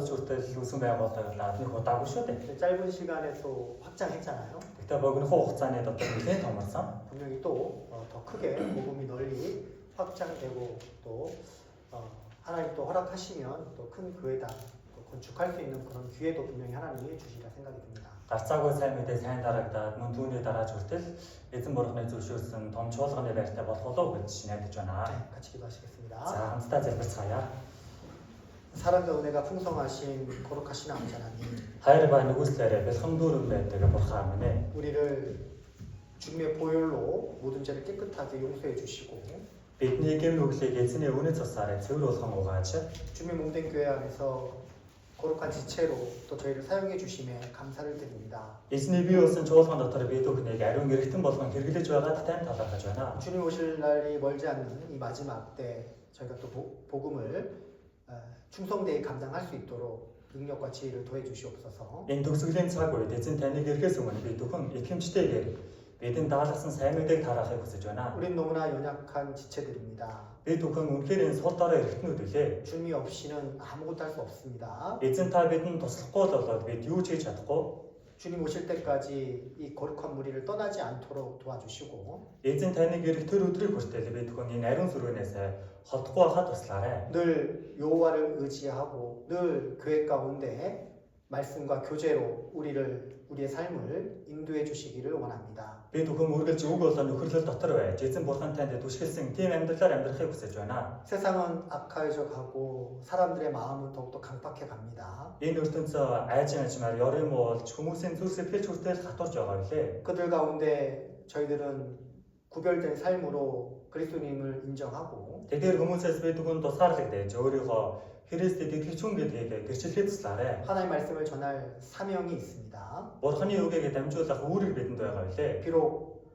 주를 우승 байгууллагаа удаагүй шүү дээ. 짧은 시간에 또 확장했잖아요. Гэхдээ богино хугацааны дотор нэлээд томорсон. 분명히 또 더 크게 복음이 널리 확장되고 또 하나님 또 허락하시면 또 큰 교회당 또 건축할 수 있는 그런 기회도 분명히 하나님이 주시리라 생각이 듭니다. Гарцаагүй сайн мэдээ сайн дарагдаад мөн түүний дараа хүртэл эзэн бурхны зөвшөөрсөн том чуулганы байртай болох болов гэж найдаж байна. 네, 같이 기도하시겠습니다. За хамтдаа залбирцгаая. 사랑과 은혜가 풍성하신 거룩하신 아버지 하나님, Хайр ба нүгүслээрээ бэлхэн дүүрэн байдаг бурхан минь ээ. 우리를 주님의 보혈로 모든 죄를 깨끗하게 용서해 주시고 Бидний гэм нүглийг эзний үнэ цусаараа цэвэр болгон угааж 주님의 몸된 교회 안에서 거룩한 지체로 또 저희를 사용해 주심에 감사를 드립니다. эзний бий болсон чуулган дотор бид бүхнийг ариун эргэтэн болгон хэрэглэж байгаад тань талархаж байна. 주님 오실 날이 멀지 않는 이 마지막 때 저희가 또 복음을 충성되게 감당할 수 있도록 능력과 지혜를 더해 주시옵소서. Энэ төгсгөлийн цаг үед эзэн таныг эргээс өмнө бид бүхэн ихэвчтэйгээр бидний даалгасан сайн мэдээг тараахыг хүсэж байна. 우린 너무나 연약한 지체들입니다. Бид бүхэн үнэхээр энэ сул дорой эргэтнүүд үлээ. 주님이 없이는 아무것도 할 수 없습니다. Эзэн та бидэнд туслахгүй бол бид юу ч хийж чадахгүй. 주님 오실 때까지 이 거룩한 무리를 떠나지 않도록 도와주시고 Эзэн таныг эргэх тэр өдрийг хүртэл бид бүхэн энэ ариун сүргэнээс холдохгүй байхад туслаарай. 늘 여호와를 의지하고 늘 교회 가운데 말씀과 교제로 우리의 삶을 인도해 주시기를 원합니다. Бид бүхэн үргэлж үг болон нөхөрлөл дотор байж эзэн бурхан танд түшгэлсэн тийм амьдралаар амьдрахыг хүсэж байна. 세상은 악화해져가고 사람들의 마음은 더욱더 강팍해 갑니다. Энэ ертөнцөө айжмаар ёрын муулж хүмүүсийн зүйлсээ пэлж хүртэл хатурж байгаа билээ. 그들 가운데 저희들은 구별된 삶으로 그리스도님을 인정하고 Тэгэхээр хүмүүсээс бид бүхэн тусгаарлагдаж өөрийгөө Христэд итгэж хүн гэдгийг гэрчлэхэд туслаарай. 하나님의 말씀을 전할 사명이 있습니다. Бурханы үгийг дамжуулах үүрэг бидэнд байгаа билээ. 비록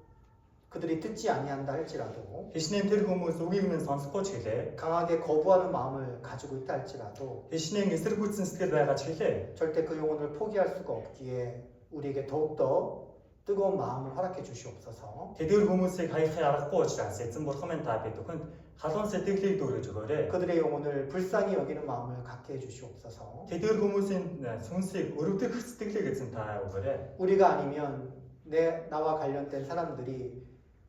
그들이 듣지 아니한다 할지라도 Хичнээн тэр хүмүүс үгийг минь сонсохгүй ч гэлээ. 강하게 거부하는 마음을 가지고 있다 할지라도 Хичнээн эсэргүүцсэн сэтгэл байгаа ч гэлээ. 절대 그 영혼을 포기할 수가 없기에 우리에게 더욱더 뜨거운 마음을 허락해 주시옵소서. Тэдгээр хүмүүсийг хаягахын аргагүй учраас эзэн бурхан минь та бид бүхэнд халуун сэтгэлийг дүүргэж өгөөрэй. 그들의 영혼을 불쌍히 여기는 마음을 갖게 해 주시옵소서. Тэдгээр хүмүүсийн сүнсийг өрөвдөх сэтгэлийг эзэн та өгөөрэй. 우리가 아니면 나와 관련된 사람들이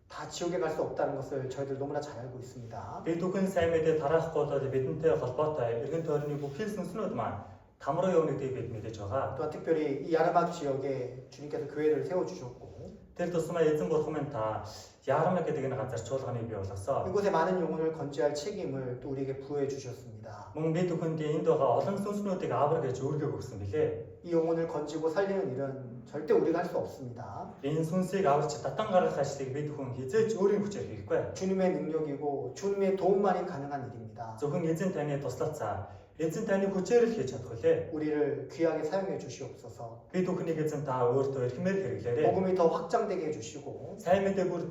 다 지옥에 갈 수 없다는 것을 저희들 너무나 잘 알고 있습니다. Бид бүхэн сайн мэдээ тараахгүй бол бидэнтэй холбоотой эргэн тойрны бүхэл сүнснүүд маань тамруу явна гэдгийг бид мэдэж байгаа. 또한 특별히 이 야르막 지역에 주님께서 교회를 세워 주셨고 Тэр тусмаа эзэн бурхан минь та Яармаг гэдэг энэ газар чуулганыг бий болгосон. 이곳에 많은 영혼을 건지할 책임을 또 우리에게 부여해 주셨습니다. Мөн бид бүхэнд энд байгаа олон сүнснүүдийг авраг гэж өөргөө өгсөн билээ. 이 영혼을 건지고 살리는 일은 절대 우리가 할 수 없습니다. Энэ сүнсийг аварч татан гаргах ажлыг бид бүхэн хизээч өөрийн хүчээр хийхгүй. 주님의 능력이고 주님의 도움만이 가능한 일입니다. Зөвхөн эзэн таны туслалцаа эзэн таны хүчээр л хийж чадах үлээ. 우리를 귀하게 사용해 주시옵소서. Бид бүхнийг эзэн та өөртөө эрхмээр хэрэглээрэй. 복음이 더 확장되게 해주시고 Сайн мэдээ бүр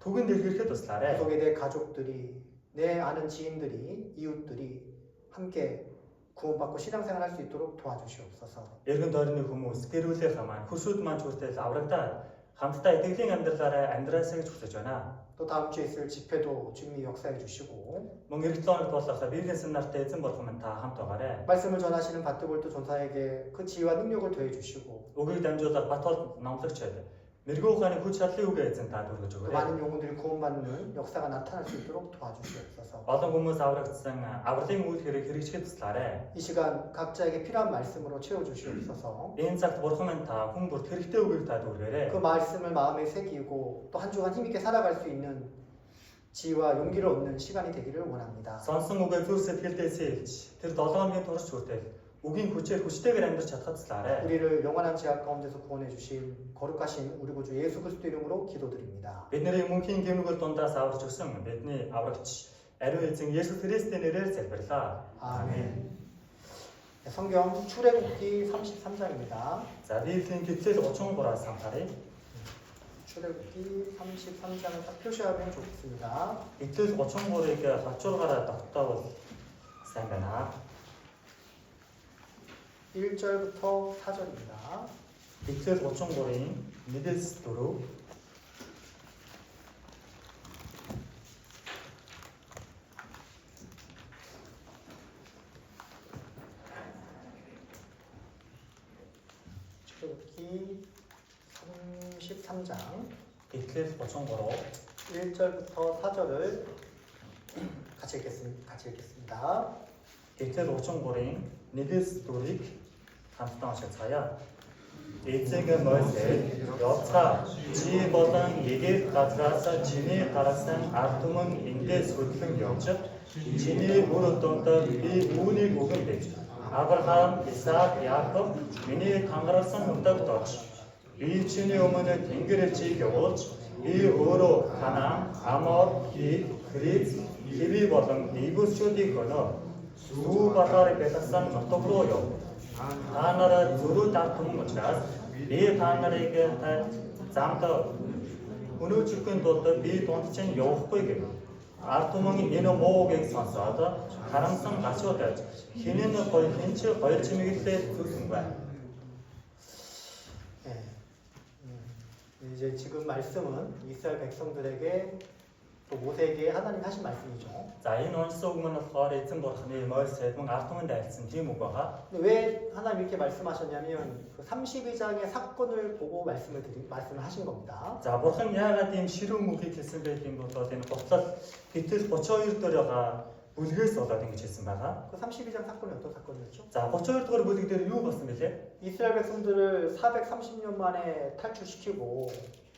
түгэнд илэрхэд туслаарай. 속에 내 가족들이 내 아는 지인들이 이웃들이 함께 구원받고 신앙생활 할 수 있도록 도와주시옵소서. Эргэн тойрны хүмүүс гэр бүлийнхаа маань хөршүүд маань хүртэл аврагдаад хамтдаа итгэлийн амьдралаараа амьдраасаа гэж хүсэж байна. 또 다음 주에 있을 집회도 주님이 역사해 주시고 Мөн эх 7 хоногт болох биеийн семинарт эзэн бурхан минь та хамт байгаарай. 말씀을 전하시는 바트볼트 전사에게 그 지혜와 능력을 더해 주시고 Үгийг дамжуулаад Батбол номлогчд мэрэгүү ухааны хүч чадлын үгээ эзэн та дүүргэж 또 өгөөрэй. 많은 영혼들이 구원받는 역사가 나타날 수 있도록 도와주시옵소서. Олон хүмүүс аврагдсан авралын үйл хэрэг хэрэгжихэд туслаарай. 이 시간 각자에게 필요한 말씀으로 채워 주시옵소서. Энэ цагт бурхан минь та хүн бүрт хэрэгтэй үгийг та дүүргээрэй. 그 말씀을 마음에 새기고 또 한 주간 힘있게 살아갈 수 있는 지혜와 용기를 얻는 시간이 되기를 원합니다. Сонсон үгээ зүрх сэтгэлдээ сэлж тэр 7 хоногийн турш хүртэл үгийн хүчээр хүчтэйгээр амьдрч чадхад туслаарай. 우리를 영원한 제약 가운데서 구원해 주신 거룩하신 우리 구주 예수 그리스도 이름으로 기도드립니다. Бидний мөнхийн гэмнүгэл дундаас аварч өгсөн бидний аврагч ариун эзэн Есүс Христийн нэрээр залбирлаа. 아멘. 성경 출애굽기 33장입니다. За Библийн гэтэл 33-аас хамтарыг. 출애굽기 33장을 딱 표시하면 좋겠습니다. Гэтэл 33-ыг хажуугаараа тогтоовол сайн байна. 1절부터 4절입니다. Гэтэл 33-ийн 1-4 1 출애굽기 33장 Эхлэл 33 1절부터 4절을 같이 읽겠습니다. Эхлэл 33-ын 1-с дөрвийг хамтдаа уншицгаая. Эцэг Мойсе явцгаа чи болон Египт газраас чиний гаргасан ард түмэн эндээс хөдлөн явж чиний бүр өдөөнд би үүнийг өгөн гэж Авраам, Исаак, Яаков миний тангаруулсан нүдэгт орж би чиний өмнө тэнгэр чиг явуулж би өөрөө Ханаан, Амор, Хит, Хриз, Хиви болон Ибусчүүдийг өнөө сүү батар бэлгсэн нутаг руу яв. Та нараа зүрх ард түмэн учраас би та нарыг замд өнөөжихийн тулд би дунд чинь явахгүй гэв. Ард түмэн энэ муугийг сонсоод харамсан гашуудаж хинэн хинч хоёр чимэглэлээ зүрхэн байна. 이제 지금 말씀은 이스라엘 백성들에게 또 모세에게 하나님 하신 말씀이죠. За энэ уншсан үг нь болохоор эзэн бурхны Мойсед мөн ард түмэнд айлцсан тийм үг байгаа. 근데 왜 하나님 이렇게 말씀하셨냐면 그 32장의 사건을 보고 말씀을 하신 겁니다. За бурхан яагаад ийм ширүүн үгийг хэлсэн байх юм бол энэ гоцлол гэтэл 32 дээр байгаа бүлгээс болоод ингэж хэлсэн байгаа. 그 32장 사건이 어떤 사건이었죠? За 32 дугаар бүлэг дээр юу болсон бэлээ? 이스라엘 백성들을 430년 만에 탈출시키고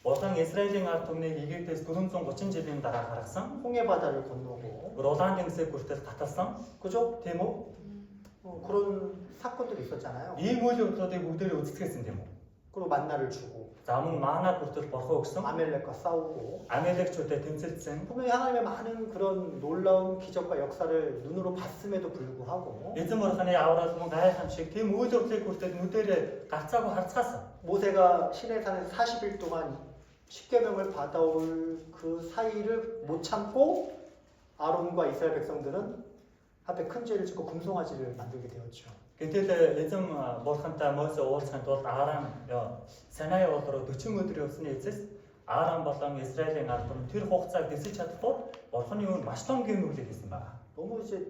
Бурхан Израилийн ард түмнийг Египтээс 430 жилийн дараа гаргасан. 홍해 바다를 건너고 Ролан тэнгисээ хүртэл таталсан. 그죠? Тийм үү? 그런 사건들이 있었잖아요. Ийм үйл явдлуудыг бүгдээрээ үздэсгэсэн тийм үү? 그리고 만나를 주고 За мөн маана хүртэл борхоо өгсөн. 아멜렉과 싸우고 Амелекчүүдэд тэмцэлсэн. 분명히 하나님의 많은 그런 놀라운 기적과 역사를 눈으로 봤음에도 불구하고 Эзэн бурханы аврал мөн гайхамшиг тийм үйл явдлыг хүртэл нүдэрээ гарцаагүй харцгаасан. 모세가 시내산에서 40일 동안 십계명을 받아올 그 사이를 못 참고 아론과 이스라엘 백성들은 앞에 큰 죄를 짓고 금송아지를 만들게 되었죠. Гэтэл эзэн бурхантай Мойсе уулзахын тулд Аарам Синай уулд руу 40 өдөр явсны эцэс Аарам болон Израилийн ард түмэн тэр хугацааг дэсэж чадахгүй бурханы өмнө маш том гэмнүглэл хийсэн байна. 너무 이제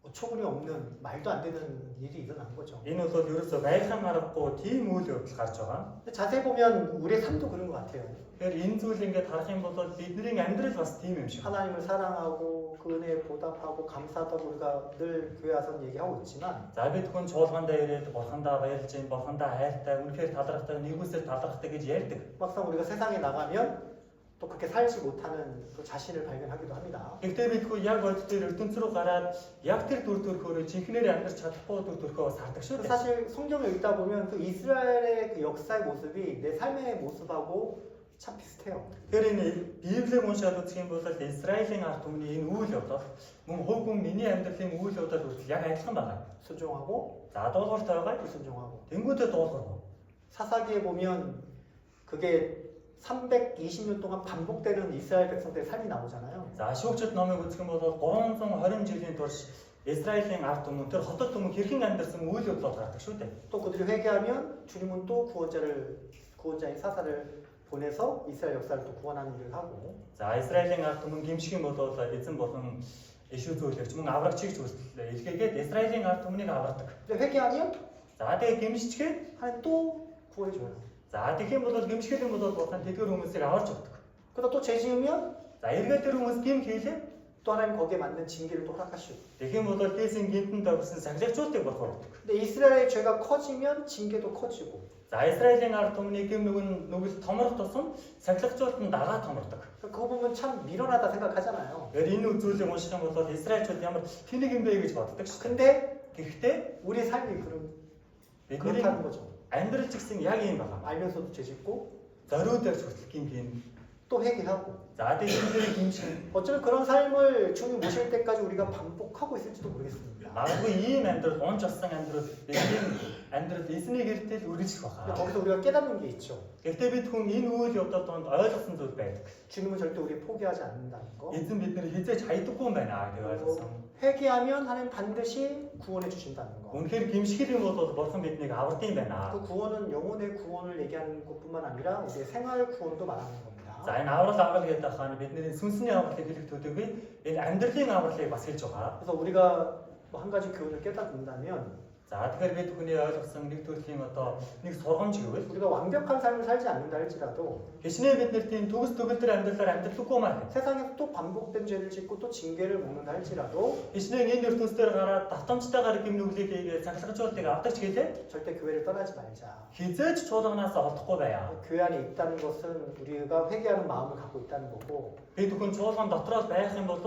어처구니 없는 말도 안 되는 일이 일어난 거죠. Энэ бол ерөөсөө байхan аргагүй тийм үйл явдал гарч байгаа. 근데 자세히 보면 우리의 삶도 그런 것 같아요. Тэгэхээр энэ зүйл ингээд харах юм бол бидний амьдрал бас тийм юм шиг. 하나님을 사랑하고 그 은혜에 보답하고 감사하다고 우리가 늘 교회 와서 얘기하고 있지만 За бид хүн чуулгандаа ирээд бурхандаа баярлж, бурхандаа хайртай, үнэхээр талархтай, нэгүсэл талархтай гэж ярьдаг. 막상 우리가 세상에 나가면 또 그렇게 살지 못하는 그 자신을 발견하기도 합니다. Гэхдээ бид хүү яг бодит дээр ертөнц рүү гараад яг тэр дүр төрхөөрөө жинхнээр амьдарч чадахгүй дүр төрхөө бас хардаг шүү дээ. 사실 성경을 읽다 보면 그 이스라엘의 그 역사의 모습이 내 삶의 모습하고 참 비슷해요. Тэгэхээр энэ Библийг уншаад үзэх юм бол Израилийн ард түмний энэ үйл явдал мөн хувь хүн миний амьдралын үйл явдал хүртэл яг адилхан байна. 순종하고 За дуулууртай байгаа. 불순종하고 Тэнгүүдээ дуулуургүй. 사사기에 보면 그게 320년 동안 반복되는 이스라엘 백성들의 삶이 나오잖아요. За шүүгчд номыг үзэх юм бол 320 жилийн турш Израилийн ард түмэн тэр хотод түмэн хэрхэн амьдарсан үйл явдлууд гардаг шүү дээ. 또 그들이 회개하면 주님은 또 구원자인 사사를 보내서 이스라엘 역사를 또 구원하는 일을 하고 За Израилийн ард түмэн гимших юм бол эзэн болон ишүү зөвлөгч мөн аврагчийг зүйлээ илгээгээд Израилийн ард түмнийг авардаг. 근데 회개하면 За тэгээ гимшчихээ. 하나님 또 구해줘요. За тэгэх юм бол гимших юм бол бурхан тэдгээр хүмүүсийг аварч өгдөг. 그러다 또 죄 지으면 За эргээд тэр хүмүүс гим хийлээ. 또 하나님 거기에 맞는 징계를 또 허락하시고 Тэгэх юм бол хийсэн гинтэн тавьсан сахилгачуултыг бурхан өгдөг. 근데 이스라엘의 죄가 커지면 징계도 커지고 За Израилийн ард түмний гим нүгэл томрох тусам сахилгачуулт нь дагаа томордог. 그거 보면 참 미련하다 생각하잖아요. Тэгэхээр энэ үзүүлэг унших юм бол Израильчууд ямар тэнэг юм бэ гэж боддог шүү. 근데 Гэхдээ 우리의 삶이 бидний 그렇다는 거죠. амьдрал ч гэсэн яг ийм байна. 알면서도 죄 짓고 Зориудаар хүртэл гим хийн. 또 회개하고 За тэгээд гимших. 어쩌면 그런 삶을 주님 모실 때까지 우리가 반복하고 있을지도 모르겠습니다. Магадгүй ийм амьдрал унж болсон амьдрал бидний амьдрал эзний гэртэл үргэлжлэх 근데 баха. 거기서 우리가 깨닫는 게 있죠. Гэхдээ бид хүн энэ үйл явдал донд ойлгосон зүйл байдаг. 주님은 절대 우리 포기하지 않는다는 거. Эзэн биднийг хизээж хайдаггүй юм байна гэж ойлгосон. 회개하면 하나님 반드시 구원해 주신다는 거. Үнэхээр гимших юм бол бурхан биднийг авардсан байна. 그 구원은 영혼의 구원을 얘기하는 것뿐만 아니라 우리의 생활 구원도 말하는 겁니다. За энэ аврал гэдэг хаана бидний сүнсний авралыг хэлэх төдийгүй энэ амьдралын авралыг бас хэлж байгаа. 그래서 우리가 뭐 한 가지 교훈을 깨닫는다면 За тэгэхээр бид хүний ойлгосон нэг төрлийн одоо нэг сургамж гэвэл 우리가 완벽한 삶을 살지 않는다 할지라도 хичнээн бид нар тийм төгс төгөлдөр амьдралаар амьдралгүй маа. 세상에서 또 반복된 죄를 짓고 또 징계를 먹는다 할지라도 Хичнээн энэ ертөнцийн гараад давтамжтайгаар гимнүглийг хийгээд цахилгажуултыг авдаг ч гэлээ 절대 교회를 떠나지 말자. хизээч чуулганаас олдохгүй байя. 교회 안에 있다는 것은 우리가 회개하는 마음을 갖고 있다는 거고 Бид бүхэн чуулган дотроос байх юм бол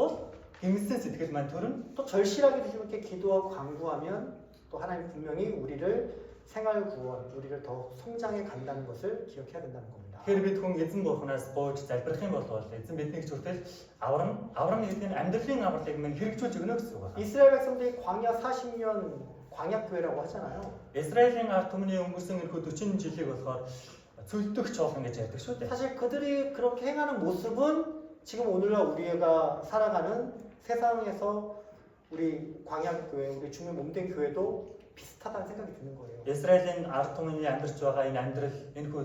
гимсэн сэтгэл маань төрөн 또 절실하게 이렇게 기도하고 간구하면 또 하나님 분명히 우리를 생활 구원, 우리를 더 성장해 간다는 것을 기억해야 된다는 겁니다. Тэгэхээр бид хүн эзэн бурхнаас гойж залбирах юм бол эзэн биднийг зүртэл аврам гэдэг нь амьдралын авралыг минь хэрэгжүүлж өгнө гэсэн үг байна. 이스라엘 백성들이 광야 40년 광약교회라고 하잖아요. Израилийн ард түмний өнгөрсөн энэхүү 40 жилиг болохоор цөлдөх чуулган гэж ярьдаг шүү дээ. 사실 그들이 그렇게 행하는 모습은 지금 오늘날 우리가 살아가는 세상에서 우리 광약교회, 우리 주님 몸된 교회도 비슷하다는 생각이 드는 거예요. Израилийн ард түмний амьдарч байгаа энэ амьдрал энэхүү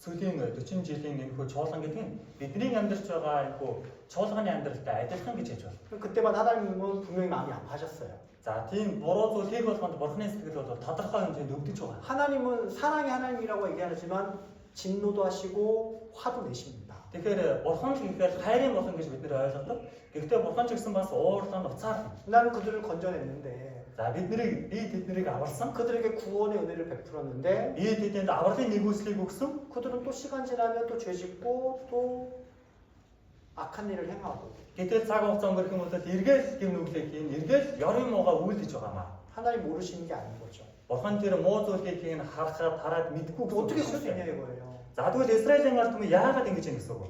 цөлийн 40 жилийн энэхүү чуулган гэдэг нь бидний амьдарч байгаа энэхүү чуулганы амьдралтай адилхан гэж хэлж байна. 그때만 하나님은 분명히 마음이 아파하셨어요. За тийм буруу зүйл хийх болгонд бурхны сэтгэл бол тодорхой хэмжээнд өвдөж байгаа. 하나님은 사랑의 하나님이라고 얘기하지만 진노도 하시고 화도 내십니다. Тэгэхээр бурхан л ихээр хайрын бурхан гэж бид нэр ойлгодог. Гэхдээ бурхан ч гэсэн бас уурлан уцаар. 나는 그들을 건져냈는데 За бид тэднийг аварсан. 그들에게 구원의 은혜를 베풀었는데 Тэдэнд авралын нэгүслийг өгсөн. 그들은 또 시간 지나면 또 죄짓고 또 악한 일을 행하고 Гэтэл цаг хугацаа өнгөрөх юм бол эргээл гимнүглийг хийн, эргээл ёрын муугаа үйлдэж байгаамаа. 하나님 모르시는 게 아닌 거죠. Бурхан тэр муу зүйлийг хийн хараад мэдгүй 어떻게 гэсэн 그럴 수 үг. 있냐 이거예요. За тэгвэл Израилийн ард түмэн яагаад ингэж юм гэсэн үг?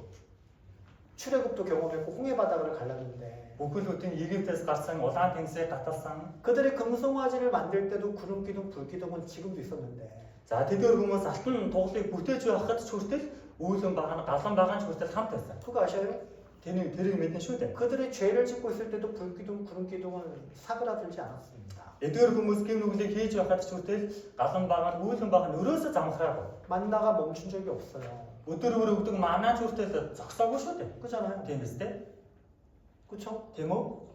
출애굽도 경험했고 홍해 바다를 갈랐는데 Бүхэл бүтэн Египтээс гарсан улаан тэнгисээ гаталсан. 그들이 금송아지를 만들 때도 구름 기둥, 불 기둥은 지금도 있었는데 За тэдгээр хүмүүс алтан туглыг бүтээж байхад ч хүртэл үүлэн байгаа нь галан байгаа нь ч хүртэл хамт байсан. 그거 아셔요? Тэрийг мэднэ шүү дээ. 그들이 죄를 짓고 있을 때도 불 기둥, 구름 기둥은 사그라들지 않았습니다. Эдгээр хүмүүс гимнүглийг хийж байхад ч хүртэл галан байгаа нь үүлэн байгаа нь өрөөсөө замхраагүй. 만나가 멈춘 적이 없어요. Өдөр өгдөг манаа ч хүртэл зогсоогүй шүү дээ. 그잖아요. Тийм биз дээ. 그쵸? Тийм үү?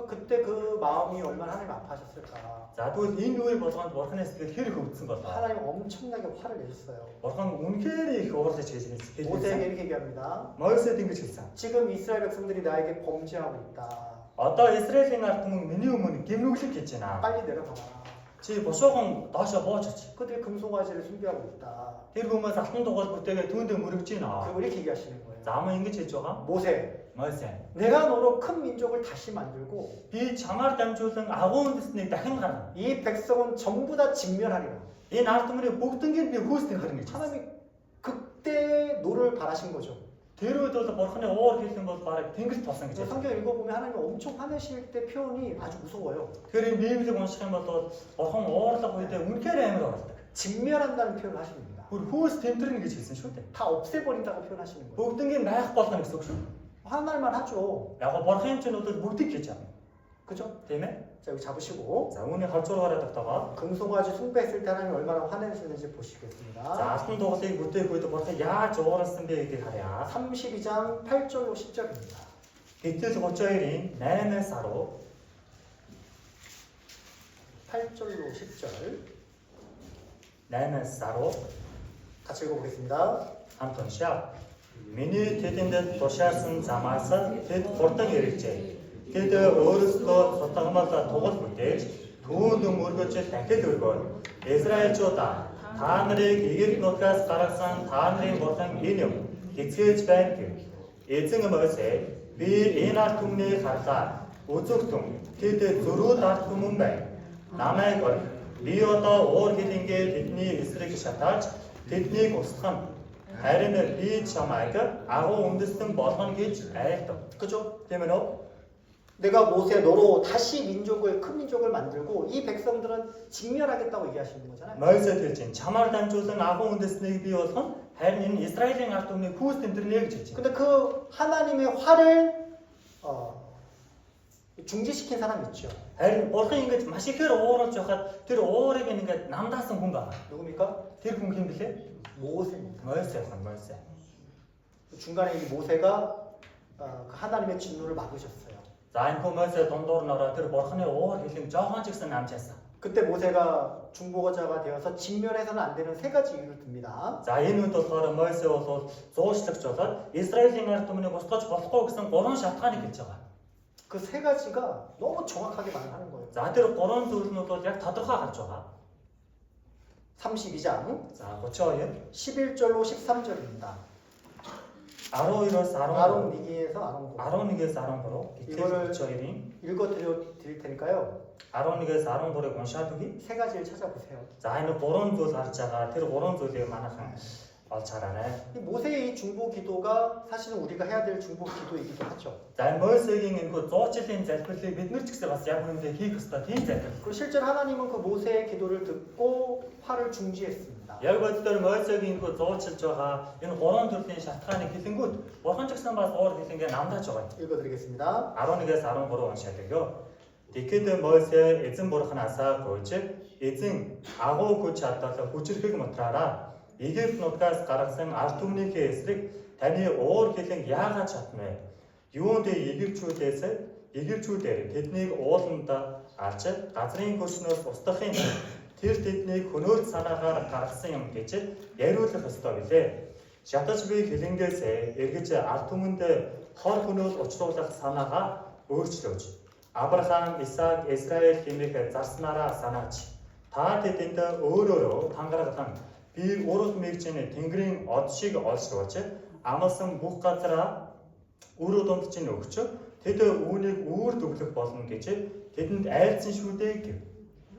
그때 그 마음이 얼마나 하나님 아파하셨을까. За тэгвэл энэ үе болгонд бурхны сэтгэл хэрэг өвдсөн болоо. 하나님 엄청나게 화를 내셨어요. Бурхан үнэхээр их уурлаж хэлсэн. 모세에게 이렇게 얘기합니다. Мойсед ингэж хэлсэн. 지금 이스라엘 백성들이 나에게 범죄하고 있다. Одоо Израилийн ард түмэн миний өмнө гимнүглийг хийж байна. 빨리 내려가라. Чи бушуухан доошо бууж оч. 그들이 금송아지를 숭배하고 있다. Тэр хүмүүс алтан дугаал бүтээгээ түүндээ мөрөгж байна. 그리고 이렇게 얘기하시는 거예요. За ама ингэж хэлж байгаа. 모세, Мойсед. 내가 너로 큰 민족을 다시 만들고 Би чамаар дамжуулан агуу үндэснийг дахин гаргана. 이 백성은 전부 다 직멸하리라. Энэ ард түмний бүгднийг би хүүсдэн харна гэж. 하나님이 그때 노를 바라신 거죠. Тэр үед бол бурхны уур хэлсэн бол бараг тэнгэрт болсон гэж. 성경 읽어보면 하나님이 엄청 화내실 때 표현이 아주 무서워요. Тэгэхээр энэ Библийг унших юм бол бурхан уурлах үедээ үнэхээр амар уурладаг. 직멸한다는 표현을 하십니다. Бүр хүүс тэмдрэн гэж хэлсэн шүү дээ. 다 없애버린다고 표현하시는 거예요. Бүгднийг байх болно гэсэн үг шүү. 하나님만 하죠. Яг бурхан ч нь бол бүгдийг хийж байгаа. 그죠? Тийм ээ? 자 여기 잡으시고 За үүний хажуураараа тогтоогоо. 금송아지 숭배했을 때 하나님이 얼마나 화내셨는지 За 보시겠습니다. алтан дугалыг бүтээх үед бурхан яаж ууралсан бэ гэдгийг харъя. 32장 8절로 10절입니다. Гэтэл 32-ийн 8-аас 10 8절로 10절 8-аас 10 같이 읽어보겠습니다. хамт уншаа. Миний тэдэнд тушаарсан замаас тэд хурдан иржээ. Тэд өөрсдөө сутгамал тугал бүтээж түүнд мөргөж дахид өргөөн. Израильчуудаа та нарыг Египт нутгаас гаргасан та нарын бурхан энэ юм. Хэцгээж байна гэв. Эзэн Мойсе би энэ ард түмнийг харлаа. Үзэгтэн тэд зөрүүд ард түмэн байна. Намайг бол би одоо уур хилэнгээ тэдний эсрэг шатааж тэднийг устгана. Харин би чамайг агуу үндэстэн болгоно гэж айлдав. 그죠? Тийм ээ нөө? 내가 모세 너로 다시 민족을 큰 민족을 만들고 이 백성들은 직멸하겠다고 얘기하시는 거잖아요. Мойсед хэлж чинь чамаар дамжуулан агуу үндэстнийг бий болгоно. Харин энэ Израилийн ард түмний хүүс тэмдэрлээ гэж хэлж байна. 근데 그 하나님의 화를 중지시킨 사람이 있죠. Харин бурхан ингэж маш ихээр ууралж байхад тэр уурыг ингэж намдаасан хүн байна. 누굽니까? Тэр хүн хэм блэ? 모세입니다. Мойсед. 중간에 이 모세가 그 하나님의 진노를 막으셨어요. За энэ хүмүүсээ дундуур нь ороод тэр бурхны уур хэлэн жоохон ч гэсэн амжаасан. 그때 모세가 중보자가 되어서 진멸해서는 안 되는 세 가지 이유를 듭니다. За энэ үед болохоор Мойсе бол зуучлагч болоод Израилийн ард түмнийг устгаж болохгүй гэсэн гурван шалтгааныг хэлж байгаа. 그 세 가지가 너무 정확하게 말하는 거예요. За тэр гурван зүйлнүүд бол яг тодорхой гарч байгаа. 32장 За 32 11절로 13절입니다. 12-аас 13 아론 니기에서 아론 11-ээс 13 이거를- 이걸 32-ийн 읽어드릴 테니까요. 11-ээс 13-ыг уншаад өгье. 세 가지를 찾아보세요. За энэ гурван зүйл харж байгаа. Тэр гурван зүйлийг манайхан олж хараарай. 이 모세의 이 중보 기도가 사실은 우리가 해야 될 중보 기도이기도 하죠. За энэ Мойсегийн энэ зуучлалын залбирлыг бид нар ч гэсэн бас яг үүндээ хийх ёстой тийм залбирал. 그리고 실제로 하나님은 그 모세의 기도를 듣고 화를 중지했습니다. Яг боддоор Мойсегийн энэ зуучлж байгаа энэ гурван төрлийн шалтгааныг хэлэнгүүт бурхан ч гэсэн бас уур хэлэнгээ намдаж байгаа. 읽어드리겠습니다. 11-ээс 13 уншаад өгөө. Тэгэхэд Мойсе эзэн бурханасаа гуйж эзэн агуу хүч чадвар хүчрхэг матраараа Египт нутгаас гаргасан ард түмнийхээ эсрэг таны уур хэлэн яагаад чадна вэ? Юунд Египтчүүдээр тэднийг ууланда алж газрын хөрснөөс устгахын тэр тэднийг хөнөөлт санаагаар гаргасан юм гэж яриулах ёстой билээ. Шатаж би хэлэнгээс эргэж ард түмэнд хор хөнөөл учруулах санаагаа өөрчлөөж Авраам, Исаак, Израиль хэмээх зарснараа санаач. Та тэдэнд өөрөөрөө тангараглан би урал мэрэгчний тэнгэрийн од шиг олшруулж амлсан бүх газараа үр дунд чинь өгч тэд үүнийг үүр төглөх болно гэж тэдэнд айлцсан шүү дээ гэв.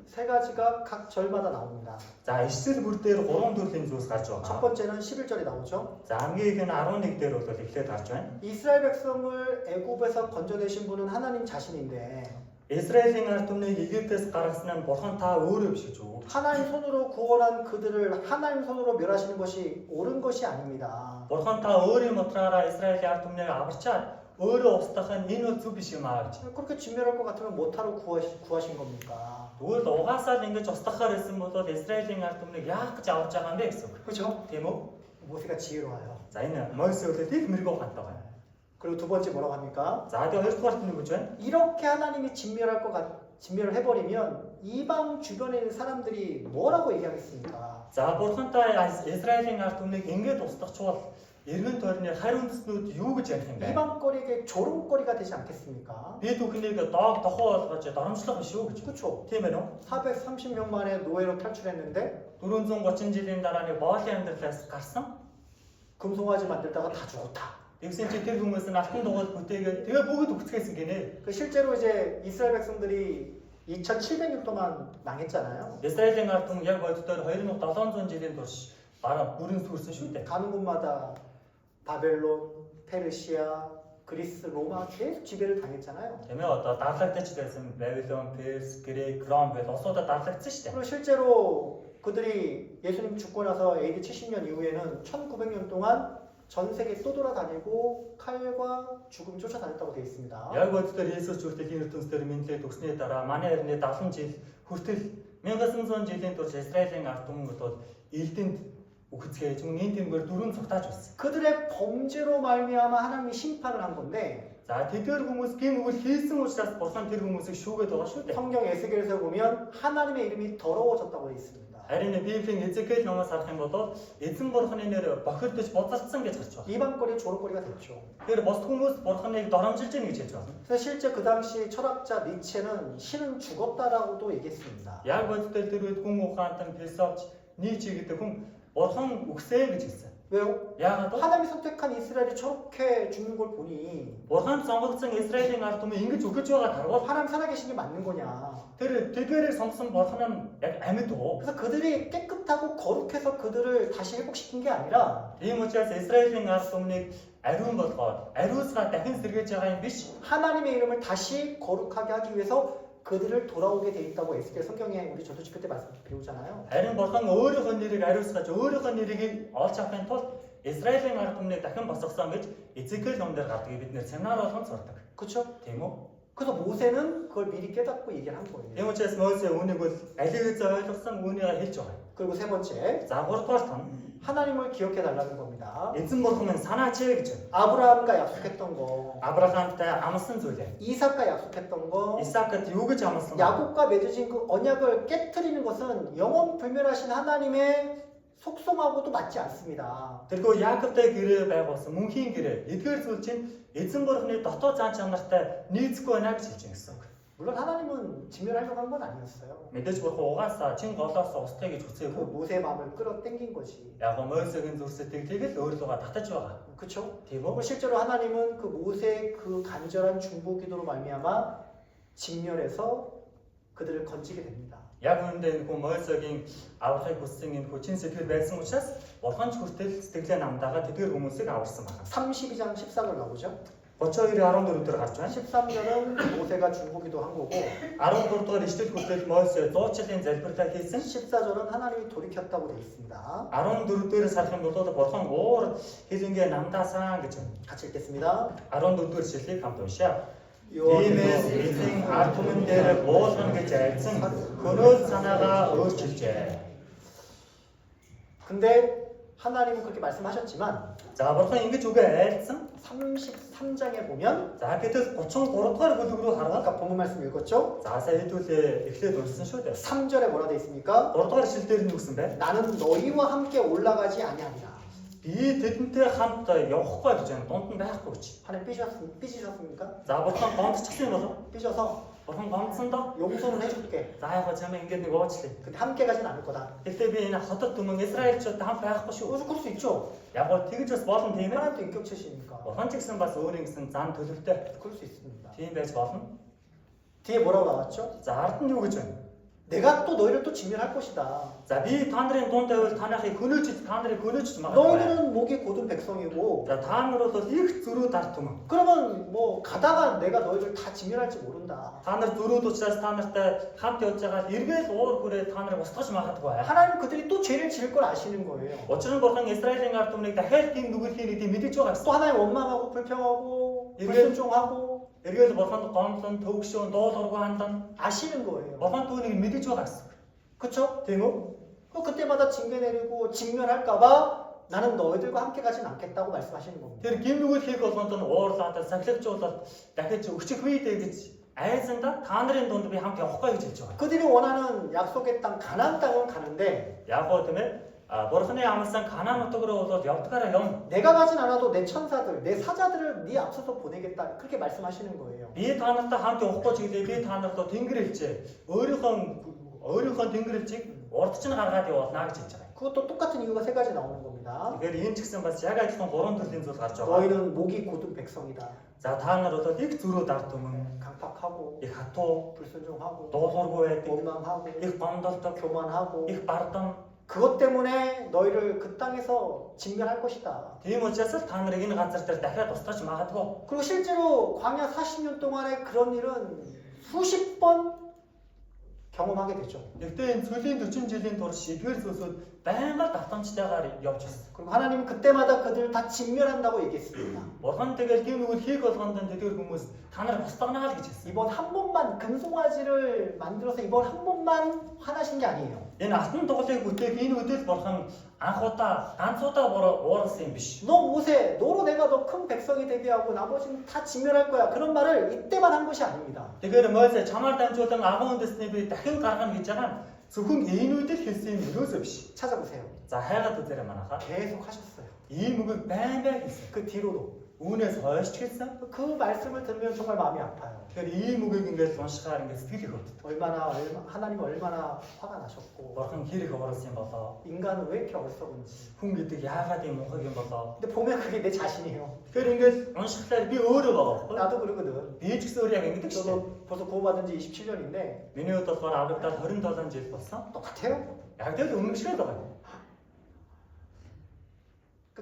세 가지가 각 절마다 나옵니다. За эсрэл бүр дээр гурван төрлийн зүйлс гарч 첫 байгаа. 번째는 11절이 나오죠. За хамгийн их нь 11 дээр бол эхлээд гарч байна. 이스라엘 백성을 애굽에서 건져내신 분은 하나님 자신인데 Израилийн ард түмнийг Египтээс гаргасан нь бурхан та өөрөө биш гэж үү? 하나님 손으로 구원한 그들을 하나님 손으로 멸하시는 것이 옳은 것이 아닙니다. Бурхан та өөрийн мотраараа Израилийн ард түмнийг аварчаад өөрөө устгах нь энэ бол зүг биш юм аа гэж. 그렇게 진멸할 것 같으면 못하러 구하신 겁니까? Тэгвэл угаасаа л ингэж устгахаар байсан бол Израилийн ард түмнийг яах гэж аварж байгаа юм бэ гэсэн үг. 그렇죠? Тийм үү? 모세가 지혜로워요. За энэ Мойсе үлээд их мэрэгөө хантай байна. 그리고 두 번째 뭐라고 합니까? За тэгээ хоёрдугаар нь гэж байна. 이렇게 하나님이 진멸을 해버리면 이방 주변에 있는 사람들이 뭐라고 얘기하겠습니까? За бурхантай Израилийн ард түмнийг ингэж устгахчвал эргэн тойрны харь үндэснүүд юу гэж ярих юм бэ? 이방거리에게 조롱거리가 되지 않겠습니까? Би түүхнийг дог тохоо болгож доромжлох биш үү гэж. 그렇죠. Тийм ээ нөө? 430년 만에 노예로 탈출했는데 430 жилийн дараа нэг боолын амьдралаас гарсан. 금송아지 만들다가 다 죽었다. Тэгсэн чи тэр хүмүүс нь алтан дугуйл бүтээгээд тэгээ бүгд өгцгээсэн гинэ. 그 실제로 이제 이스라엘 백성들이 2700년 동안 망했잖아요. Израилийн ард түмэн яг боддоор 2700 жилийн турш бараг бүрэн сүрсэн шүү дээ. 가는 곳마다 바벨론, 페르시아, 그리스, 로마 계속 지배를 당했잖아요. Тийм ээ одоо дарлагдаж байсан Бабилон, Перс, Грек, Ром гэх улсуудад дарлагдсан шүү дээ. 그리고 실제로 그들이 예수님 죽고 나서 AD 70년 이후에는 1900년 동안 전 세계 또 돌아다니고 칼과 죽음이 쫓아다녔다고 되어 있습니다. Яг боддоор Есүс хүртэл ертөнцийн мэдлээ төгснээ дараа манай эртний 70 жил хүртэл 1900 жилийн турш Израилийн ард түмэн бол эрдэнд үхцгээж мөн энэ тэмгээр дөрөв цогтааж байсан. 그들의 범죄로 말미암아 하나님이 심판을 한 건데 За тэдгээр хүмүүс гин үгэл хийсэн учраас бурхан тэр хүмүүсийг шүүгээд байгаа шүү дээ. 성경 에스겔에서 보면 하나님의 이름이 더러워졌다고 되어 있습니다. Харин Библийн Эзекиэл номоос харах юм бол эзэн бурханы нэр бохирдож боцолцсон гэж гарч байна. 이방거리 조롱거리가 됐죠. Тэр бос хүмүүс бурханыг доромжилж гэнэ гэж хэлж байна. 그래서 실제 그 당시 철학자 니체는 신은 죽었다라고도 얘기했습니다. Яг боддоор тэр үед хүн ухаантан философч Ницше гэдэг хүн бурхан үхсээ гэж хэлсэн. 왜요? Яагаад вэ? 하나님이 선택한 이스라엘이 저렇게 죽는 걸 보니 Бурхан сонгогдсон Израилийн ард түмэн ингэж өгөж байгааг харвал 하나님 살아계신 게 맞는 거냐? тэр тэдгээрээ сонгосон бурхан нь яг амьд уу? 그래서 그들이 깨끗하고 거룩해서 그들을 다시 회복시킨 게 아니라 Тийм учраас Израилийн ард түмнийг ариун болгоод ариусгаа дахин сэргээж байгаа юм биш. 하나님의 이름을 다시 거룩하게 하기 위해서 그들을 돌아오게 돼 있다고 에스겔 성경에 우리 전도식 때 배우잖아요. Харин бурхан өөрийнхөө нэрийг ариусгаж өөрийнхөө нэрийг олж авахын тулд Израилийн ард түмнийг дахин босгосон гэж Эзекиэл номдэр гардаг бид нэр семинар болгон сурдаг. 그렇죠? Тийм үү? 그래서 모세는 그걸 미리 깨닫고 얘기를 한 거예요. Тийм учраас Мөсе үүнийг бол алигыз ойлгосон үүнийг хэлж байгаа. 그리고 세 번째, За 3дугаар хан 하나님을 기억해 달라는 겁니다. эзэн бурхны санаач гэж байна. 아브라함과 약속했던 거, Авраамтай амласан зүйлээ. 이삭과 약속했던 거, Исаакт юу гэж амласан бэ? 야곱과 맺어진 그 언약을 깨트리는 것은 영원 불멸하신 하나님의 속성하고도 맞지 않습니다. Тэрхүү Яаковтай гэрээ байгуулсан мөнхийн гэрээ. Эдгээр зүйл чинь эзэн бурхны дотоод зан чанартай нийцэхгүй байна гэж хэлж байгаа гэсэн үг. 물론 하나님은 진멸하려고 한 건 아니었어요. Мэдээж бурхан угаасаа чин голоос устгая гэж 그 хүсээгүй. 모세의 마음을 끌어당긴 것이. Яг нь Мөсегийн зүрсэтгэл тэгэл өөрлөгөө татаж байгаа. 그렇죠? Тийм үү? 실제로 하나님은 그 모세의 그 간절한 중보 기도로 말미암아 진멸해서 그들을 건지게 됩니다. Яг үүндээ энэ хүн Мөсегийн аврахыг хүссэн энэ хүн чин сэтгэл байсан учраас бурхан ч хүртэл сэтгэлээ намдаага тэдгээр хүмүүсийг аварсан байна. 32장 13절 나오죠? 32-14 дээр гарч байна. 13절은 모세가 중보 기도한 거고 14 дугаар ишлэл хүртэл Мөсе 100 жилийн залбирлаа хийсэн. 14절은 하나님이 돌이켰다고 되어 있습니다. 14 дээрээс харах юм бол бурхан уур хэлэнгээ намдаасан гэж байна. 같이 읽겠습니다. 14 дугаар ишлэлийг хамт уншаа. 여호와께서 Иймээс эзэн ард түмэн дээр буулгана гэж айлсан хөнөөл санаагаа өөрчилжээ. 근데 하나님은 그렇게 말씀하셨지만 За бурхан ингэж үгээ айлсан. 33장에 보면 За гэтэл 33 дугаар бүлэг рүү хараад 아까 본문 말씀 읽었죠? за сая хэдүүлээ эхлээд уншсан шүү дээ. 3절에 뭐라 되어 있습니까? 3 дугаар ишлэл дээр нь үгсэн бэ? 나는 너희와 함께 올라가지 아니하리라. Би тэдэнтэй хамт явахгүй гэж байна. Дунд нь байхгүй гэж. 하나님 삐지셨습니까? За бурхан гомдчихсан болов. 삐져서 бурхан гомдсон доо. 용서는 해줄게. За яг чамаа ингэж нэг уучлаа. 근데 함께 가진 않을 거다. Гэхдээ би энэ хотод түмэн Израильчуудтай хамт байхгүй шүү. 그럴 수 있죠. Яг нь тэгж бас болно тийм ээ. 하나님도 인격체시니까. бурхан ч гэсэн бас өөрийн гэсэн зан төлөвтэй. 그럴 수 있습니다. Тийм байж болно. 뒤에 뭐라고 나왔죠? За ард нь юу гэж байна? 내가 또 너희를 또 진멸할 것이다. За би та нарын дунд байвал та нарыг хөнөөж та нарыг хөнөөж магадгүй. 너희들은 목이 곧은 백성이고 За та нар бол их зөрүүд ард түмэн. 그러면 뭐 가다가 내가 너희를 다 진멸할지 모른다. Та нар зөрүүд учраас та нартай хамт явж байгаа эргээл уур хүрээ та нарыг устгаж магадгүй. 하나님 그들이 또 죄를 지을 걸 아시는 거예요. Учир нь бурхан Израилийн ард түмнийг дахиад тийм нүгэлхийн гэдгийг мэдэж байгаа 또 гэсэн. 하나님 원망하고 불평하고 불순종하고 Эргээл бурханд гомдлон, төвөгшөөн, дуулуургүй хандан 아시는 거예요. бурхан түүнийг мэдэж байгаа гэсэн. 그렇죠? Тийм үү? 그때마다 징계 내리고 진멸할까봐 나는 너희들과 함께 가진 않겠다고 말씀하시는 겁니다. Тэр гим нүгэлхийг болгонд нь уурлаад сахилгажуулаад дахиж өчөх үедээ гэж айсанда та нарын дунд би хамт явахгүй гэж хэлж байгаа. 그들이 원하는 약속의 땅 가나안 땅은 가는데 Яг гоо тийм ээ. бурханы амласан Канаан нутаг руу болоод явдгаараа явна. 내가 가진 않아도 내 천사들, 내 사자들을 네 앞서서 보내겠다. 그렇게 말씀하시는 거예요. Би та нартай хамт явахгүй ч гэлээ би та нартай тэнгэр хэлжээ. Өөрийнхөө тэнгэр хэлжийг урд чинь гаргаад явуулнаа гэж хэлж байгаа. 그것도 똑같은 이유가 세 가지 나오는 겁니다. Тэгэхээр энэ ч гэсэн бас яг адилхан гурван төрлийн зүйл гарч байгаа. 너희는 목이 곧은 백성이다. За та нар бол их зөрүүд ард түмэн, 강팍하고 их хатуу, 불순종하고 дуулуургүй байдаг, 원망하고 их гомдолдог, 교만하고 их бардам. 그것 때문에 너희를 그 땅에서 진멸할 것이다. Тийм учраас л та нарыг энэ газар дээр дахиад устгаж магадгүй. 그리고 실제로 광야 40년 동안에 그런 일은 수십 번 경험하게 되죠. Гэхдээ энэ цөлийн 40 жилийн турш эдгээр зүйлсүүд байнга давтамжтайгаар явж байна. 그리고 하나님은 그때마다 그들을 다 진멸한다고 얘기했습니다. Бурхан тэгэл гин нүгэл хийх болгонд тэдгээр хүмүүс та нар босдогнаа л гэж хэлсэн. 이번 한 번만 금송아지를 만들어서 이번 한 번만 화나신 게 아니에요. Энэ алтан тугалыг бүтээх энэ үдэл бурхан анх удаа ганц удаа уурсан юм биш. 너 모세, 너로 내가 너 큰 백성이 되게 하고 나머지는 다 진멸할 거야. 그런 말을 이때만 한 것이 아닙니다. Тэгэхээр Мөсе чамаар дамжуулан агуун үндэсний би дахин гаргана гэж байгаа нь зөвхөн энэ үдэл хэлсэн юм юусоо биш. 찾아보세요. За хайгаад үзээрэй манайхаа. 계속 하셨어요. Ийм үгийг байнга хэлсэн. 그 뒤로도. Үүнээс хойш ч хэлсэн. 그 말씀을 들으면 정말 마음이 아파요. Тэгэхээр ийм үгийг ингээд уншихаар ингээд сэтгэл их өвддөг. 하나님 얼마나 화가 나셨고 Бурхан хэрэг уурсан болоо. 인간은 왜 이렇게 어리석은지. Хүн гэдэг яагаад ийм мунхаг юм болоо. 근데 보면 그게 내 자신이에요. Тэгэхээр ингээд уншихлаар би өөрөө байгаа байхгүй. 나도 그러거든. Би ч гэсэн өөр яг ингэдэг шүү дээ. 저도 벌써 구원받은 지 27년인데 Миний хувьд болохоор аврагдаад 27 жил болсон. 똑같아요. Яг л өмнө шиг л байгаа.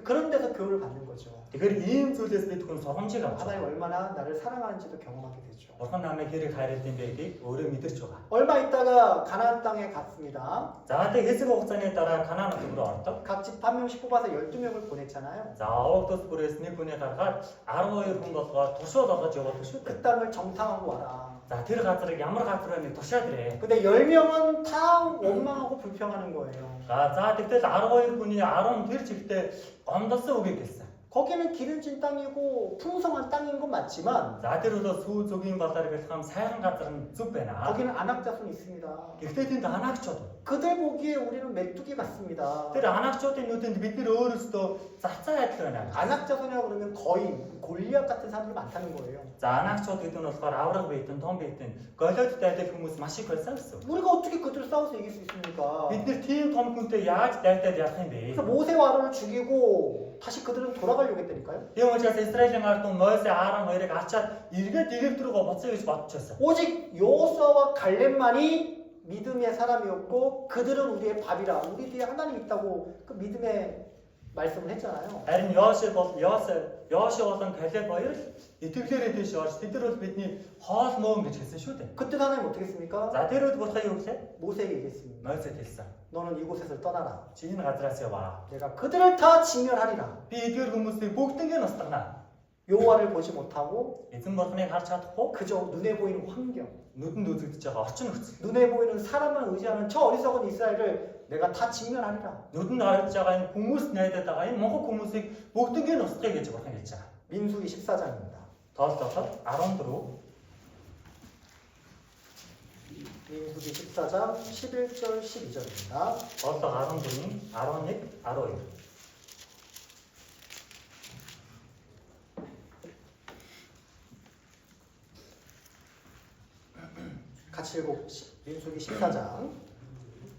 그런 데서 교훈을 받는 거죠. Тэгэхээр ийм зүйлээс бид хүн сургамжийг авч 하나님 байгаа. 얼마나 나를 사랑하는지도 경험하게 되죠. Бурхан намайг хэрэг хайрлаж юм бэ гэдгийг өөрөө мэдэрч байгаа. 얼마 있다가 가나안 땅에 갔습니다. За тэгээ хэсэг хугацааны дараа Канаан нутаг руу ордог. 각 집 한 명씩 뽑아서 12명을 보냈잖아요. За овогдос бүрээс нэг хүнийг гаргаад 12 хүн болгоод туршууд олгож явуулдаг шүү 그 дээ. 땅을 정탐하고 와라. За тэр газрыг ямар газар вэ нэг туршаад ирээ. 근데 10명은 다 원망하고 불평하는 거예요. За тэгтэл 12 хүний 10 тэр чигтээ гомдолсон үгийг хэлсэн. 거기는 기름진 땅이고 풍성한 땅인 건 맞지만 За тэр бол сүү зүгийн балаар бэлхам сайхан газар нь зүг байна. 거기는 안악자손이 있습니다. Гэхдээ тэнд анаагчууд. 그들 보기에 우리는 메뚜기 같습니다. Тэр анаагчуудын нүдэнд бид нар өөрөөсөө зарцаа адил байна. 안악자손이라고 그러면 거의 골리앗 같은 사람들이 많다는 거예요. За анаагчууд гэдэг нь болохоор авраг биетэн, том биетэн, голиоттай адил хүмүүс маш их байсан гэсэн. 우리가 어떻게 그들을 싸워서 이길 수 있습니까? Бид нэр тийм том хүнтэй яаж дайртаад явах юм бэ? 그래서 모세와 아론을 죽이고 다시 그들은 돌아가려고 했다니까요. Тийм учраас Израилийн ард түмэн Мосе, Аарон хоёрыг ачаад эргээд Египт рүү буцъя гэж бодчихсон. 오직 여호수아와 갈렙만이 믿음의 사람이었고 그들은 우리의 밥이라 우리 뒤에 하나님 있다고 그 믿음의 말씀을 했잖아요. Харин Йоши болон Калеб хоёр л итгэлээрээ дэш орж тэд нар бол бидний хоол мөн гэж хэлсэн шүү дээ. 그때 하나님 어떻게 했습니까? За тэр үед бурхан юу гэлээ? 모세에게 얘기했습니다. Мосе хэлсэн. 너는 이곳에서 떠나라. Чи энэ газраас яваа. 내가 그들을 다 진멸하리라. Би эдгээр хүмүүсийг бүгднийг устгана. 여호와를 보지 못하고 Эзэн бурханыг харж чадахгүй 그저 눈에 보이는 환경, нүдэнд үзэгдэж байгаа орчин нөхцөл. 눈에 보이는 사람만 의지하는 저 어리석은 이스라엘을 내가 다 진멸하리라. Нүдэнд харагдж байгаа энэ хүмүүс найдаад байгаа энэ мохог хүмүүсийг бүгднийг устгая гэж бурхан хэлж байгаа. 민수기 14장입니다. Тоолтолоо 14 민수기 14장 11절 12절입니다. тоолтоо 14-ийн 11 12 같이 읽고 민수기 14장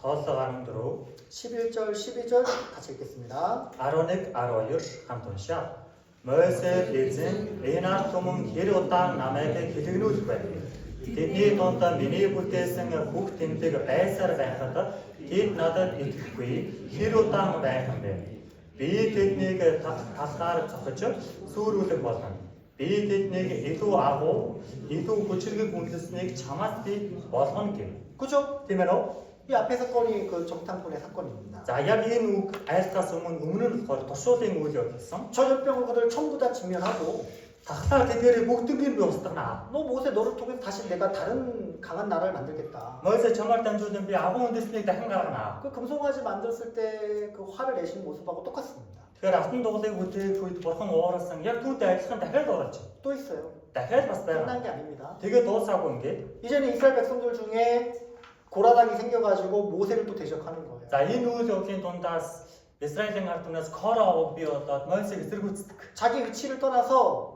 тоолтоо 14 11절 12절 같이 읽겠습니다. 11 12 хамт уншаа. Мосе эзэн энэ ард түмэн хэр удаан намайг хэлэгнүүлэх вэ? Тэдний донд миний бүтээсэн бүх тэмдэг байсаар байхад тэд надад итгэхгүй хэр удаан байх юм бэ? Би тэднийг талхаар цохиж сүрүүлэх болно. Би тэднийг илүү агуу, илүү хүчрэг үндэснийг чамаас би болгоно гэв. 그죠? Тийм ээ нөө? 이 앞에 사건이 그 정탐꾼의 사건입니다. За яг энэ үг айлтгаас өмнө нь болохоор туршуулын үйл явдалсан. 저 열병을 전부 다 진멸하고 Тахлаар тэдгээрээ бүгднийг би устгана. 너 모세 너를 통해서 다시 내가 다른 강한 나라를 만들겠다. Мо세 чамаар дамжуулан би агуу үндэснийг дахин гаргана. 그 금송아지 만들었을 때 그 화를 내신 모습하고 똑같습니다. Тэгэхээр алтан дугалыг үтээх үед бурхан ууралсан яг түүнтэй адилхан дахиад ууралж. 또 있어요. дахиад бас байна. 끝난 게 아닙니다. Тэгээ дуусаагүй ингээд. 이제는 이스라엘 백성들 중에 고라당이 생겨가지고 모세를 또 대적하는 거예요. За энэ үйл явдлын дундаас Израилийн ард түмнээс Коро бий болоод Мосег эсэргүүцдэг. 자기 위치를 떠나서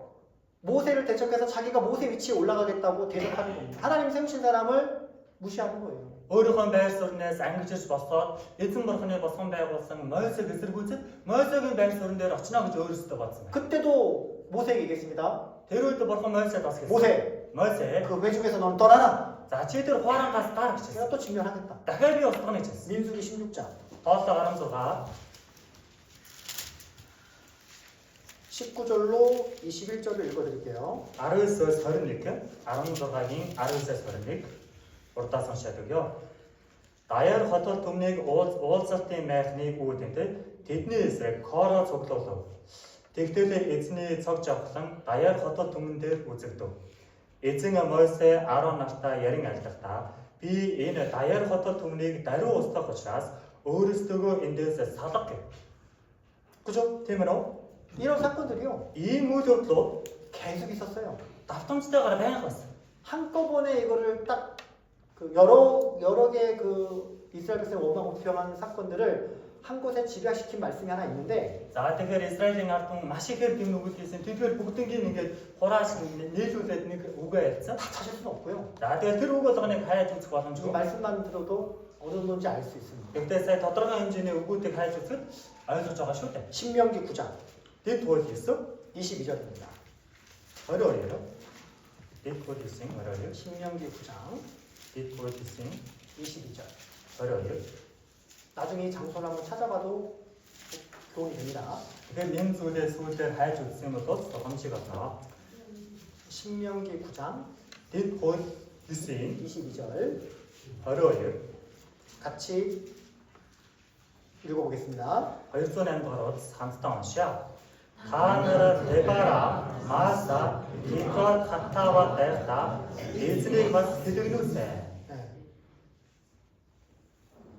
모세를 대적해서 자기가 모세 위치에 올라가겠다고 대적하는 겁니다. 하나님 세우신 사람을 무시하는 거예요. Өөрийнхөө байр суурнаас ангижиж босоод эзэн бурханы босгон байгуулсан Мосег эсэргүүцэд Мосегийн байр суурин дээр очно гэж өөрөөсөө бодсон. 그때도 모세에게 얘기했습니다. Тэр үед бурхан Мосед бас хэлсэн. 모세, Мосе 그 회중에서 넌 떠나라. за чи тэр хуарангаас гар гэж 내가 хэлсэн. 또 진멸하겠다. Дахиад би устгана гэж хэлсэн. 민수기 16장 Тооллоо 16 19절로 21절을 읽어드릴게요. 19-өөс 21, 16-гийн 19-аас 21 урдаас уншаад өгье. Даяар хотол түмнийг уулзалтын майхныг үүдэнтэй тэдний эсрэг Коро цуглуулв. Тэгтэл эзний цог жавхлан даяар хотол түмэн дээр үзэгдэв. Эзэн Мосе Аарон нартай ярин альдахдаа би энэ даяар хотол түмнийг даруй устгах учраас өөрөөсөө эндээс салга гэв. 그죠? Тийм ээ. 이런 사건들이요 ийм үйл явдлууд 계속 있었어요. давтамжтайгаар байнга байсан. 한꺼번에 이거를 딱 그 여러 개 그 이스라엘 백성 원망 불평하는 사건들을 한 곳에 집약시킨 말씀이 하나 있는데 За тэгэхээр Израилийн ард түмэн маш ихээр гэм нүгэлтэйсэн тэдгээр бүгднийг ингээд хурааш нийлүүлээд нэг үгээ ярьсан. 다 찾을 수는 없고요. За тэгэхээр тэр үг болгоныг хайж үзэх 이 боломжгүй. 말씀만 들어도 어느 정도인지 알 수 있습니다. Гэхдээ сая тодорхой хэмжээний үгүүдийг хайж үзэхэд ойлгож байгаа шүү дээ. 신명기 9장 Дэд хууль хийсэн 22절입니다. 22-요. Дэд хууль хийсэн 22. 신명기 9장 Дэд хууль хийсэн 22절. 22. 나중에 이 장소를 한번 찾아봐도 교훈이 됩니다. Тэгэхээр энэ зүйлээ сүүлээр хайж үзсэн юм бол боломжийг олно. 신명기 9장 Дэд хууль 9-ийн 22절 22 같이 읽어보겠습니다. 208 дугаар удас хамтдаа уншаа. Та нар Дебара, Маса, Кикот хатава байхдаа эзнийг бас хэлэгнүүлсэн. 네.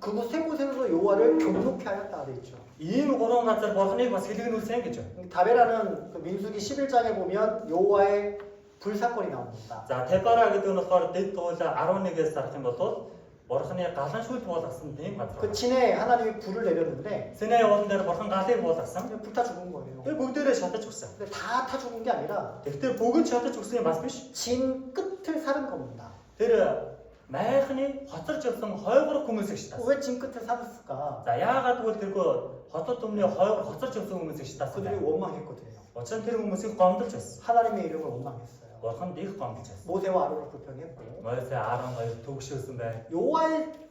그곳 세 곳에서 여호와를 경록케 하였다 돼 있죠. Ийм гурван газар Бурхныг бас хэлэгнүүлсэн гэж байна. 다베라는 그 민수기 11장에 보면 여호와의 불사건이 나옵니다. За Дебара гэдэг нь болохоор дэд хууль 11-ээс харах юм бол Бурхны галан шүлт болгосон тийм газар. 그 진에 하나님이 불을 내렸는데 Синай уулан дээр Бурхан галыг болгосон. 그냥 불타 죽은 거예요. Тэгээ бүгдээрээ шатаж өгсөн. 근데 다 타 죽은 게 아니라 Тэгвэл бүгд шатаж өгсөн юм бас биш. 진 끝을 사는 겁니다. Тэр майхны хоцорж явсан хойгор хүмүүсийг шатасан. 왜 진 끝을 살았을까? За яагаад гэвэл тэргүй хотод өмнө хойгор хоцорж явсан хүмүүсийг шатасан 그들이 байна. 원망했거든요. Учир нь тэр хүмүүсийг гомдолж байсан. 하나님의 이름을 원망했어요. Бурханд их гомдолж байсан. 모세와 아론을 불평했고 Мойсе Аарон хоёр төгшөөсөн байна.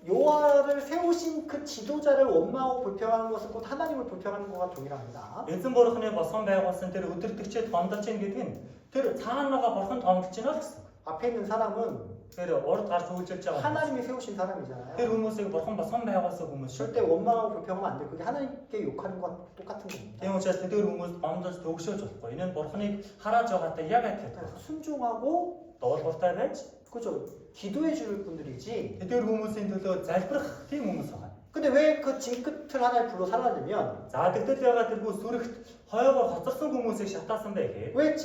여호와를 세우신 그 지도자를 원망하고 불평하는 것은 곧 하나님을 불평하는 것과 동일합니다. Эзэн Бурханы босон байгуулсан тэр өдөртөгчөд гомдолж ийн гэдэг нь тэр цаана байгаа Бурханд гомдолж байна гэсэн. 앞에 있는 사람은 Тэр урд гарч үйлчилж байгаа. 하나님이 세우신 사람이잖아요. Тэр хүмүүсийг Бурхан босон байгуулсан хүмүүс шүү. 절대 원망하고 불평하면 안 돼요. 그게 하나님께 욕하는 것과 똑같은 겁니다. Тийм учраас тэр хүмүүс гомдолж төгшөөж болохгүй. Энэ нь Бурханыг хараад байгаатай яг адилхан. 그래서 순종하고 Дуулууртай байж 그죠? 기도해 줄 분들이지. тэр хүмүүсийн төлөө залбирах тийм хүмүүс байна. 근데 왜 그 진 끝을 하나님 불로 살라냐면 За тэгтэл ягаад тэргүй сүрэгт хойгоор хоцорсон хүмүүсийг шатаасан бэ гэхээр 왜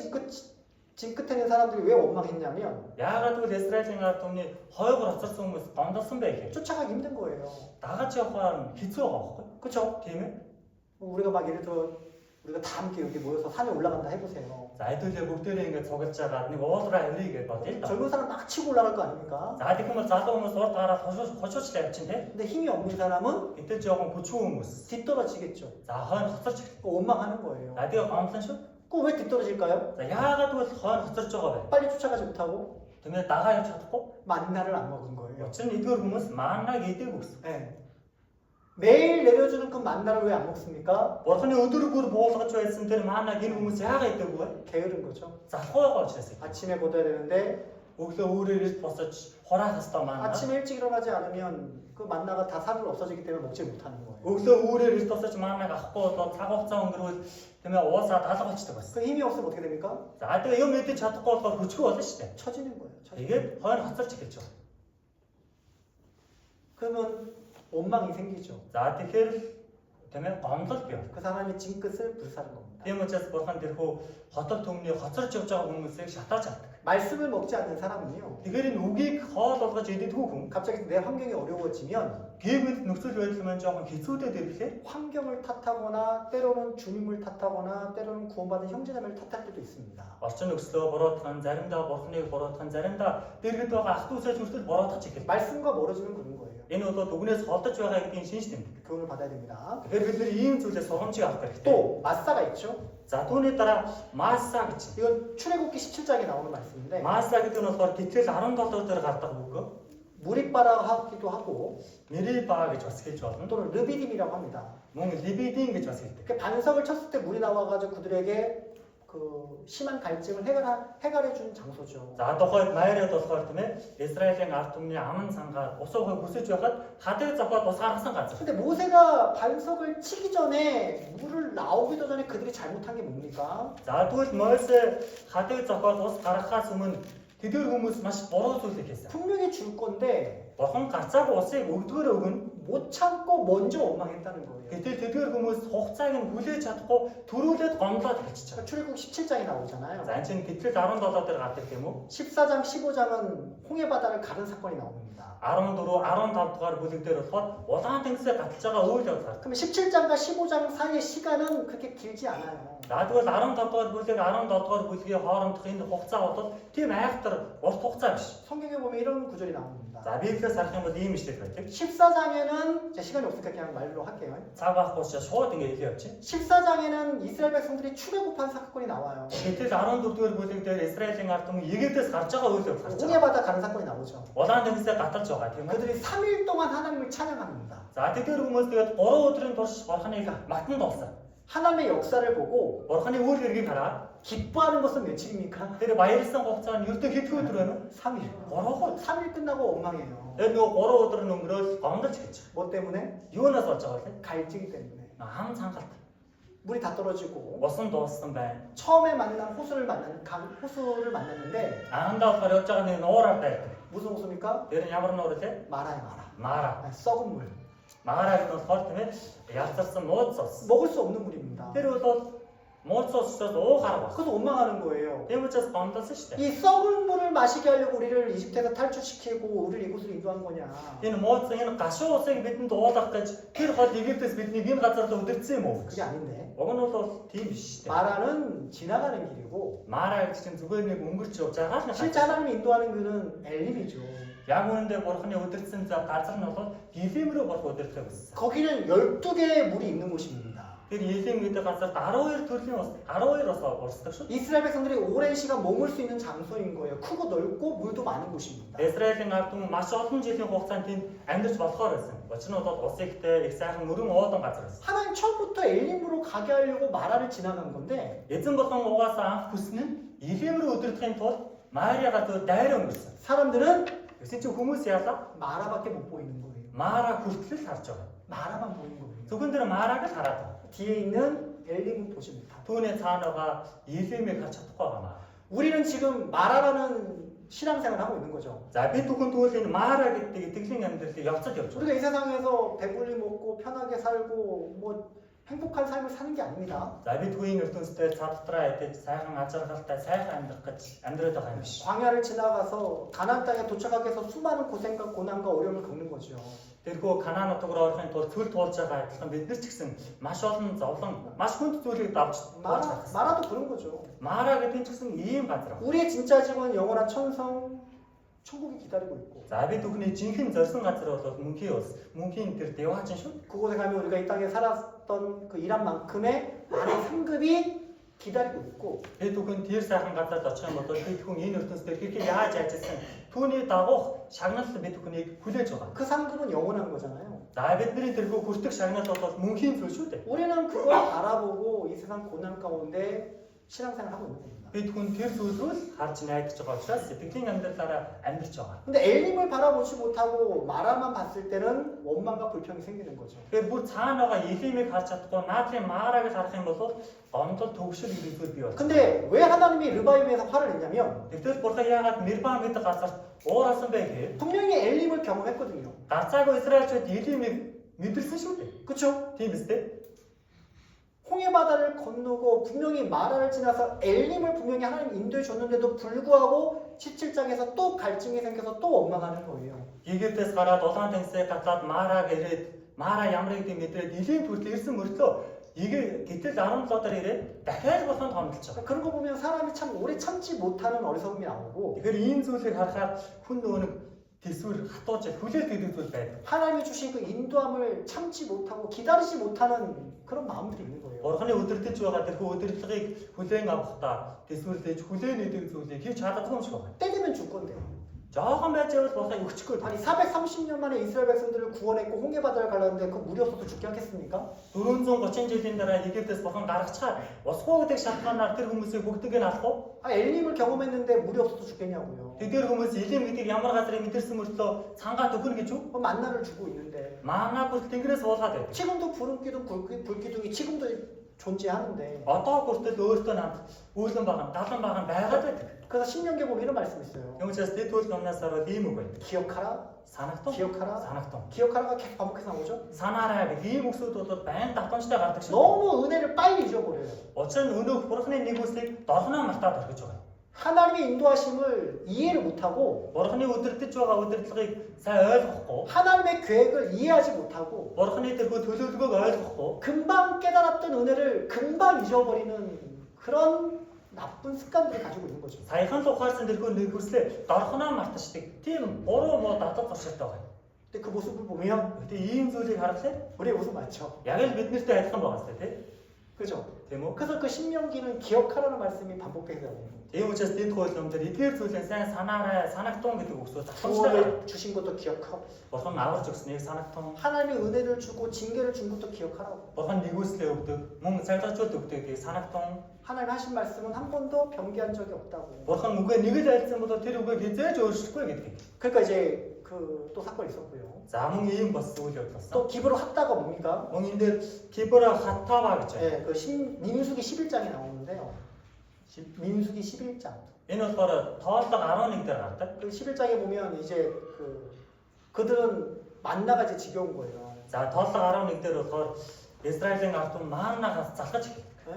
진 끝에 있는 사람들이 왜 원망했냐면 яагаад гэвэл Израилийн ард түмний хойгоор хоцорсон хүмүүс гомдолсон бэ гэхээр 쫓아가기 힘든 거예요. дагаад явахаар хэцүү байгаа байхгүй. 그렇죠? Тийм ээ. 우리가 막 예를 들어 우리가 다 함께 여기 모여서 산에 올라간다 해보세요. За хэдүүлээ бүгдээрээ ингэж цугалж байгаа нэг уулраа авъя гэж бодъё л да. 젊은 사람 막 치고 올라갈 거 아닙니까? За тэгэх юм бол залуу хүмүүс урд гараад хошуучлаа явчихын те. 근데 힘이 없는 사람은 Гэтэл жоохон хүчгүй хүмүүс. 뒤떨어지겠죠. За хойно хоцорч эхэлнэ. 그거 원망하는 거예요. За тэгээ гомдлон шүү. 그거 왜 뒤떨어질까요? За яагаад гэвэл хойно хоцорч байгаа вэ? 빨리 쫓아가지 못하고 Тэгмээ дагаа явж чадахгүй. 만나를 안 먹은 거예요. Учир нь эдгээр хүмүүс маанаг идээгүй гэсэн. 네. 매일 내려주는 그 만나를 왜 안 먹습니까? Бурханы өдөр бүр буулгаж байсан тэр маанаг энэ хүмүүс яагаад идээгүй вэ? 게으른 거죠. Залхуу байгаа учраас. 아침에 걷어야 되는데 Өглөө өөрөө ирж босож хураах хэвээр маанаа. 아침에 일찍 일어나지 않으면 그 만나가 다 산으로 없어지기 때문에 먹지 못하는 거예요. Өглөө өөрөө ирж босож маанаг авахгүй бол цаг хугацаа өнгөрвөл тэмээ уусаа даалга болчихдог байсан. 그 힘이 없으면 어떻게 됩니까? За тэгээ юм мэдэж чадахгүй болохоор хүчгүй болно шүү дээ. 처지는 거예요. 처지는. Тэгээд хойно хоцорч эхэлж байгаа. 그러면 원망이 생기죠. За тэгэхээр тэмээ гомдол бий. 그 사람의 진 끝을 불사는 겁니다. Тийм учраас Бурхан тэрхүү хотод төмний хоцорч явж байгаа хүмүүсийг шатааж авдаг. 말씀을 먹지 않는 사람은요. Тэгэхээр энэ үгийг хоол болгож идэгдгүй хүн 갑자기 내 환경이 어려워지면 гівэд нөхцөл байдал маань жоохон хэцүүдэд ирэхлээр 환경을 탓하거나 때로는 주님을 탓하거나 때로는 구원받은 형제자매를 탓할 때도 있습니다. орчин нөхцлөө буруутгах, заримдаа Бурханыг буруутгах, заримдаа дэргэд байгаа ах トゥ усаа зүртэл буруутгах эхэлдэг. 말씀과 멀어지면 그런 거예요. Энэ бол үгнээс холдож байгаа гэдгийг шинж тэмдэг. 교훈을 받아야 됩니다. Тэгэхээр бид нэр ийм зүйлээс сургамжийг авах хэрэгтэй. 또 마사가 있죠. За түүний дараа Маса гэж. 이건 출애굽기 17장에 나오는 말씀인데 Маса гэдэг нь болохоор Гэтэл 17 дээр гардаг үг. 무리바라 하기도 하고 Мериба гэж бас хэлж болно. 또는 르비딤이라고 합니다. Мөн Либидин гэж бас хэлдэг. 그 반석을 쳤을 때 물이 나와가지고 그들에게 그 심한 갈증을 해결해 준 장소죠. За тухайд Майрад болохоор тийм ээ Израилийн ард түмний аман сангаар усуугаа хүсэж байхад хадаг зохиод ус гаргасан газар. 근데 모세가 반석을 치기 전에 물을 나오기도 전에 그들이 잘못한 게 뭡니까? За тэгвэл Мойсе хадаг зохиод ус гаргахаас өмнө тэдгээр хүмүүс маш буруу зүйлийг хийсэн. 분명히 줄 건데 Бурхан гарцаагүй усыг өгдгөр өгнө. 못 참고 먼저 원망했다는 거예요. Гэтэл тэдгээр хүмүүс хугацааг нь хүлээж чадахгүй төрүүлээд гомдлоод хэлчихэж байгаа. 출애굽 17장에 나오잖아요. За энэ чинь Гэтэл 17 дээр гардаг юм уу? 14장, 15장은 홍해 바다를 가른 사건이 나옵니다. 14, 15 дугаар бүлэг дээр болохоор улаан тэнгисээ гатж байгаа үйл явдал. 그럼 17장과 15장 사이의 시간은 그렇게 길지 않아요. За тэгвэл 15 дугаар бүлэг 17 дугаар бүлгийн хоорондох энэ хугацаа бол тийм айхтар урт хугацаа биш. 성경에 보면 이런 구절이 나옵니다. За Библиэс харах юм бол ийм ишлэл байдаг. 14장에는 시간이 없으니까 그냥 말로 할게요. Цаг байхгүй учраас шууд ингэ хэлээ явчих. 14장에는 이스라엘 백성들이 출애굽한 사건이 나와요. Гэтэл 14 дугаар бүлэг дээр Израилийн ард түмэн Египтээс гарч байгаа үйл явдал гарч 홍해 байгаа. 바다 가는 사건이 나오죠. Улаан тэнгисээ гаталж байгаа тийм үү? 그들이 3일 동안 하나님을 찬양합니다. За тэдгээр хүмүүс тэгээд 3 өдрийн турш Бурханыг матанд олсон. 하나님의 역사를 보고 Бурханы үйл хэргийг хараад 기뻐하는 것은 며칠입니까? тэр баярлсан хугацаанд ердөө хэд өдөр вэ? 3일. 3 3일 끝나고 원망해요. Тэр нөгөө 3 өдөр нь өнгөрөөл гомдолж гэж. 뭐 때문에? Юунаас болж байгаа вэ? 갈증이 때문에. Хам цангалт. 물이 다 떨어지고 Усан дууссан байна. 처음에 만난 호수를 만났는데 Аандаа болохоор явж байгаа нэг нуураар байдаг. 무슨 호수입니까? Тэр нь ямар нуур вэ? 마라야 마라. Маара. 썩은 물. Маараг нь болохоор тийм ээ ялцарсан мууд цус. 먹을 수 없는 물입니다. Тэр бол мууд цусаас уух арга. 그래서 원망하는 거예요. Тийм учраас гомдолсон шүү дээ. 이 썩은 물을 마시게 하려고 우리를 이집트에서 탈출시키고 우리를 이곳으로 인도한 거냐? Энэ мууд энэ гашуун усыг бидэнд уулгах гэж тэр хол Египтээс биднийг энэ газар руу өдөрсөн юм уу? 그게 아닌데. Уг нь бол тийм биш шүү дээ. 마라는 지나가는 길이고 Маараг чинь зүгээр нэг өнгөрч явж байгаа л 실제 하나님이 인도하는 길은 엘림이죠. яг үүндээ бурхны өдөрсөн за газар нь бол Елим рүү бурх өдөрлөө гэсэн. 거기는 12개의 물이 있는 곳입니다. Тэр Елим гэдэг газарт 12 төрлийн ус 12 ус урсдаг шүү. 이스라엘 백성들이 오랜 시간 머물 수 있는 장소인 거예요. 크고 넓고 물도 많은 곳입니다. Израилийн ард түмэн маш олон жилийн хугацаанд тэнд амьдарч болохоор байсан. Учир нь бол ус ихтэй их сайхан мөрөн уудан газар байсан. 하나님 처음부터 엘림으로 가게 하려고 마라를 지나간 건데 Эзэн болон угаасаа анх хүснэ нь Елим рүү өдөрдөхийн тулд Марияга зөв дайр өнгөрсөн. 사람들은 Гэсэн чинь хүмүүс яалаа 마라밖에 못 보이는 거예요. Мара хүртэл харж байгаа. 마라만 보이는 거예요. Зөвхөн тэр Мараг л хараад байгаа. 뒤에 있는 엘림은 보지 못하고. Түүний цаана байгаа Елимийг харж чадахгүй байгаа. 우리는 지금 마라라는 신앙생활을 하고 있는 거죠. За бид бүхэн тэгвэл энэ Мара гэдэг итгэлийн амьдралыг явцад явж байгаа. 우리가 이 세상에서 배불리 먹고 편하게 살고 뭐 행복한 삶을 사는 게 아닙니다. За бид түүний ертөнцтэй цад дотроо идэж сайхан ажиргалтай сайхан амьдрах гэж амьдраад байгаа юм биш. 광야를 지나가서 가나안 땅에 도착하기 위해서 수많은 고생과 고난과 어려움을 겪는 거죠. Тэрхүү Канаан нутаг руу орохын тулд цөл туулж байгаа адилхан бид нар ч гэсэн маш олон зовлон, маш хүнд зүйлийг давж 마라도 그런 거죠. Мара гэдэг нь ч гэсэн ийм газар. 우리의 진짜 집은 영원한 천성, 천국이 기다리고 있고 За бид бүхний жинхэнэ зорьсон газар бол мөнхийн ус. Мөнхийн тэр 대화진 шүү. 그곳에 가면 우리가 이 땅에 살았던 그 일한 만큼의 많은 상급이 기다리고 있고 Бид бүхэн тэр сайхан газарт очих юм бол бид бүхэн энэ ертөнцийн хэрэг яаж ажилласан түүний дагуух шагналт бид бүхнийг хүлээж байгаа. 그 상급은 영원한 거잖아요. За бидний тэрхүү хүртэх шагналт бол мөнхийн зүйл шүү дээ. 우리는 그걸 바라보고 이 세상 고난 가운데 신앙생활을 하고 있는 겁니다. Бид хүн тэр зүйлрүү л харж найдаж байгаа учраас сэтгэлийн амьдралаараа амьдарч байгаа. 근데 엘림을 바라보지 못하고 마라만 봤을 때는 원망과 불평이 생기는 거죠. Тэгэхээр бүр цаана байгаа Елимийг харж чадахгүй наатрын Мараг харах юм бол гомдол төгшөл ирэх бий байна. 근데 왜 하나님이 르바임에서 화를 냈냐면 Тэгвэл бурхан яагаад Мирбам гэдэг газарт уурасан бэ гэхээр 분명히 엘림을 경험했거든요. гарцаагүй Израильчууд Елимийг мэдэрсэн шүү дээ. 그렇죠? Тийм биз дээ. 홍해 바다를 건너고 분명히 마라를 지나서 엘림을 분명히 하나님 인도해 줬는데도 불구하고 17장에서 또 갈증이 생겨서 또 원망하는 거예요. Египтээс гараад улаан тэнгисээ гатлаад Мараг ирээд Мара ямар гэдэг мэдрээд Елим хүртэл ирсэн мөртлөө гэтэл 17 дор ирээд дахиад бурханд гомдолж байгаа. 그런 거 보면 사람이 참 오래 참지 못하는 어리석음이 나오고 Тэгэхээр ийм зүйлийг харахаар хүн нөгөө нэг тэсвэр хатууж хүлээлт гэдэг зүйл байдаг. 하나님이 주신 그 인도함을 참지 못하고 기다리지 못하는 그런 마음들이 있는 거예요. Бурханы өдөртөж байгаа тэрхүү өдөрлөгийг хүлээн авахдаа тэсвэрлэж хүлээн нэдэг зүйлийг хийж чадахгүй юм шиг байна. 때 되면 줄 건데요. Жохон байж байвал бурханы өгчихгүй. 아니 430년 만에 이스라엘 백성들을 구원했고 홍해 바다를 갈랐는데 그 물이 없어서 죽게 하겠습니까? 430 жилийн дараа Египтээс бурхан гаргачаад усгүй гэдэг шалтгаанаар тэр хүмүүсийг бүгдийг нь алах уу? 아 엘림을 경험했는데 물이 없어서 죽겠냐고요. Тэр хүмүүс Елим гэдгийг ямар газрыг мэдэрсэн мөртлөө цангаад өгнө гэж үү? 만나를 주고 있는데 Маанаа бүр тэнгэрээс уулгаад байдаг. 지금도 구름 기둥, 불기둥이 지금도 존재하는데 Одоо хүртэл өөртөө намд үүлэн байгаа, далан байгаа нь байгаад байдаг. 그래서 신명기에 보면 이런 말씀이 있어요. Тэгмээс дэдүүл номнаас ороод ийм үг байна. 기억하라, Санагтун. 기억하라, Санагтун. 기억하라가 계속 반복해서 나오죠. Санаарай гэх ийм үгсүүд бол байн давтамжтай гардаг шүү. 너무 은혜를 빨리 잊어버려요. Учир нь өнөөх бурхны нэгүслийг дорхноо мартаад орхиж байгаа. 하나님의 인도하심을 이해를 못하고 Бурхны өдөртөж байгаа өдөрлөгийг сайн ойлгохгүй, 하나님의 계획을 이해하지 못하고 бурхны тэрхүү төлөвлөгөөг ойлгохгүй, 금방 깨달았던 은혜를 금방 잊어버리는 그런 나쁜 습관들을 가지고 있는 거죠. саяхан л ухаарсан тэрхүү нэгүслээ дорхноо мартаждаг. Тийм буруу муу дадал туршилтай байна. 근데 그 모습을 보면 Гэтэ ийм зүйлийг харахад 우리의 모습 맞죠. яг л биднэртэй адилхан байгаа сте тий. 그죠? Тийм үү? 그래서 그 신명기는 기억하라는 말씀이 반복되게 나옵니다. Тийм учраас дэд хуулиудаар эдгээр зүйлээ сайн санаарай, санагтун гэдэг үгсөө засамжтай. 구원을 주신 것도 기억하고 Бурхан аварч өгснийг санагтун. 하나님의 은혜를 주고 징계를 준 것도 기억하라고. Бурхан нэгүслээ өгдөг, мөн цайлгажуулт өгдөгийг санагтун. 하나님 하신 말씀은 한 번도 변기한 적이 없다고. Бурхан үгээ нэг л айлцсан бол тэр үгийг хизээж өөрчлөхгүй гэдэг. 그러니까 이제 그 또 사건이 있었고요. За мөн ийм бас үйл явдал болсон. 또 기브로 핫다가 뭡니까? Мөн энэ дээр Кибра хатава гэж байна. 네, 그 민수기 11장에 나오는데요. 민수기 11장. Энэ болохоор тооллого 11 дээр гардаг. 그 11장에 보면 이제 그들은 만나가 이제 지겨운 거예요. За тооллого 11 дээр болохоор Израилийн ард түмэн мааннаас залхаж эхэлдэг. 네,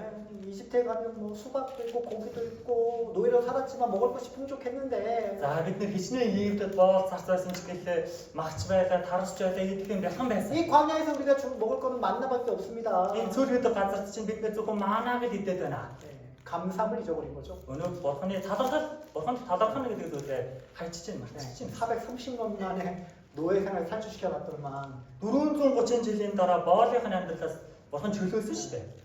이집트에 가면 뭐 수박도 있고 고기도 있고 노예로 살았지만 먹을 것이 풍족했는데 За бид нэр хичнээн Египтэд боол зарц байсан ч гэлээ магч байлаа, тарсч байлаа гэдэг юм бяхан байсан. 이 광야에서 우리가 먹을 거는 만나밖에 없습니다. Энэ цөөлгөд газарт чинь бид нэр зөвхөн маанаа гэж идээд байна. 네, 감사함을 잊어버린 거죠. Өнөө бурханы талархал, бурханд талархна гэдэг зүйлээ хайчиж байна, марцчих чинь. 430년 만에 노예 생활 탈출시켜놨더만 430 жилийн дараа боолынхын амьдралаас бурхан чөлөөсөн шүү дээ.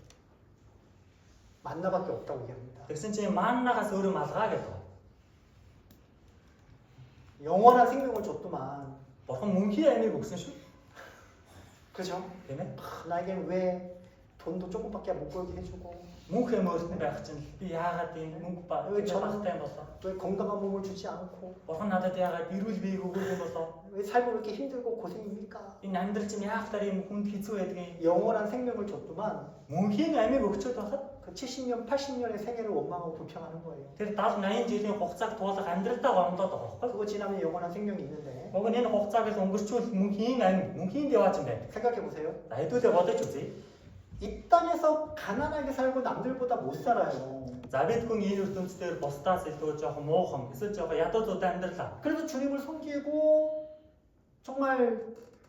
만나밖에 없다고 얘기합니다. Тэгсэн чинь мааннаас өөрөө малгай гэдэг. 영원한 생명을 줬더만 Бурхан мөнхийн амийг өгсөн шүү. 그죠? Тийм ээ. 나에겐 왜 돈도 조금밖에 못 벌게 해주고 Мөнх юм өөртөө байх чинь би яагаад ийм мөнгө ба чанартай юм болоо? 왜 건강한 몸을 주지 않고 Бурхан надад яагаад эрүүл биеийг өгөөг юм болоо? 왜 삶을 이렇게 힘들고 고생입니까? Энэ амьдрал чинь яах тарийн хүнд хэцүү байдгийг 영원한 생명을 줬더만 мөнхийн амийг өгчөөд байхад 그 70년, 80년의 생애를 원망하고 불평하는 거예요. тэр 70 80 жилийн хугацааг туулах амьдралдаа гомдоод байгаа байхгүй? 그거 지나면 영원한 생명이 있는데 Уг нь энэ хугацааг л өнгөрчүүл мөнхийн ам, мөнхийн дэваач юм байна. 생각해 보세요. За хэдүүлээ бодож үзье. 이 땅에서 가난하게 살고 남들보다 못 살아요. За бид хүн энэ ертөнцийн бусдаас илүү жоохон муухан, эсвэл жоохон ядуузуудаа амьдралаа. 그래도 주님을 섬기고 정말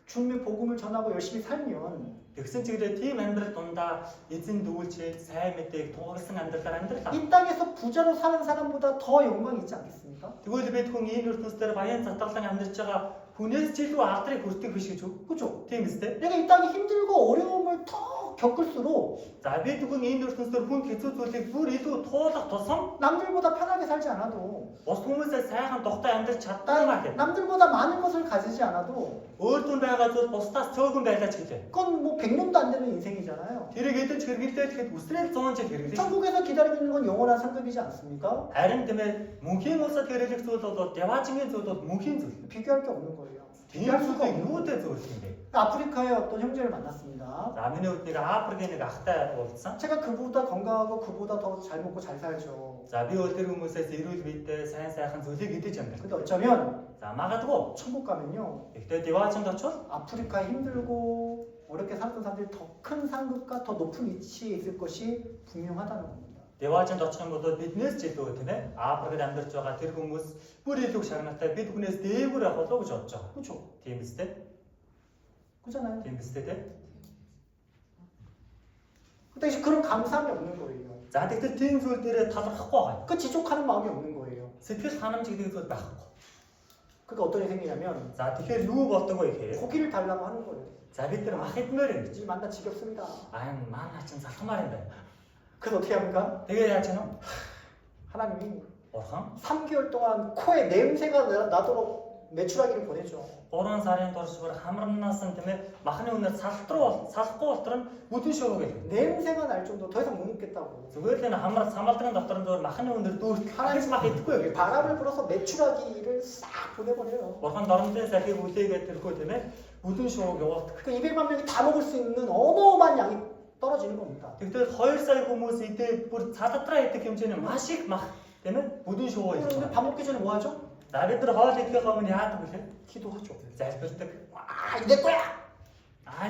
주님의 복음을 전하고 열심히 살면 Тэгсэн чиглэлээ тийм амьдрал дундаа эзэн дүүлчээд сайн мэдээг тунхагласан амьдралаар амьдралаа. 이 땅에서 부자로 사는 사람보다 더 영광이 있지 않겠습니까? Тэгвэл бид хүн энэ ертөнцийн баян затгалан амьдарч байгаа хүнээс ч илүү алдрыг хүртэх биш гэж үү? 그죠? Тийм үстэй. 내가 이 땅이 힘들고 어려움을 더 겪을수록 За бид хүн энэ ертөнцийн хүнд хэцүү зүйлийг бүр илүү туулах тусам 남들보다 편하게 살지 않아도 бус хүмүүсээс сайхан тухтай амьдарч чаддагмаа гэх. 남들보다 많은 것을 가지지 않아도 Өөр түн байгаа зүйл бусдаас цөөхөн байлаач гэлээ. 그건 뭐 100년도 안 되는 인생이잖아요. Тэрийг эдэж хэрэглээд тэгэхэд үсрээл 100 жил хэрэглэв. 천국에서 기다리고 있는 건 영원한 상급이지 않습니까? Харин тиймээ мөнхийн улсад хэрэглэх зүйл бол яваачингийн зүйл бол мөнхийн зүйл. 비교할 게 없는 거예요. Тийм 비교할 수가 зүйлийг 없는 юутай зөвлөх юм бэ? 아프리카의 어떤 형제를 만났습니다. За миний хувьд нэг Африкийн нэг ахтай уулзсан. 제가 그보다 건강하고 그보다 더 잘 먹고 잘 살죠. За би бол тэр хүмүүсээс эрүүл биетэй сайн сайхан зүйлийг идэж амьдардаг. 근데 어쩌면 За магадгүй 천국 가면요. ихтэй деваачнд очвол 아프리카에 힘들고 어렵게 살았던 사람들이 더 큰 상급과 더 높은 위치에 있을 것이 분명하다는 겁니다. деваачнд очих юм бол биднээс ч илүү тийм ээ Африкт амьдарч байгаа тэр хүмүүс бүр илүү шагналтай бид хүнээс дээгүүр явах болов гэж бодож байгаа. 그렇죠? Тийм үстэй. 그렇잖아요. Тийм үстэй тийм. 근데 이제 그런 감사함이 없는 거예요. За тэгэхээр тийм зүйл дээрээ талархахгүй байгаа. 그 지족하는 마음이 없는 거예요. Сэтгэл ханамж гэдэг зүйл байхгүй. 그러니까 어떤 일이 생기냐면 За тэгэхээр юу болдог вэ гэхээр 고기를 달라고 하는 거예요. за бид нар мах идмээр юм гэж. 이 만나 지겹습니다. Маана чин залхамаар юм байна. 그래서 어떻게 합니까? Тэгээ яаж юм? 하나님이 Бурхан 3개월 동안 코에 냄새가 나도록 메추라기를 보내죠. 3 сарын туршвар хамрамнаас нь тийм ээ махны үнээр салахгүй болтор нь бүдүүн шоог гэх. 냄새가 날 정도 더 이상 못 먹겠다고. Зүгээр л энэ хамрал самбалдгийн дотор нь зөв махны үнээр дүүрт хаrais мах идэхгүй. 바람을 불어서 메추라기를 싹 보내버려요. Бурхан дормжийн салхийг үлээгээд тэрхүү тийм ээ бүдүүн шоог явуулдаг. 그 200만 명이 다 먹을 수 있는 어마어마한 양이 떨어지는 겁니다. Тэгвэл 2 сая хүмүүс идээд бүр цадатраа идэх хэмжээний маш их мах тийм ээ бүдүүн шоог 그런데 явуулдаг. 밥 먹기 전에 뭐 하죠? За бид нар хоол идэхээ өмнө яадаг вэ? 기도하죠. Залбирдаг. 아, 이내 거야!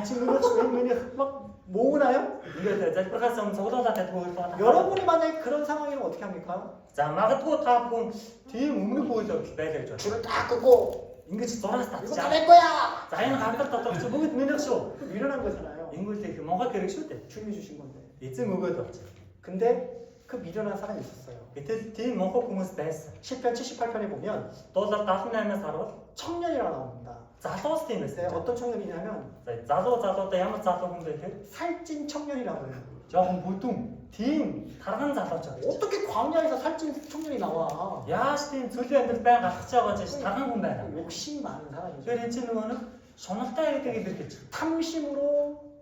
Чи нөгөө ч миний 막 모으나요? ингээд залбирхаас өмнө цуглуулаад байдгүй л байна. 여러분이 만약에 그런 상황이면 어떻게 합니까? За магадгүй та бүхэн тийм өмнөх үйл явдал байлаа гэж байна. 줄을 딱 끄고 Ингэж зураас 이거 татчих. 다 내 거야! За энэ хамтар дотор чи бүгд минийх шүү. 미련한 거잖아요. Ингүүл их Монгол хэрэг шүү дээ. 주님이 주신 건데. Эзэн өгөөд болж. 근데 그 미련한 사람이 있었어요. Гэтэл тийм монхол хүмүүс байсан. 10편 78편에 보면 Дуулал 78-аас харвал 청년이라고 나옵니다. залуус тийм 네, байсан. 어떤 청년이냐면 За залуудаа ямар залуу хүн бэ те? 살찐 청년이라고 해요. Жохон бүдүүн тийм тарган залууч байна. 어떻게 광야에서 살찐 청년이 나와? Яаж тийм цөлийн амьдрал байн гарах гэж байгаа ч тарган хүн байна. 욕심 많은 사람이죠. Тэгэхээр энэ чинь нөгөө нэг шуналтай гэдэг илэрхийлж байна. 탐심으로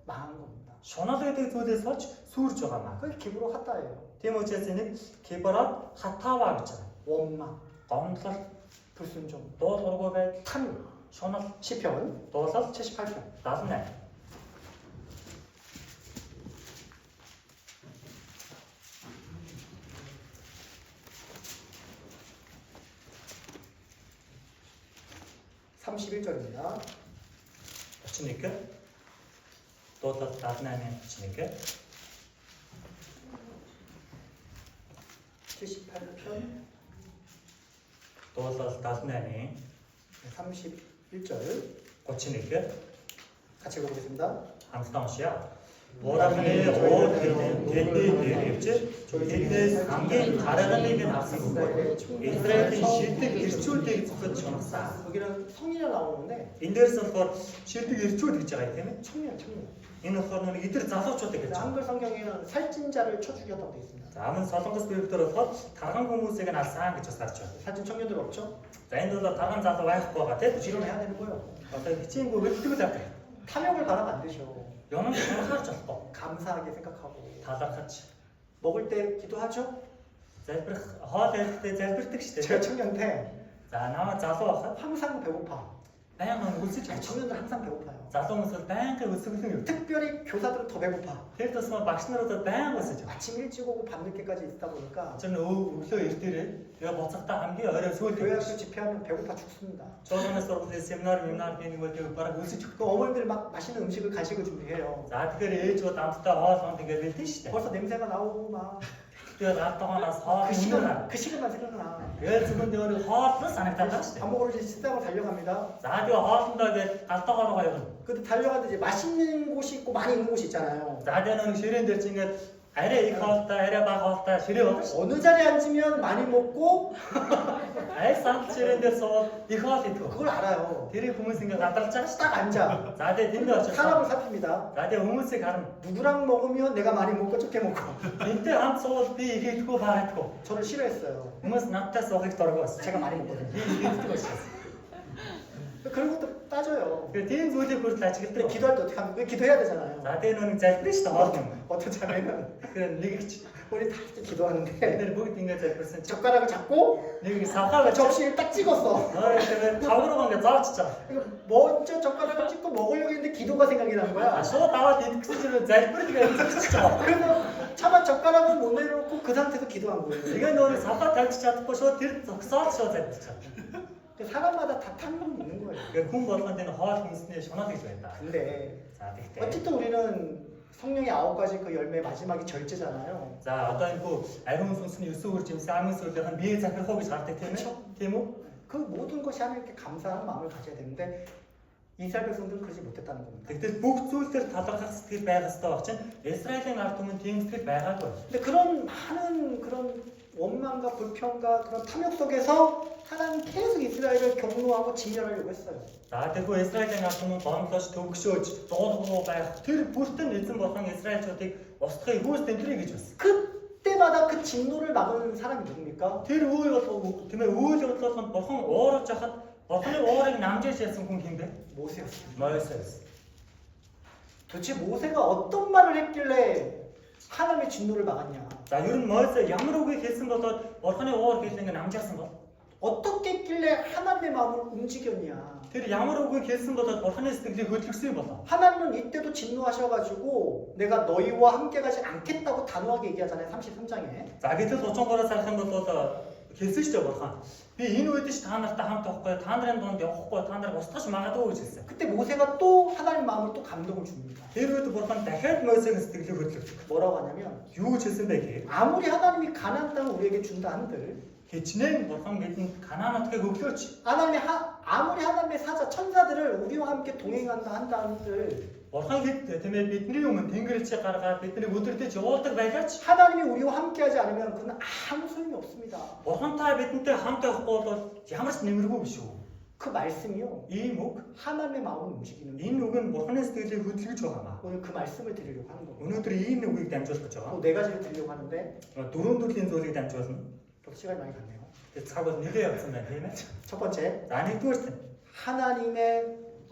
망한 겁니다. Шунал гэдэг зүйлээс болж сүрж байгаа маа. 그게 기브로 하다예요. Тийм учраас энийг кибород хатава гэж байна. 원망, Гомдлол, 불순종, дуулуургүй байдал, 탐욕. шунал, 시편 дуулал 78편. 78. (31절입니다) 31. Дуулал 78-ийн 31. 78편 Дуулал 78-ийн 31절 31. 같이 읽어보겠습니다. хамтдаа уншъя. Бураны уур тэдний дээрвч тэднээс хамгийн гараганыг нь авсан бөгөөд Израилийн шилдэг ирчүүдийг зөвхөн чунагсан. 여기는 성이라 나오는데 Энэ дээрс болохоор шилдэг ирчүүд гэж байгаа юм тийм ээ. 청년. Энэ болохоор нэг эдгээр залуучуудыг гэж байна. 한글 성경에는 살찐 자를 쳐 죽였다고 되어 있습니다. За амын солонгос библиэр болохоор тархан хүмүүсийг нь алсан гэж бас гарч байна. 살찐 청년들 없죠? За энд бол тархан залуу байхгүй байгаа тийм. 지론해야 되는 거예요. Одоо хичээнгүй өлтгөл авах. 탐욕을 바라면 안 되죠. Ёнон шунахаарч болохгүй. 감사하게 생각하고 Талархаж. 먹을 때 기도하죠? Залбирах хоол ирэхдээ залбирдаг шүү 제가 дээ. 청년 때 За намайг залуу байхад 항상 배고파. байнга өлсөж 아니, авч. 청년들 항상 배고파요. Залуу хүмүүс бол байнга өсөглөн юу. 특별히 교사들은 더 배고파. Тэр тусмаа багш наруудад байнга өсөж авч. 아침 일찍 오고 밤늦게까지 있다 보니까 Зөв өглөө эртээрээ тэгээ буцахтаа хамгийн орой сүүлд 교회 학교 집회하면 배고파 죽습니다. Чуулганаас сургуулийн семинар гэдэг нэг бол бараг өсөж 그 өгдөг. 어머님들 막 맛있는 음식을 간식을 준비해요. За тэгэхээр ээжүүд амттай хоол хонд ингээд бэлдэн шүү дээ. 벌써 냄새가 나오고 막 그 Тэгээд ардтойгоноос хоол өнөр. 시간만 생각나. Тэгээд зөвхөн нөгөө хооллоо санагдаад байгаа шүү 밥 дээ. 먹으러 이제 식당으로 달려갑니다. За тэгээ хоолндоо гээд ардтойгоороо явна. 근데 달려가는데 이제 맛있는 곳이 있고 많이 있는 곳이 있잖아요. За тэгээ нөгөө ширээн дээр чинь ингээд арай их хоолтой, арай бага хоолтой ширээ болно шүү. 어느 자리에 앉으면 많이 먹고 Ай санал ширээн дээр суугаад их хоол идэх. 그걸 알아요. Тэр хүмүүс ингээд гадарч байгаа шүү. 딱 앉아. За тэгээ тэнд очиж. 사람을 살핍니다. За тэгээ хүмүүсийг харна. 누구랑 먹으면 내가 많이 먹고 적게 먹고. Энтэй хамт суугаад би игээдэггүй баахдаггүй. 저를 싫어했어요. Хүмүүс надтай суухыг дургуус. 제가 많이 먹거든요. Би игээддэг байсан. 그런 것도 따져요. Тэгээ тийм зүйлийг хүртэл 근데 ажигладаг. 기도할 때 어떻게 하면 왜 기도해야 되잖아요. За тэгээ нүг залбирна шүү дээ хоол юм. 어떤 자매는 Тэгэхээр нэгч 우리 다 이렇게 기도하는데 бид бүгд ингэж залбирсан чи 젓가락을 잡고 нэг савхаа гэж 접시를 딱 찍었어. тэгээд тавруу ингэ заавч чаа. 이거 먼저 젓가락을 찍고 먹으려고 했는데 기도가 생각이 난 거야. Шууд аваад идэх гэсэн чинь залбирал гэж чаа. 그래서 차마 젓가락을 못 내려놓고 그 상태에서 기도한 거예요. Тэгээ нөгөө савхаа тавьчих чадахгүй шууд тэр зогсоод шууд залбирчаа. 사람마다 다 탐욕이 있는 거예요. Тэгээ хүн болгонд энэ хоол хүнснээ шунаад гэж байна. 근데 За тэгтээ. 어쨌든 우리는 성령의 9가지 그 열매 마지막이 절제잖아요. За одоо энэ хүү ариун сүнсний 9 үр жимс амын сүрлийн бие захирах уу гэж гардаг тийм ээ. Тийм үү? 그 모든 것이 하나님께 감사하는 마음을 가져야 되는데 이스라엘 백성들은 그러지 못했다는 겁니다. Тэгтэл бүх зүйл төр талархах сэтгэл байх ёстой баг чинь Израилийн ард түмэн тийм сэтгэл байгаагүй. 근데 그런 많은 그런 원망과 불평과 그런 탐욕 속에서 하나님 계속 이스라엘을 경노하고 진멸하려고 했어요. За тэрхүү Израилийн ард түмэн гомдлож төгшөөж дуулгүй байх тэр бүртэн эзэн болон Израильчуудыг устгахыг хөөс тэмдрээ гэж бас. 그때마다 그 진노를 막은 사람이 누굽니까? Тэр үе бол тийм ээ үйл явдал болгонд бурхан уурж хахад бурханы уурыг намжиж яасан хүн хин бэ? 모세였어요. Мойсес. 도대체 모세가 어떤 말을 했길래 하나님의 진노를 막았냐? За ер нь Мойсе ямар үгийг хэлсэн болоод бурханы уур хэлэн намжаасан бол 어떻게 했길래 하나님의 마음을 움직였냐? тэр ямар үгийг хэлсэн болоод бурханы сэтгэлийг хөдөлгсөн юм болоо. 하나님은 이때도 진노하셔가지고 내가 너희와 함께 가지 않겠다고 단호하게 얘기하잖아요. 33장에. За гэтэл 33-аас харах юм бол хэлсэн шүү дээ бурхан. Би энэ үед ш та нартай хамт байхгүй, та нарын донд явахгүй, та нарыг устгаж магадгүй гэж хэлсэн. 그때 모세가 또 하나님 마음을 또 감동을 줍니다. Тэр үед бурхан дахиад Мойсегийн сэтгэлийг хөдөлгөв. 뭐라고 하냐면 Юу гэж хэлсэн бэ гэхээр 아무리 하나님이 가나안 땅을 우리에게 준다 한들 хичнээн бурхан бидэнд Канаан нутгийг өглөөч. 아무리 하나님의 사자 천사들을 우리와 함께 동행한다 한다 한들 Бурхан хэд тийм ээ бидний өмнө тэнгэрчээ гаргаад биднийг өдөртөж явуулдаг байлаач. 하나님이 우리와 함께하지 않으면 그는 아무 소용이 없습니다. Бурхантай бидэнтэй хамт явахгүй бол ямар ч нэмэргүй биш үү. 그 말씀이요. ийм үг 하나님의 마음을 움직이는 거예요. энэ үг нь бурханы сэтгэлийг хөдөлгөж байгаа маа. 오늘 그 말씀을 드리려고 하는 거예요. Өнөөдөр ийм үгийг дамжуулах гэж байгаа. 또 네 가지를 드리려고 하는데 Дөрөв төрлийн зүйлийг дамжуулна. 또 시간이 많이 갔네요. Тэгээд цаг бол нэлээд явсан байна тийм ээ. 첫 번째, За нэгдүгээрт 하나님의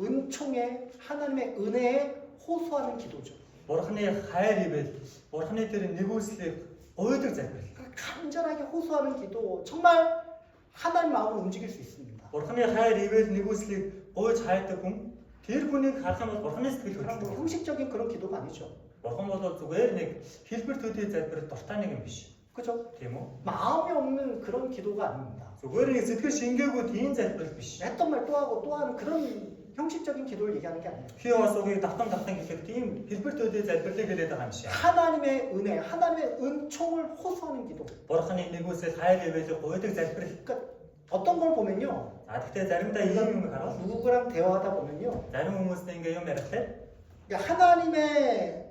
은총에 하나님의 은혜에 호소하는 기도죠. бурханы хайр ивэл бурханы тэр нэгүслийг гойдог залбирал. 간절하게 호소하는 기도 정말 하나님 마음을 움직일 수 있습니다. Бурханы хайр ивэл нэгүслийг гойж хайдаг хүн тэр хүнийг харах юм бол бурханы сэтгэл 그런 뭐 хөдлөдөг. 형식적인 그런 기도가 아니죠. Бурхан бол зүгээр нэг хэлбэр төдий залбирал дуртай нэг юм биш. 그죠? Тийм үү? 마음이 없는 그런 기도가 아닙니다. Зүгээр нэг сэтгэл шингээгүй тийм залбирал биш. 했던 말 또 하고 또 하는 그런 형식적인 기도를 얘기하는 게 아니에요. Хий осоогийг давтан гэхэд тийм хэлбэр төдий залбирлыг хэлээд байгаа юм шиг. 하나님의 은혜, 하나님의 은총을 호소하는 기도. Бурханы нэгүсэл хайр ивэл гойдог залбирал. 그러니까 어떤 걸 보면요. А тэгтээ заримдаа ийм юм хараад 누구랑 대화하다 보면요. зарим хүмүүстэй ингээ юм ярихлаа 그러니까 하나님의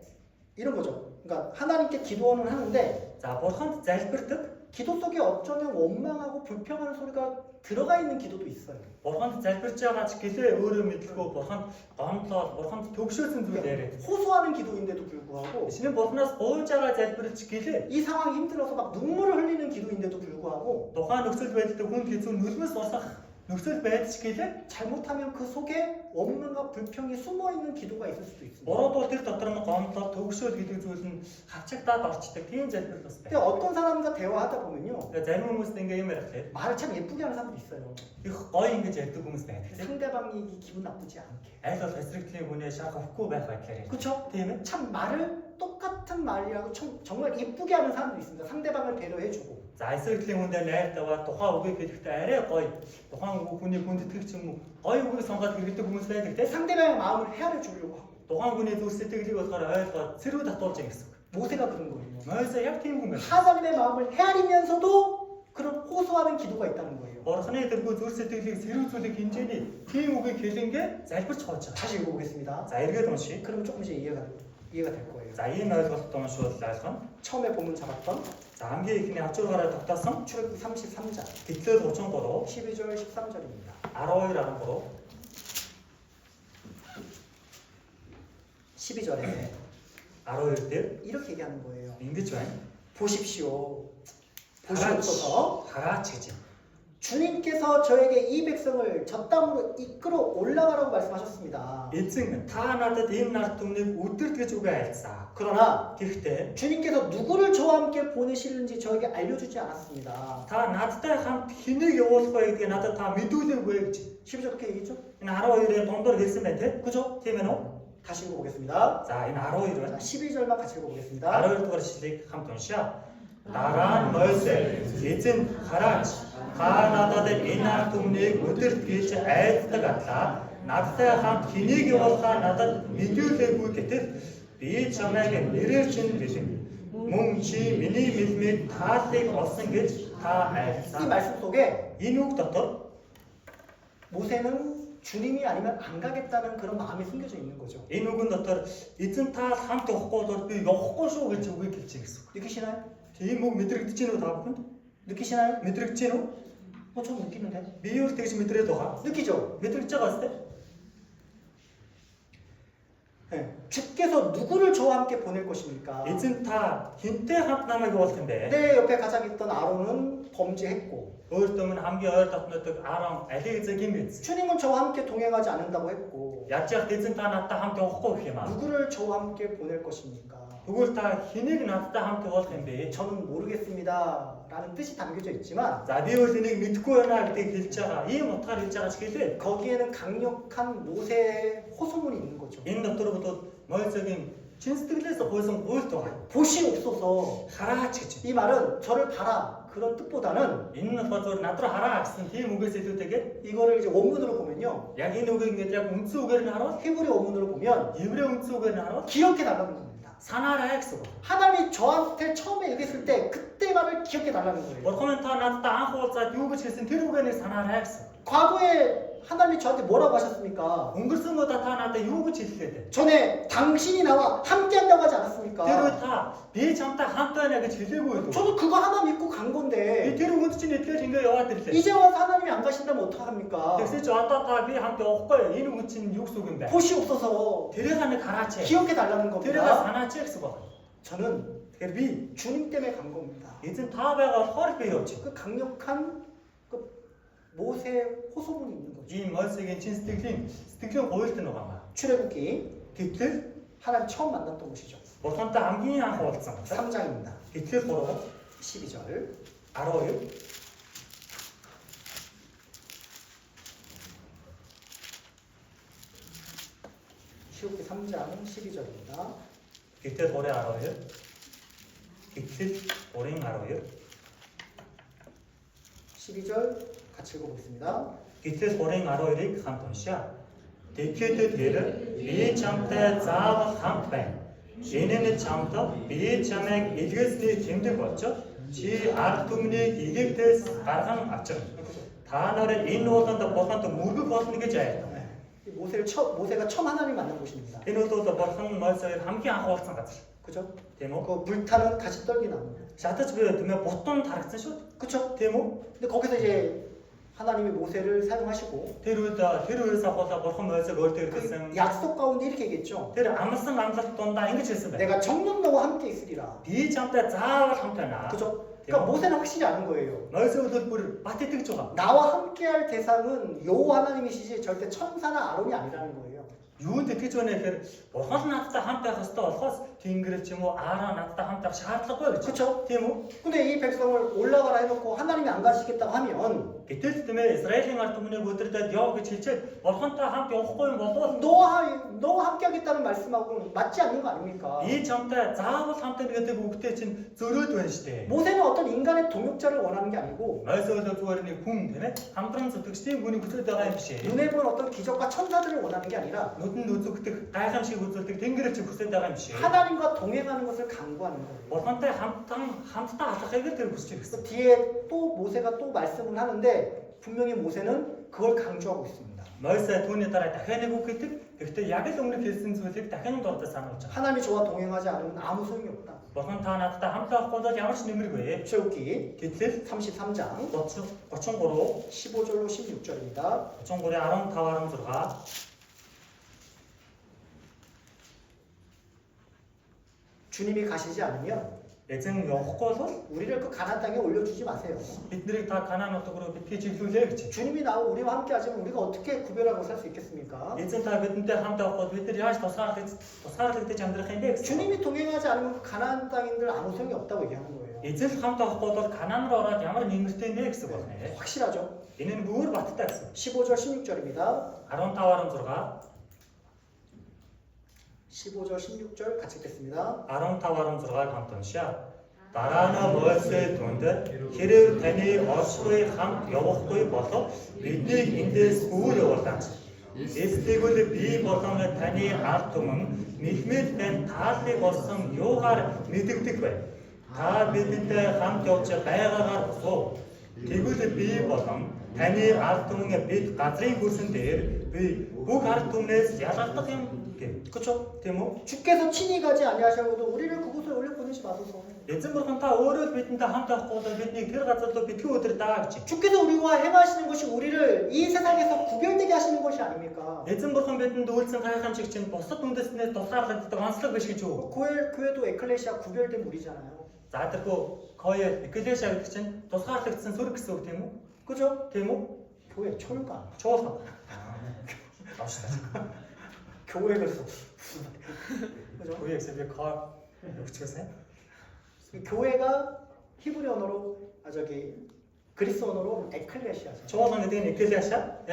이런 거죠. 그러니까 하나님께 기도는 하는데 за бурханд залбирдаг 기도 속에 어쩌면 원망하고 불평하는 소리가 들어가 있는 기도도 있어요. бурханд залбирч байгаа ч гэлээ өөрөө мэдлгүй бурханд гомдлоо бурханд төгшөөсөн зүйл яриад. 호소하는 기도인데도 불구하고 Шинэ бурханаас гуйж байгаа залбирч гэлээ 이 상황이 힘들어서 막 눈물을 흘리는 기도인데도 불구하고 тухайн нөхцөл байдалд хүн хэзээ нүлмэс босох нөхцөл байдал гэлээ 잘못하면 그 속에 원망과 불평이 숨어 있는 기도가 있을 수도 있습니다. бороо тэр дотор нь гомдлоо төгшөөл гэдэг зүйл нь хавчигдаад орчдөг тийм залбирал бас 근데 байна. 어떤 사람과 대화하다 보면요. Тэгээ зарим хүмүүстэй ингээ юм ярихлаа 말을 참 예쁘게 하는 사람도 있어요. их гоё ингэж ярьдаг хүмүүс байдаг. 상대방이 기분 나쁘지 않게. Аль бол хэсрэгтлийн хүнээ шах авахгүй байх байдлаар ярьдаг. 그렇죠? Тийм ээ. 참 말을 똑같은 말이라고 정말 예쁘게 하는 사람도 있습니다. 상대방을 배려해주고. За эсрэгтлийн хүндээ найртаваа тухайн үгийг хэлэхдээ арай гоё тухайн хүний хүндэтгэх ч юм уу гоё үгийг сонгоод хэрэгдэг хүмүүс байдаг тийм. 상대방의 마음을 헤아려 주려고 하고. Тухайн хүний зүрх сэтгэлийг болохоор ойлгоод цэрүү татуулж байгаа гэсэн үг. 모세가 그런 거예요. Мойсе яг тийм хүн байна. 하나님의 마음을 헤아리면서도 그런 호소하는 기도가 있다는 거예요. Бурханы тэргүй зүрх сэтгэлийг цэрүүцүүлэх хэмжээний тийм үгийг хэлэнгээ залбирч хооч байгаа. 다시 읽어보겠습니다. За эргээд уншия. 그러면 조금씩 이해가 될 거예요. За ийм ойлголттой уншвал ойлгоно. 처음에 보면 잡았던 За хамгийн ихний авчиргаараа тогтоосон 출애굽기 33장 Гэтлэл 33 12절 13절입니다. 12 13 12절에 12 дээр 이렇게 얘기하는 거예요. ингэж байна. 보십시오. 보시옵소서. хараач гэж юм. 주님께서 저에게 이 백성을 저 땅으로 이끌어 올라가라고 말씀하셨습니다. Эзэн та надад энэ нарт түмнийг өдөртгөж үгээ айлцаа. 그러나 Гэхдээ 주님께서 누구를 저와 함께 보내시는지 저에게 알려주지 않았습니다. та надтай хамт хэнийг явуулах вэ гэдгийг надад та мэдүүлээгүй гэж 12절 그렇게 얘기했죠? энэ 12-ийн дундор хэлсэн байна те. 그죠? Тийм ээ нөө? 다시 읽어보겠습니다. За энэ 12 자, байна. 12절만 같이 읽어보겠습니다. 12 дугаар ишлэгийг хамт уншаа. Дараа нь Мойсе эзэн хараач та надад энэ нарт түмнийг өдөртгөж айлтдаг атлаа. Надтай хамт хэнийг явуулахаа надад мэдүүлээгүй гэтэл би чамайг нэрээр чинь бэлэн. Мөн чи миний мэлмэд тааллыг олсон гэж та 이 айлцаа. 말씀 속에 Энэ үг дотор 모세는 주님이 아니면 안 가겠다는 그런 마음이 숨겨져 있는 거죠. энэ үгэн дотор эзэн та хамт явахгүй бол би явахгүй шүү гэж үгийг хэлж байгаа гэсэн үг. 느끼시나요? Тийм үг мэдрэгдэж байна уу та бүхэнд? 느끼시나요? мэдрэгдэж байна уу? 전 느끼는데. Би юу л тэгж мэдрээд байгаа. 느끼죠? мэдрэгдэж байгаа үстэй. 네. 주께서 누구를 저와 함께 보낼 것입니까? эзэн та хинтээ хамт намайг явуулах юм бэ? 내 옆에 가장 있던 아론은 범죄했고 өөртөө минь хамгийн ойр дотнодог Арон алиг эзэг юм биз? 주님은 저와 함께 동행하지 않는다고 했고 Яаж яах эзэн та надтай хамт явахгүй гэх юм аа? 누구를 저와 함께 보낼 것입니까? Тэгвэл та хэнийг надтай хамт явуулах юм бэ? 저는 모르겠습니다 라는 뜻이 담겨져 있지만 За би бол энийг мэдэхгүй байна гэдгийг хэлж байгаа. Ийм утгаар хэлж байгаа ч гэлээ. 거기에는 강력한 모세의 호소문이 있는 거죠. Энэ дотор бол Мойсегийн чин сэтгэлээс гуйсан гуйлт байгаа. 보시옵소서. Хараач гэж. 이 말은 저를 봐라 그런 뜻보다는 Энэ нь болохоор над руу хараа гэсэн тийм үгээс илүүтэйгээр 이거를 이제 원문으로 보면요. яг энэ үгийг ингээд яг үндсэн үгээр нь харуул 히브리 원문으로 보면 еврей үндсэн үгээр нь харуул 기억해 달라는 겁니다. санаарай гэсэн үг. 하나님이 저한테 처음에 얘기했을 때 그때 말을 기억해 달라는 거예요. Бурхан та надтай анх уулзаад юу гэж хэлсэн тэр үгээрээ санаарай гэсэн үг. 과거에 하나님이 저한테 뭐라고 하셨습니까? өнгөрсөн удаа та надад юу гэж хэллээ дээ? 전에 당신이 나와 함께 한다고 하지 않았습니까? Тэр үед та би чамтай хамт байна гэж хэлээгүй үү? 저도 그거 하나 믿고 간 Би 건데 тэр үгэнд чинь итгэж ингээ яваад ирлээ. 이제 와서 하나님이 안 가신다면 어떡합니까? Тэгсэн чи одоо та би хамт явахгүй. Энэ үгэнд чинь юу гэсэн үг юм бэ? 곳이 없어서 тэрийг нэг хараач. 기억해 달라는 тэрийг 겁니다. санаач гэсэн баг. 저는 Тэгэхээр би 주님 때문에 간 겁니다. эзэн та байгаа болохоор би явж. 그 강력한 그 모세의 호소문이 있는 거죠. ийм Мосегийн чин сэтгэлийн гуйлт нь байгаа маа. 출애굽기 Гэтэл 하나님 처음 만났던 곳이죠. бурхантай хамгийн анх уулзсан. 3장입니다. Итгэл 3 12절 12 출애굽기 3장 12절입니다. Итгэл 3:12 Итгэл 3:12 12절 같이 읽어보겠습니다. Итгэл 3:12-ыг хамт уншаа. Тэгэхэд тэр би чамтай заавал хамт байна. Энэ нь чамд би чамайг илгээсний тэмдэг болж чи ард түмнийг Египтээс гарган авчирна. Та нар энэ ууланд бурханд мөргөг болно гэж айлна. 네. 이 모세가 처음 하나님 만난 곳입니다. Энэ бол бурхан Мосеийг хамгийн анх уулзсан газар. 그죠? Тийм үү? 그 불타는 가시떨기 나무. Шатаж би тэмээ бутон тарагдсан шүү. 그죠? Тийм үү? 근데 거기서 이제 하나님이 모세를 사용하시고 Тэр үеэс ахуулаа бурхан Мосеийг өөртөө 그 ирсэн. 약속 가운데 이렇게 얘기했죠. Тэр амлсан амлалт дундаа ингэж хэлсэн байна. 내가 정녕 너와 함께 있으리라. Би чамтай заавал хамт байна. 그죠? 그러니까 모세는 확실히 아는 거예요. Мосег бол бүр бат итгэж байгаа. 나와 함께할 대상은 여호와 하나님이시지 절대 천사나 아론이 아니라는 거예요. Юунд итгэж байна гэхээр бурхан надтай хамт байх ёстой болохоос Тэнгэр ч юм уу Аарон надтай хамт байх шаардлагагүй гэж. 그렇죠? Тийм үү? 근데 이 백성을 올라가라 해놓고 하나님이 안 가시겠다고 하면 Гэтэл тэмээ Израилийн ард түмнийг өдөртөд яв гэж хэлчихээд бурхантай хамт явахгүй юм болов 너와 함께 하겠다는 말씀하고는 맞지 않는 거 아닙니까? би чамтай заавал хамт байна гэдэг үгтэй чинь зөрөөд байна шүү дээ. 모세는 어떤 인간의 동역자를 원하는 게 아니고 Мосег бол зүгээр нэг хүн тийм ээ хамтран зүтгэжтэй хүний хүсэж байгаа юм биш ээ. 눈에 보는 어떤 기적과 천사들을 원하는 게 아니라 Нүдэнд үзэгдэх гайхамшиг үзүүлдэг Тэнгэрийг чи хүсэж байгаа юм биш ээ. 하나님과 동행하는 것을 강구하는 거예요. Бурхантай хамтдаа алхахыг л тэр хүсэж 그래서 ирсэн. 뒤에 또 모세가 또 말씀을 하는데 분명히 모세는 그걸 강조하고 있습니다. Мойсе түүний дараа дахиад нэг үг хэлдэг. Гэхдээ яг л өмнө хэлсэн зүйлийг дахин дурдаж сануулж байгаа. 하나님이 저와 동행하지 않으면 아무 소용이 없다. Бурхан та надтай хамт авахгүй бол ямар ч нэмэргүй. 출애굽기 Гэтэл 33장 33 15절로 16절입니다. 33 15 16 주님이 가시지 않으면 эзэн явахгүй бол 우리를 그 가나안 땅에 올려주지 마세요. биднийг та Канаан нутаг руу битгий чиглүүлээ гэж. 주님이 나와 우리와 함께 하시면 우리가 어떻게 구별하고 살 수 있겠습니까? Эзэн та бидэнтэй хамт авахгүй бид нар яаж тусгаарлагдаж амьдрах юм бэ гэж. 주님이 동행하지 않으면 그 가나안 땅인들 아무 소용이 없다고 얘기하는 거예요. Эзэн хамт авахгүй бол Канаан руу ороод ямар нэмэртэй нэ гэсэн байна. 확실하죠? Энэ нь бүр баттай гэсэн. 15절 16절입니다. 15 16 15절 16절 같이 읽겠습니다. 15 16-ыг хамт уншаа. Дараа нь Мойсе түнд хэрэг таны оршгүй хамт явахгүй болов биднийг эндээс үл явуулаач. Эсвэл би болон таны ард түмэн нийгмэд тань тааллыг болсон юугаар мэдэгдэх вэ? Та бидэнтэй хамт явж байгаагаар босов. Тэгвэл би болон таны ард түмэн бид газрын хөрсөн дээр би бүх ард түмнээс ялгагдах юм. 그렇죠? Тийм үү? 주께서 친히 가지 아니하셔도 우리를 그곳에 올려 보내지 마소서. Эзэн бурхан та өөрөө л бидэнтэй хамт авахгүй бол биднийг тэр газар руу битгий өдөр даа гэж. 주께서 우리와 행하시는 것이 우리를 이 세상에서 구별되게 하시는 것이 아닙니까? Эзэн бурхан бидэнд үйлсэн гайхамшиг чинь бусад үндэснээс тусгаарлагддаг онцлог биш гэж үү? 교회도 에클레시아 구별된 무리잖아요. За тэрхүү коё экклешиа гэдэг чинь тусгаарлагдсан сүр гэсэн үг тийм үү? 그죠? Тийм үү? 교회 철가. Чуулга. Авштай. 교회 그래서 그죠? Үгүй яг ко өвчгөөс. 교회가 히브리 언어로 그리스 언어로 에클레시아죠. Чуулга гэдэг нь экклешиа.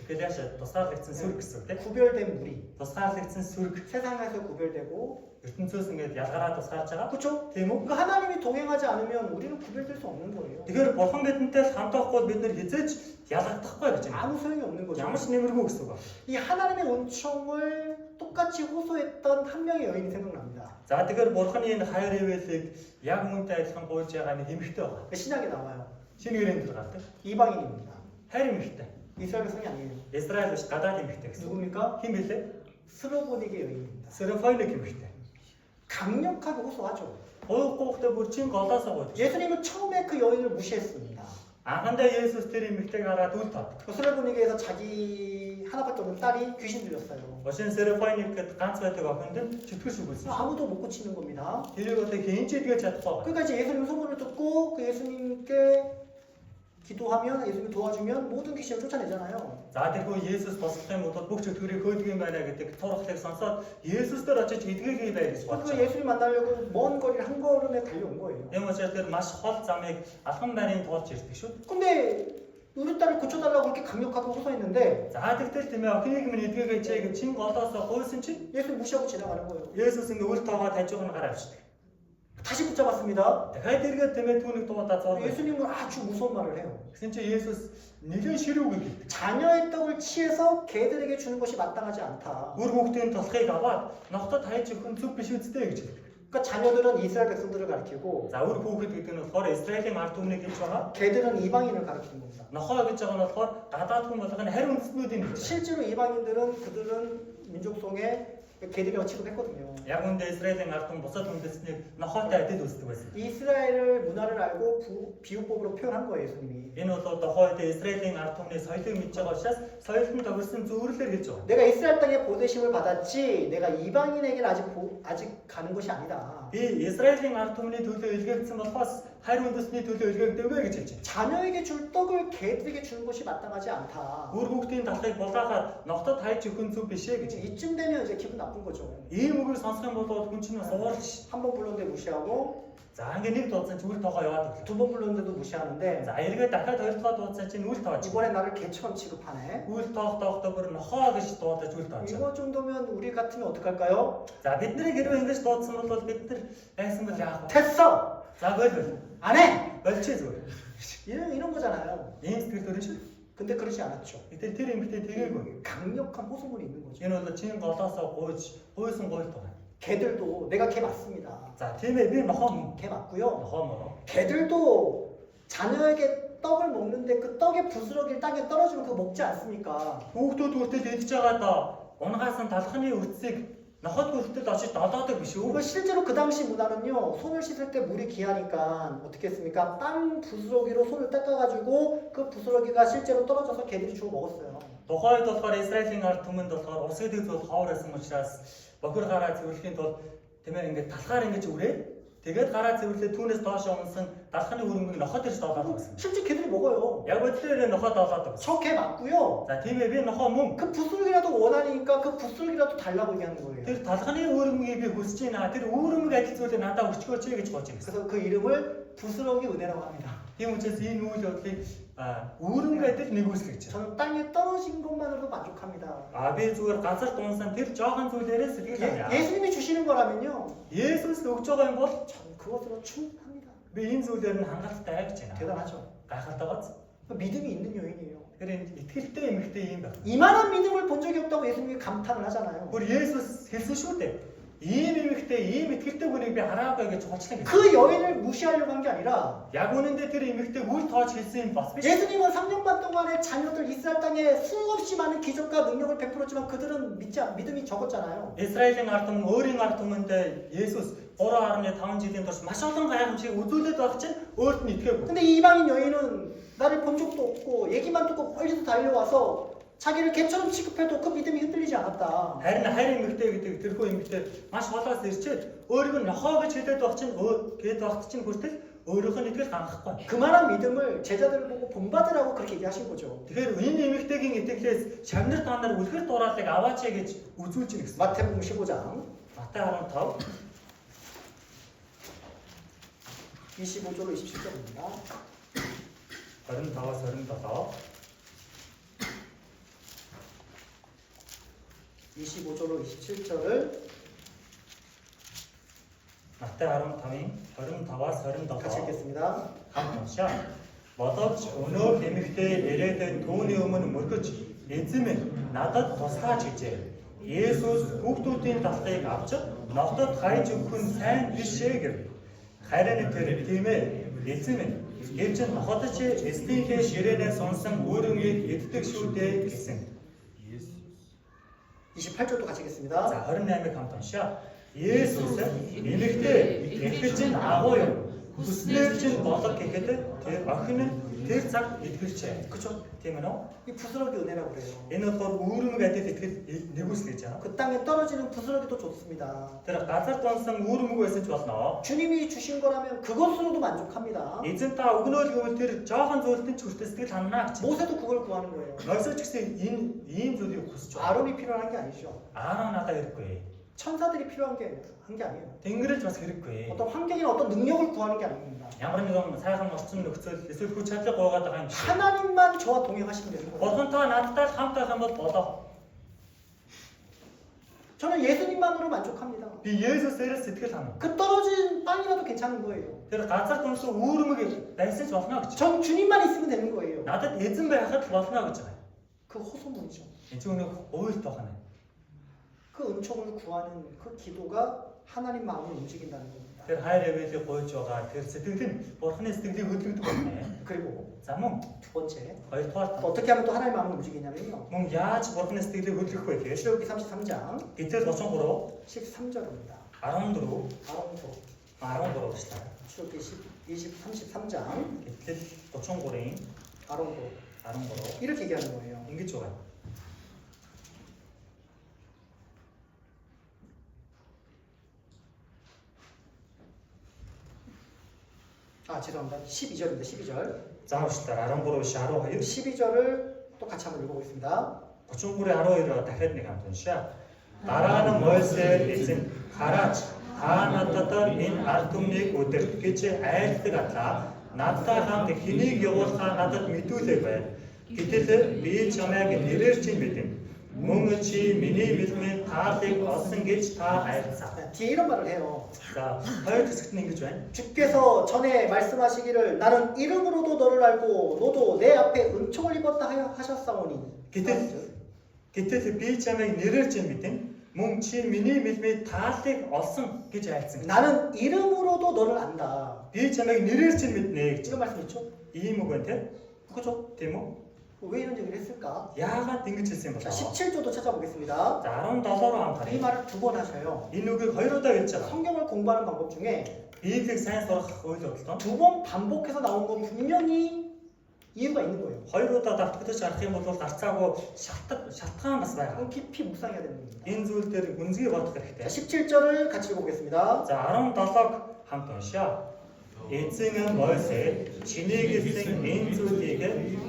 экклешиа тусгаарлагдсан сүр гэсэн үг тийм. 구별된 무리. Тусгаарлагдсан сүрг 세상에서 구별되고 ертөнцөөс ингээд ялгараад тусгаарч байгаа. 그렇죠? Тийм үү? 그러니까 하나님이 동행하지 않으면 우리는 구별될 수 없는 거예요. Тэгэхээр бурхан бидэнтэй хамт авахгүй бид нар хизээж ялгагдахгүй гэж байна. 아무 소용이 없는 거죠. Ямар ч нэмэргүй гэсэн үг. 이 하나님의 은총을 똑같이 호소했던 한 명의 여인이 생각납니다. За тэгэхээр бурханы энэ хайр ивэлийг яг үүнтэй адилхан гуйж байгаа нэг эмэгтэй байгаа. 신약에 나와요. Шинэ гэрээнд гардаг. 이방인입니다. хайр эмэгтэй. 이스라엘 백성이 아니에요. Израиль биш гадаад эмэгтэй гэсэн. 누굽니까? Хэн бэлээ? 스로보닉의 여인입니다. Серафоник эмэгтэй. 강력하게 호소하죠. Гуйхгүйхтэй бүр чин голоосоо гойж. 예수님은 처음에 그 여인을 무시했습니다. Анхандаа Есүс тэр эмэгтэйг хараад үл тод. 그 스로보닉에서 자기 하나밖에 없는 딸이 귀신 들렸어요. Бошин Серафоник гэд ганц байдаг охинд чөтгөр шүгүүлсэн. 아무도 못 고치는 겁니다. тэрийг одоо хэн ч идгэж чадахгүй. 그러니까 이제 예수님 소문을 듣고 그 예수님께 기도하면 예수님이 도와주면 모든 귀신을 쫓아내잖아요. За тэрхүү Есүс босох юм бол бүх чөтгөрийг хөөдөг юм байна гэдэг турхлыг сонсоод Есүс дээр очиж эдгэгээ бай гэж 그 бодсон. 예수님 만나려고 먼 거리를 한 걸음에 달려온 거예요. Юм учраас тэр маш хол замыг алхам байрын туулж ирдэг шүү. 근데 우리 딸을 고쳐달라고 그렇게 강력하게 호소했는데 За тэгтэл тийм ээ охиныг минь эдгээгээ чиг чин голоосоо гойсон чинь 예수님 무시하고 지나가는 거예요. Есүс ингээ үл тоогоод хажууг нь гараа авчихдаг. 다시 붙잡았습니다. дахиад эргээд тийм ээ түүнийг дуудаа зоолоо. 예수님은 아주 무서운 말을 해요. Гэсэн чинь Есүс нэгэн ширүүг хэлдэг. 자녀의 떡을 취해서 개들에게 주는 것이 마땅하지 않다. Үр хүүхдийн толхыг аваад нохдод хайж өгөх нь зөв биш үстэй гэж хэлдэг. 그러니까 자녀들은 이스라엘 백성들을 가리키고 За үр хүүхэд гэдэг нь болохоор Израилийн ард түмнийг хэлж байгаа. 개들은 이방인을 가리키는 겁니다. Нохоо гэж байгаа нь болохоор гадаад хүн болгоны харь үндэстнүүдийн хэлж. 실제로 이방인들은 그들은 민족성에 개들이라고 취급했거든요. Яг үндэ Израилийн ард түмэн бусад үндэстнийг нохоотой адил үздэг байсан. 이스라엘을 문화를 알고 비유법으로 표현한 거예요, 예수님이. Энэ бол одоо хойд Израилийн ард түмний соёлыг мэдж байгаа учраас соёлд нь тохирсон зөвөрлөөр хэлж байгаа. 내가 이스라엘 땅에 보내심을 받았지 내가 이방인에게 아직 가는 것이 아니다. Би Израилийн ард түмний төлөө илгээгдсэн болохоос харь үндэстний төлөө илгээгдэвэ гэж хэлж байна. 자녀에게 줄 떡을 개들에게 주는 것이 마땅하지 않다. Үр хүүхдийн талхыг булаагаад нохдод хайж өгөх нь зөв биш ээ гэж. 이쯤 되면 이제 기분 나쁜 거죠. Ийм үгийг сонсох юм бол хүн чинь суурлж. 한 번 불렀는데 무시하고 За ингээ нэг дуудсан чинь үл тоогоо яваад өглөө. 두 번 불렀는데도 무시하는데 За эргээд дахиад хоёр дахь дуудсан чинь үл тоож. 이번에 나를 개처럼 취급하네. Үл тоохдоо бүр нохоо гэж дуудаж үл тоож. 이거 정도면 우리 같으면 어떡할까요? За бидний хэрвээ ингэж дуудсан бол бид нар байсан бол яах вэ? 됐어! За болов. 안 해! болчихээ зүгээр. 이런 거잖아요. Ийм сэтгэл төрөн шүү. 근데 그러지 않았죠. Гэтэл тэр эмэгтэй тэгээгүй. 강력한 호소문이 있는 거죠. Энэ бол чин голоосоо гуйсан гуйлт байна. 개들도 내가 개 맞습니다. За тийм ээ би нохоо 개 맞고요. мо. 개들도 자녀에게 떡을 먹는데 그 떡의 부스러기를 땅에 떨어지면 그거 먹지 않습니까? Хүүхдүүд хүртэл идж байгаа доо унгаасан талхны үрцгийг ноход хүртэл очиж долоодог биш үү? 이거 실제로 그 당시 문화는요. 손을 씻을 때 물이 귀하니까 어떻게 했습니까? 빵 부스러기로 손을 닦아가지고 그 부스러기가 실제로 떨어져서 개들이 주워 먹었어요. Тухайд болохоор Израилийн ард түмэнд болохоор ус гэдэг зүйл ховор байсан учраас бохир гараа цэвэрлэхийн тулд тийм ээ ингээд талхаар ингэж үрээ. Тэгээд гараа цэвэрлээ түүнээс доош унсан талхны өрөнгөний ноход ирж долоод байсан. 실제 개들이 먹어요. Яг өдлөө ноход долоод байсан. 저 개 맞고요. За тийм ээ би нохоо мөн. 그 부스러기라도 원하니까 그 부스러기라도 달라고 얘기하는 거예요. Тэр талхны өрөнгөийг би хүсэж байна. Тэр өрөнгө адил зүйлээ надад өчгөөч гэж бодож байсан. 그래서 그 이름을 부스러기 은혜라고 합니다. Тийм учраас энэ үйл явдлыг өрөнгө адил нэгүслэж байна. 저는 땅에 떨어진 것만으로도 만족합니다. Би зүгээр газар дунсан тэр жоохон зүйлээрээ сэтгэл ханаа. 예수님이 주시는 거라면요. Есүс өгж байгаа юм бол 전 그것으로 충분합니다. би энэ зүйлээр нь хангалттай гэж байна. 대단하죠. Гайхалтай гоц. 믿음이 있는 여인이에요. Тэр энэ итгэлтэй эмэгтэй юм байна. 이만한 믿음을 본 적이 없다고 예수님이 감탄을 하잖아요. Бүр Есүс хэлсэн шүү дээ. Ийм эмэгтэй, ийм итгэлтэй хүнийг би хараагүй гэж уучлаа гэж. 그 여인을 무시하려고 한 게 아니라 Яг үнэндээ тэр эмэгтэй үл тоож хэлсэн юм бас биш. 예수님은 3년 반 동안에 자녀들 이스라엘 땅에 수없이 많은 기적과 능력을 베풀었지만 그들은 믿음이 적었잖아요. Израилийн ард түмэн өөрийн ард түмэндээ Есүс 3.5 жилийн турш маш олон гайхамшиг үзүүлээд байх чинь өөрт нь итгээгүй. 근데 이 이방인 여인은 나를 본 적도 없고 얘기만 듣고 멀리서 달려와서 자기를 개처럼 취급해도 그 믿음이 흔들리지 않았다. Харин хайр эмэгтэй гэдэг тэрхүү эмэгтэй маш холоос ирчээд өөрийг нь нохоо гэж хэлээд байх чинь гээд багт чинь хүртэл өөрийнх нь итгэл хангахгүй. 그만한 믿음을 제자들을 보고 본받으라고 그렇게 얘기하신 거죠. Тэгэхээр энэ эмэгтэйгийн итгэлээс шавнар танаар үлгэр дураалыг аваач гэж үзүүлж байна гэсэн. 마태복음 15장 Матай 15 25절로 27절입니다. 25-аас 27 25절로 27절을 Матай 15-ын 25-аас 27 같이 읽겠습니다. хамт уншаа. Бодовч өнөө эмэгтэй ирээдүйн түүний өмнө мөргөж эзэн минь надад туслаач гэжээ. Есүс хүүхдүүдийн талхыг авч нохдод хайж өгөх нь сайн бишээ гэв. Харин тэр тийм ээ эзэн минь Гэвч нохотч эстийнхээ ширээнээ сонсон өөрөмгийг эддэг шүү дээ гэсэн. 28절도 같이 읽겠습니다. 자, 28ыг хамт уншаа. Есүс эмэгтэй итгэж ин агуу юм. Хүслээр чинь болог гэхэд тэр охин нь тэр цаг итгэвчээ. 그렇죠? Тийм ээ. 이 부스러기 은혜라고 그래요. Энэ бол үүрэмэг адил итгэл нэгүсэл гэж байна. 그 땅에 떨어지는 부스러기도 좋습니다. Тэр газар донсон үүрэмэг байсан ч болно. 주님이 주신 거라면 그것으로도 만족합니다. Эзэн та өгнөөл гэвэл тэр жоохон зүйлтэн ч хүртэл сэтгэл ханаа гэж. 모세도 그걸 구하는 거예요. Мосеч гэсэн энэ ийм зүйлийг хүсэж байна. 아론이 필요한 게 아니죠. Аарон надад хэрэггүй. 천사들이 필요한 게 아니에요. Тэнгэрэж бас хэрэггүй. 어떤 환경이나 어떤 능력을 구하는 게 아닙니다. Ямар нэгэн сайхан орчин нөхцөл эсвэл хүч чадлыг гоогаад байгаа юм шиг. 하나님만 저와 동행하시면 되는 거예요. Бурхантай надтай хамт байх юм бол болоо. 저는 예수님만으로 만족합니다. Би Есүсээрээ сэтгэл ханаа. 그 떨어진 땅이라도 괜찮은 거예요. Тэр газар донсон үүрэмэг байсан ч болно гэж. 전 주님만 있으면 되는 거예요. Надад эзэн байхад болно гэж байгаа. 그 호소문이죠. Энэ ч өнөө уйлт байна. 그 은총을 구하는 그 기도가 하나님 마음을 움직인다는 겁니다. Тэр хайр эвэлийг гойж байгаа тэр сэтгэл нь Бурханы сэтгэлийг хөдөлгдөг байна. 그리고 За мөн 두 번째 хоёрдугаар 또 어떻게 하면 또 하나님 마음을 움직이냐면요. мөн яаж Бурханы сэтгэлийг хөдөлгөх вэ гэхээр 출애굽기 33장 Гэтэл 33 13절입니다. 14 아론도 13 봅시다. 출애굽기 33장 Гэтэл 33-ийн 아론도 13 이렇게 얘기하는 거예요. ингэж байгаа. 아 죄송합니다. 12절입니다. 12절. За 봅시다. 13-12 12절을 또 같이 한번 읽어보겠습니다. 33-12 дахиад нэг хамт уншаа. Дараа нь Мойсе эзэн хараач та надад энэ ард түмнийг өдөр гэж айлтдаг атлаа. Надтай хамт хэнийг явуулахаа надад мэдүүлээ байна. Гэтэл би чамайг нэрээр чинь мэдэн. Мөн чи миний мэдмэн таалыг олсон гэж та айлцаа. 뒤에 이런 말을 해요. 자, хоёр хэсэгт нь ингэж байна. 주께서 전에 말씀하시기를 나는 이름으로도 너를 알고 너도 내 앞에 은총을 입었다 하셨사오니. Гэтэл би чамайг нэрээр чинь мэдэн. Мөн чи миний мэдмэн таалыг олсон гэж айлцсан. 나는 이름으로도 너를 안다. Би чамайг нэрээр чинь мэднэ гэж. 이런 말씀 있죠? Ийм үг байна те. 그죠? Тийм үү? 왜 이런 얘기를 했을까? Яагаад ингэж хэлсэн юм 자, бэ? 17조도 찾아보겠습니다. За 17 руу 이 хамтараа. 말을 두 번 하셔요. Энэ үгийг хоёр удаа хэлж байгаа. 성경을 공부하는 방법 중에 Библийг сайн сурах үйл явдал. 두 번 반복해서 나온 건 분명히 이유가 있는 거예요. Хоёр удаа давтагдаж харах юм бол гарцаагүй шалтгаан бас байгаа. 그건 깊이 묵상해야 되는 겁니다. Энэ зүйл дээр үнзгий бодох 자, хэрэгтэй. 17절을 같이 읽어보겠습니다. За 17-г хамт уншаа. Эзэн Мойсе чиний гэсэн энэ зүйлийг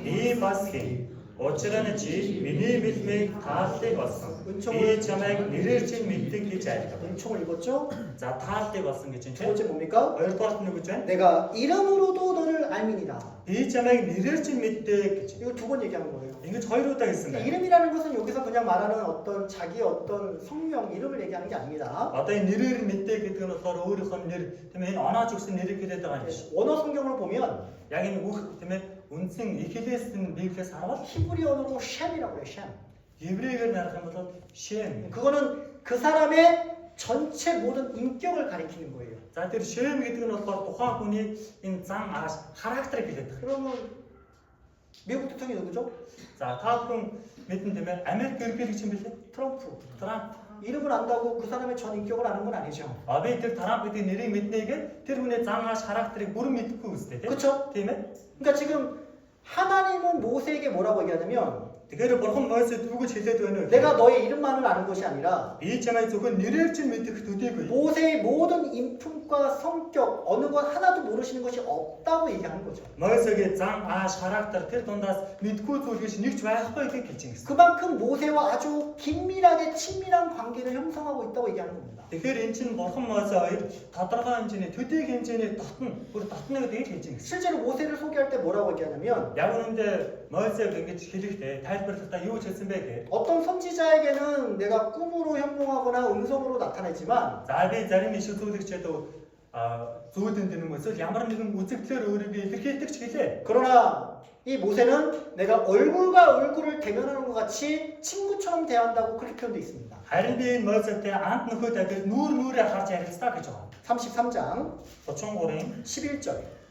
би бас хий. Учир нь чи миний мэдмийг тааллыг олсон. Би чамайг нэрээр чинь мэддэг гэж айлтав. 은총을 입었죠? За тааллыг олсон гэж 두 энэ. 번째 뭡니까? Хоёрдугаар нь гэж байна. 내가 이름으로도 너를 알미니라. Би чамайг нэрээр чинь мэддэг гэж. 이걸 두 번 얘기하는 거예요. Ингэж хоёр удаа хэлсэн 그러니까 байна. 이름이라는 것은 여기서 그냥 말하는 어떤 자기 어떤 성명 이름을 얘기하는 게 아닙니다. Одоо энэ нэрээр мэддэг гэдэг нь болохоор өөрийнхөө нэр тийм ээ энэ оноож өгсөн нэрийг хэлээд байгаа юм биш. 원어 성경을 보면 Яг энэ бүх тийм ээ үндсэн эхлээсэн Библиэс харвал 히브리어로 셴이라고 해요. 셴. еврейгээр нарах юм бол шэм. 그거는 그 사람의 전체 모든 인격을 가리키는 거예요. За тэр шэм гэдэг нь болохоор тухайн хүний энэ зан ааш характерыг хэлээд байгаа. 그러면 미국 대통령이 누구죠? За та бүхэн мэдэн тийм ээ Америк ерөнхийлөгч юм билээ. 트럼프. Трамп. 이름을 안다고 그 사람의 전 인격을 아는 건 아니죠. А би тэр Трамп гэдэг нэрийг мэднэгээ тэр хүний зан ааш характерыг бүрэн мэдэхгүй үстэй тийм. 그렇죠? Тийм ээ. 그러니까 지금 하나님은 모세에게 뭐라고 얘기하냐면 Тэгэхээр бурхан Мойсед үгэж хэлээд байна уу? 내가 너의 이름만을 아는 것이 아니라 Би чамайг зөвхөн нэрээр чинь мэдэх төдийгүй. 모세의 모든 인품과 성격 어느 것 하나도 모르시는 것이 없다고 얘기하는 거죠. Мойсегийн зан ааш характер тэр дундаас мэдгүй зүйл гэж нэгч байхгүй гэж хэлж байгаа. 그만큼 모세와 아주 긴밀하게 친밀한 관계를 형성하고 있다고 얘기하는 겁니다. Тэгэхээр эн чинь бурхан Мойсе хоёр тодорхой хэмжээний төдийг хэмжээний бүр дотно гэдэг хэлж байгаа. 실제로 모세를 소개할 때 뭐라고 얘기하냐면 Яг үүндээ Мойсег ингэж хэлэхдээ тайлбарлахдаа юу ч хэлсэн бэ гэхээр 어떤 선지자에게는 내가 꿈으로 현몽하거나 음성으로 나타내지만 за би зарим иш үзүүлэгчэд зүйдэн дэм юм эсвэл ямар нэгэн үзэгдлэр өөрийгөө илэрхийлдэг ч гэлээ. 그러나 이 모세는 내가 얼굴과 얼굴을 대면하는 것 같이 친구처럼 대한다고 그렇게 표현되어 있습니다. Харин би энэ Мойсетэй анх нөхөд адил нүүр нүрээ харж ярилцдаг гэж байгаа. 33장 33-ийн 11절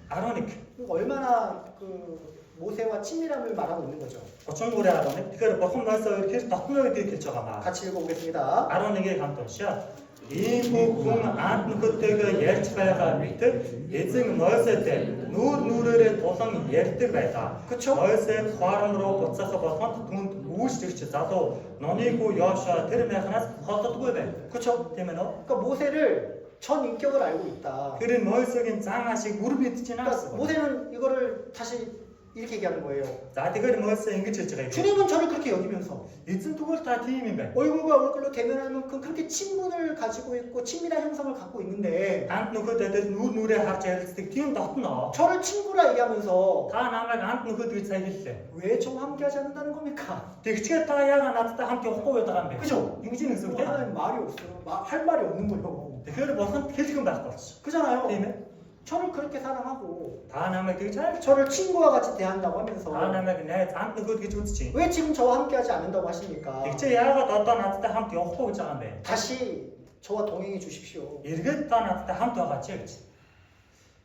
아론이 얼마나 그 모세와 친밀함을 말하고 있는 거죠. 어청고래 아론이 그걸 버컴나서 이렇게 덕분에 이렇게 저가마 같이 읽어보겠습니다. 아론에게 감동시야 이부궁 안그때가 예치바가 밑에 예증 넣었을 때 누르를 도성 예르들 바이다. 그쵸? 넣었을 화름으로 붙여서 버선 돈 우시듯이 자도 너니고 여샤 들으면서 헛헛고 돼. 그쵸? 때문에 그러니까 모세를 전 인격을 알고 있다. 그런 머릿속엔 장아식 무릎이 뜨진 그러니까 않았어. 모세는 이거를 다시 이렇게 얘기하는 거예요. 자기가 머릿속에 인기칠지가 주님은 저를 그렇게 여기면서 이쯤 두고 다 팀인데 얼굴과 얼굴로 대면할 만큼 그렇게 친분을 가지고 있고 친밀한 형성을 갖고 있는데 안누구들 누르에 하자를 때 팀 덕너 저를 친구라 얘기하면서 다 나만 안 누구들 사이겠어. 왜 저와 함께하지 않는다는 겁니까? 되게 따야가 나타 함께 호흡을 따라한대. 그죠? 인기는 속에 하나님 말이 없어요. 할 말이 없는 거예요. 그걸 무슨 계지금 바꿨어. 그잖아요. 때문에 저를 그렇게 사랑하고 다 남의 되게 잘. 저를 친구와 같이 대한다고 하면서 다 남의 내안 누구 되게 좋지. 왜 지금 저와 함께하지 않는다고 하십니까? 되게 야가 나타 나타 함께 호흡을 따라한대. 다시 저와 동행해 주십시오. 이렇게 다 나타 함께 같이 그렇지.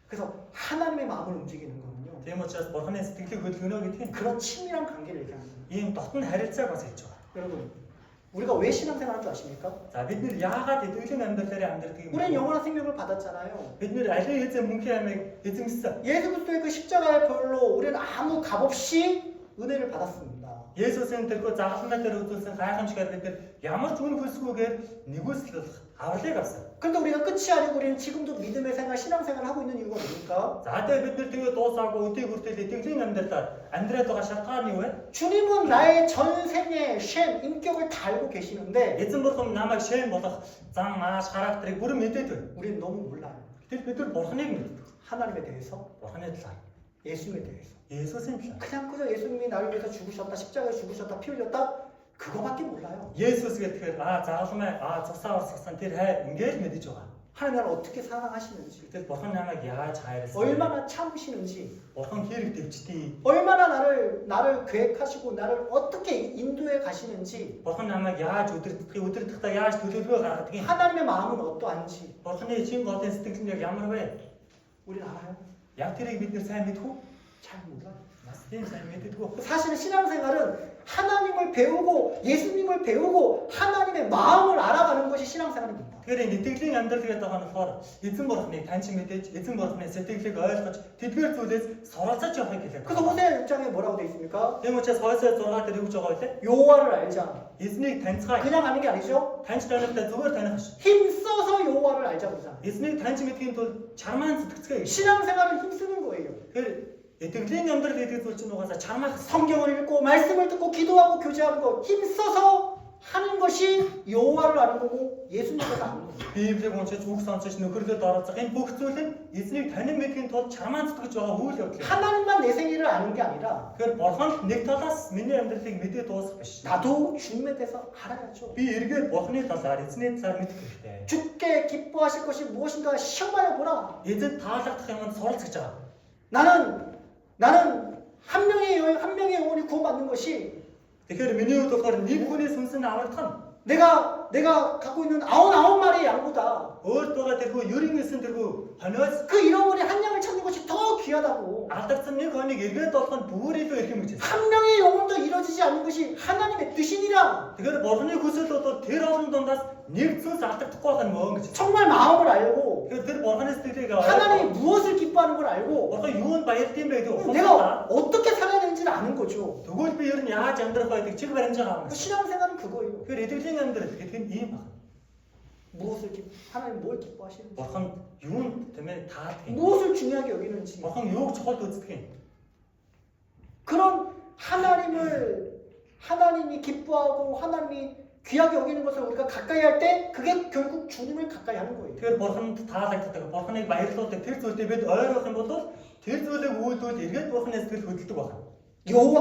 그래서 하나님의 마음을 움직이는 거는요. 대모처럼 버튼에서 되게 그 능력이 돼. 그런 친밀한 관계를 얘기하는 거예요. 이 어떤 해를 짜고서 있죠. 여러분, 우리가 왜 신앙생활하는 줄 아십니까? 자, 믿는 야가 되게 남들들이 안 되게. 우리는 영원한 생명을 받았잖아요. 믿는 알려 이제 뭉케하면 이제 있어. 예수 그리스도의 그 십자가의 별로 우리는 아무 값 없이 은혜를 받았습니다. 예수는 들고 자신만대로 뜻은 가야함시가를 야마 좋은 글쓰고게 니고스를 아버지가 없어. 그런데 우리가 끝이 아니고 우리는 지금도 믿음의 생활, 신앙생활을 하고 있는 이유가 뭡니까? 자때 믿들 되고 또 사고 어떻게 그때 띵띵 남들다 안드레도가 샤타니 왜? 주님은 나의 전생의 쉔, 인격을 다 알고 계시는데 예전부터 남아 셰 뭐다 장마 사락들이 물을 믿대들. 우리는 너무 몰라요. 믿들 뭐하는 얘기? 하나님에 대해서, 뭐하는 사? 예수님에 대해서. 예수 쌤. 그냥 그저 예수님이 나를 위해서 죽으셨다, 십자가에 죽으셨다, 피 흘렸다 그거밖에 몰라요. 예수스가 그 자সম에 저사와 석산들 해 이게 믿이죠가. 하나님 나를 어떻게 사랑하시는지, 그때 뭐한 남아 야 잘했어. 얼마나 참으시는지, 뭐한 길을 deputy. 얼마나 나를 계획하시고 나를 어떻게 인도해 가시는지, 뭐한 남아 야 우들 듣다 야 두들고 가라더니 하나님의 마음은 어떠한지 뭐한에 지금 같은 스팅스력 야물 왜? 우리는 알아요? 약들이 믿는 사람 믿고 잘 몰라요. 맞는 사람 믿고 사실은 신앙생활은 하나님을 배우고 예수님을 배우고 하나님의 마음을 알아가는 것이 신앙생활입니다. 그래 니 띵띵 안 들겠다고 하는 사람 이쯤 뭐라네 단치 밑에 이쯤 뭐라네 세팅식 어서 뒤틀 두데 서로서 저 하게 돼. 그래서 호세 6장에 뭐라고 되어 있습니까? 대모체 서서 저가 데리고 저가 때 여호와를 알자. 이스닉 단치가 그냥 아는 게 아니죠. 단치라는 때 누굴 다는 것이 힘써서 여호와를 알자 그러잖아. 이스닉 단치 밑에 또 잘만 특색이 신앙생활은 힘쓰는 거예요. 그 띵띵 안 들게 또 가서 잘만 성경을 읽고 말씀을 듣고 기도하고 교제하는 거 힘써서 하는 것이 여호와를 아는 거고 예수님을 아는 거예요. 비브리 본체 죽산치는 그렇게 따라서 인 복수는 이스닉 다는 밑에 더 잘만 듣고 저가 우울해. 하나님만 내 생일을 아는 게 아니라 그 버한 넥타다스 미니 암들이 밑에 도스 것이 나도 주님에 대해서 알아야죠. 비 이렇게 버한에 다다리 스네 잘 밑에 그때 주께 기뻐하실 것이 무엇인가 시험하여 보라. 이제 다 작작하면 서로 찾자. 나는 한 명의 영혼이 구원받는 것이 그 미니오도 그런 니군의 순수한 아울탄 내가 갖고 있는 99마리의 양보다 얼토가 되고 유링이 쓴 되고 하나스 그 잃어버린 한 양을 찾는 것이 더 귀하다고. 아딱선이 거니 이게 또한 부리도 이렇게 묻지. 한 명의 영혼도 이루어지지 않는 것이 하나님의 뜻이니라. 그 버한의 구슬도 또 데라오는 돈다 닉스 아딱 듣고 하는 뭐 그치. 정말 마음을 알고 그 버한의 스티가 하나님이 무엇을 기뻐하는 걸 알고 어떤 유언 바이스 팀에도 내가 어떻게 살아야 되는지를 아는 거죠. 누굴 비열은 야 잔들 거야 되게 지금 하는 줄 그 신앙생활은 그거예요. 그 애들 생각들 그게 이 하나님 뭘 기뻐하시는지, 뭐한 유언 때문에 다 돼. 무엇을 중요하게 여기는지, 뭐한 욕 저것도 어떻게 그런 하나님이 기뻐하고 하나님이 귀하게 여기는 것을 우리가 가까이 할 때 그게 결국 주님을 가까이 하는 거예요. 그 버한 다 됐다. 버한의 마이르도 때 필수 때 배도 어려운 것도 필수의 우도 되게 버한의 스킬 그것도 봐.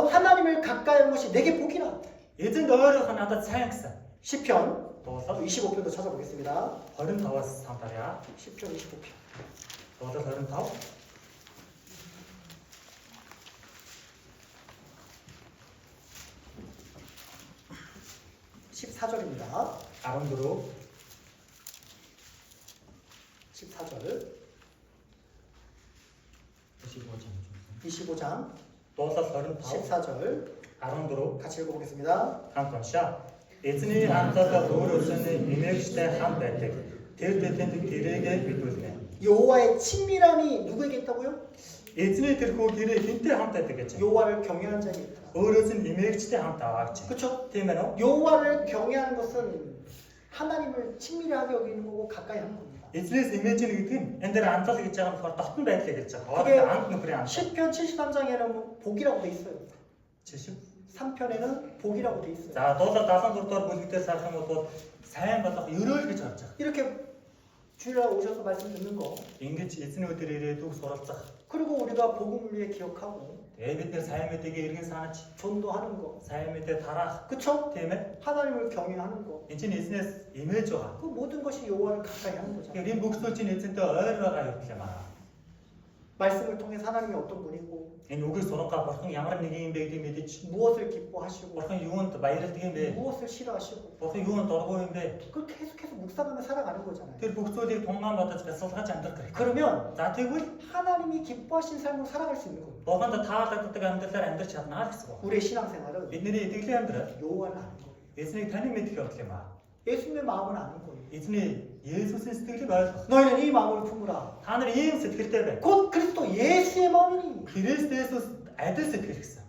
하나님을 가까이 하는 것이 내게 복이라. 예전 어려운 하나도 사양사. 시편 또서 25편도 찾아보겠습니다. 버른 타워스 상타야. 시편 25편. 또서 버른 타워. 14절입니다. 아름드로 14절. 25장 дуусал 25 14절 14 같이 읽어보겠습니다. хамт уншаа. Эзний хамтлагаа өөр өсөний эмээгчтэй хамт байдаг. Тэр бидэнд гэрээгээ бидүүлнэ. 여호와의 친밀함이 누구에게 있다고요? Эзний тэрхүү гэрээ хинтээ хамт байдаг гэж. 여호와를 경외하는 자에게 있다. Өөрөөс нь эмээгчтэй хамт аваач. 그렇죠? Тийм ээ нөө? 여호와를 경외하는 것은 하나님을 친밀하게 여기는 거고 가까이 하는 겁니다. Эзнээс имэж нэг гэдэг нь энэ дээр анзаал гэж байгаа нь болохоор дотн байдлаа гэж байгаа. 그게 Хоорондоо анх нөхрийн анх. 10편 73장에는 복이라고 돼 있어요. Жишээ. 3편에는 복이라고 돼 있어요. За дуулал 73 дугаар бүлэгтээс харах юм бол сайн болох ерөөл гэж харж байгаа. 이렇게 주일날 오셔서 말씀 듣는 거 Ингэж эзний өдөр ирээд үг суралцах. 그리고 우리가 복음을 위해 기억하고 Тэгээ бид нэр сайн мэдээгээ эргэн санаж, 전도하는 거 сайн мэдээ тараах. 그쵸? Тийм ээ. 하나님을 경외하는 거 Энд чинь эзнээс имэж байгаа. 그 모든 것이 여호와를 가까이 하는 거잖아요. Тэгэхээр энэ бүх зүйл чинь эзэнтэй ойр байгаа юм юм аа. 말씀을 통해서 하나님이 어떤 분이고 Энэ үгийг сурангаа бурхан ямар нэг юм бэ гэдгийг мэдэж, 무엇을 기뻐하시고 бурхан юунд баярлдаг юм бэ? 무엇을 싫어하시고 Бурхан юунд дургүй юм бэ? 그걸 계속해서 묵상하며 살아가는 거잖아요. Тэр бүх зүйлийг тунгаан бодож бясалгаж амьдрах хэрэгтэй. 그러면 За тэгвэл 하나님이 기뻐하신 삶을 살아갈 수 있는 겁니다. бурханд таалагддаг амьдралаар амьдрч чаднаа гэсэн үг. 우리의 신앙생활은 Бидний итгэлийн амьдрал 여호와를 아는 거예요. эзнийг танин мэдэх явдал юм аа. 예수님의 마음을 아는 거예요. Эзний Есүсийн сэтгэлийг ойлгох. 너희는 이 마음을 품으라. Та нар ийм сэтгэлтэй бай. 곧 그리스도 예수의 마음이니 Христ Есүс адил сэтгэл гэсэн.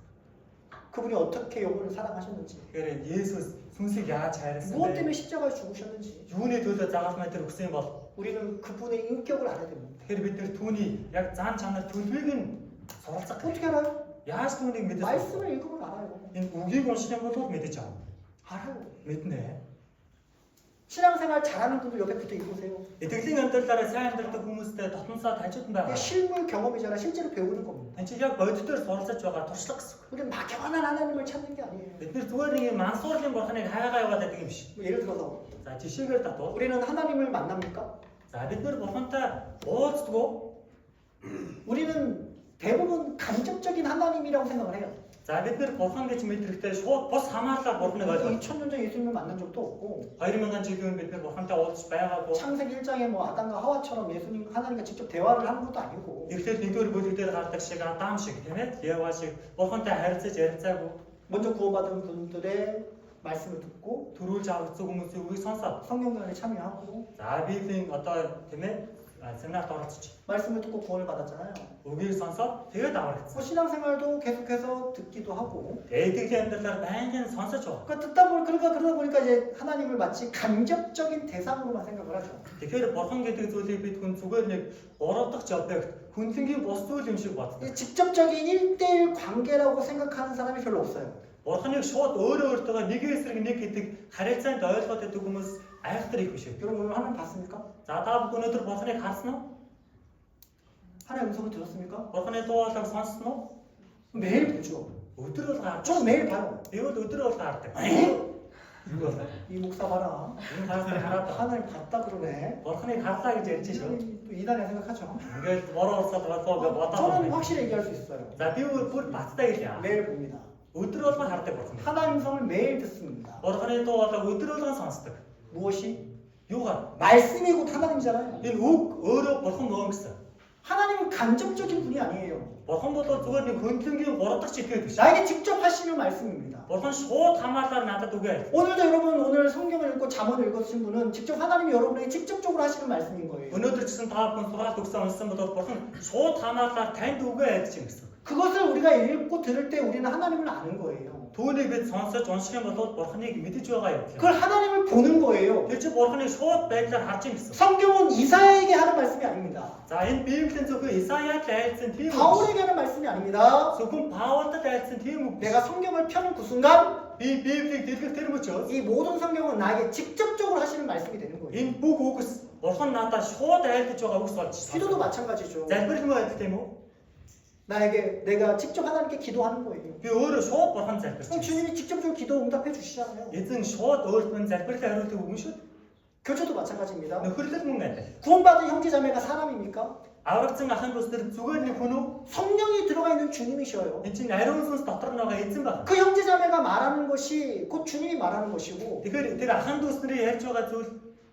그분이 어떻게 영혼을 사랑하셨는지 Тэгэхээр Есүс сүнсийг яаж хайрласан 무엇 бэ? 때문에 십자가에 죽으셨는지 Юуны төлөө загалмай дээр өгсөн юм бол 우리는 그분의 인격을 알아야 됩니다. тэгэхээр бид нэр түүний яг зан чанар төлөвийг нь суралцах. 어떻게 알아요? Яаж түүнийг мэдэж байна? 말씀을 읽으면 알아요. Энэ үгийг унших юм бол мэдэж авна. 알아요. Мэднэ. 신앙생활 잘하는 분들 옆에 붙어 있으세요. Итгэлийн амьдралаараа сайн амьдрдаг хүмүүстэй дотносоо тажиудан байгаа. 이게 실물 경험이잖아. 실제로 배우는 겁니다. Энд чинь яг бодитоор суралцаж байгаа туршлага гэсэн үг. 우리는 막연한 하나님을 찾는 게 아니에요. Бид нэр зүгээр нэг юм мансуурлын бурханыг хайгаа яваад байдаг юм биш. 뭐 예를 들어서 За жишээгээр татвал 우리는 하나님을 만납니까? за бид нэр бурхантай уулздаг уу? 우리는 대부분 간접적인 하나님이라고 생각을 해요. За бид нэр бурхан гэж мэдрэхдээ шууд бус хамаарлаа бурханыг ойлгож 2000년 전 예수님을 만난 적도 없고 2000 жилийн бид нэр бурхантай уулзж байгаагүй. 창세기 1장에 뭐 아담과 하와처럼 예수님 하나님과 직접 대화를 하는 것도 아니고 Эхлээд нэгдүгээр бүлэг дээр гардаг шиг Адам шиг тийм ээ? Ева шиг бурхантай харилцаж ярилцаагүй. 먼저 구원받은 분들의 말씀을 듣고 Төрүүлж авсан хүмүүсийн үгийг сонсоод 성경강에 참여하고 за Библийн одоо тийм ээ? семинарт оролцож 말씀을 듣고 구원을 받았잖아요. үгийг сонсоод тэгээд аврагдсан. 뭐 신앙생활도 계속해서 듣기도 하고 Эдгээр амьдралаар байнгын сонсож байгаа. 그러다 보니까 이제 하나님을 마치 간접적인 대상으로만 생각을 하죠. Тэгэхээр бурхан гэдэг зүйлийг бид хүн зүгээр нэг урагдах объект, хүнлэнгийн бус зүйл юм шиг боддог. 이 직접적인 1대1 관계라고 생각하는 사람이 별로 없어요. Бурханыг шууд өөрөө өөртөө нэг эсрэг нэг гэдэг харилцаанд ойлгоод байдаг хүмүүс айхтар их биш үү? 여러분 오늘 하나님 봤습니까? За та бүхэн өнөөдөр бурханыг харсан уу? 하나님 음성을 들었습니까? Бурханы дуулааг сонссон уу? 매일 보죠. Өдөр бол гарч. 저 매일 봐요. Би бол өдөр бол гардаг. Юу болоо? 이 목사 봐라. Энэ хаалтыг хараад 하나님 봤다 그러네. бурханыг харлаа гэж ярьж шүү. 또 이단에 생각하죠. Ингээд бороо урсаад болоо бодоод. 저는 확실히 얘기할 수 있어요. За би бүр баттай гэлээ. 매일 봅니다. өдөр болгон хардаг бурхан. 하나님 음성을 매일 듣습니다. Бурханы дуулааг өдөр болгон сонсдог. 무엇이? Юугаар? 말씀이 곧 하나님이잖아요. Энэ үг өөрөө бурхан нөө гэсэн. 하나님은 간접적인 분이 아니에요. Бурхан бол зүгээр нэг хөндлөнгийн гуравдах чиглэл биш. 나에게 직접 하시는 말씀입니다. Бурхан шууд хамаалаар надад үгээ. 오늘도 여러분 오늘 성경을 읽고 잠언을 읽으신 분은 직접 하나님이 여러분에게 직접적으로 하시는 말씀인 거예요. Өнөөдөр ч гэсэн та бүхэн сургаалт өгсөн уншсан бол бурхан шууд хамаалаар танд үгээ ядчих юм гэсэн. 그것을 우리가 읽고 들을 때 우리는 하나님을 아는 거예요. Түүнийг бид сонсож унших юм бол бурханыг мэдэж байгаа юм. 그걸 하나님을 보는 거예요. Тэр чинь бурханыг шууд байдлаар харж юм гэсэн. 성경은 이사야에게 하는 말씀이 아닙니다. За энэ Библийн зөвхөн Исаяад айлцсан тийм үг. 바울에게 하는 말씀이 아닙니다. зөвхөн Паулд айлцсан тийм үг. 내가 성경을 펴는 그 순간 Би Библийг дэлгэх тэр мөчөөс 이 모든 성경은 나에게 직접적으로 하시는 말씀이 되는 거예요. энэ бүх үгс бурхан надад шууд айлдаж байгаа үгс болж байна. 기도도 마찬가지죠. Залбирал мөн адил тийм үү? 나에게 내가 직접 하나님께 기도하는 거예요. Би өөрөө шууд бурхан залбирч 그럼 байна. 주님이 직접적으로 기도 응답해 주시잖아요. Эзэн шууд өөрт нь залбирлаа хариулдаг үг юм шүү. 교제도 마찬가지입니다. Нөхөрлөл мөн адил. 구원받은 형제자매가 사람입니까? Аврагдсан ахын дус нар зүгээр нэг хүн үү? 성령이 들어가 있는 주님이셔요. Энд чинь ариун сүнс дотор нь байгаа эзэн байна. 그 형제자매가 말하는 것이 곧 주님이 말하는 것이고 Тэгэхээр тэр ахын дус нарын ярьж байгаа зүйл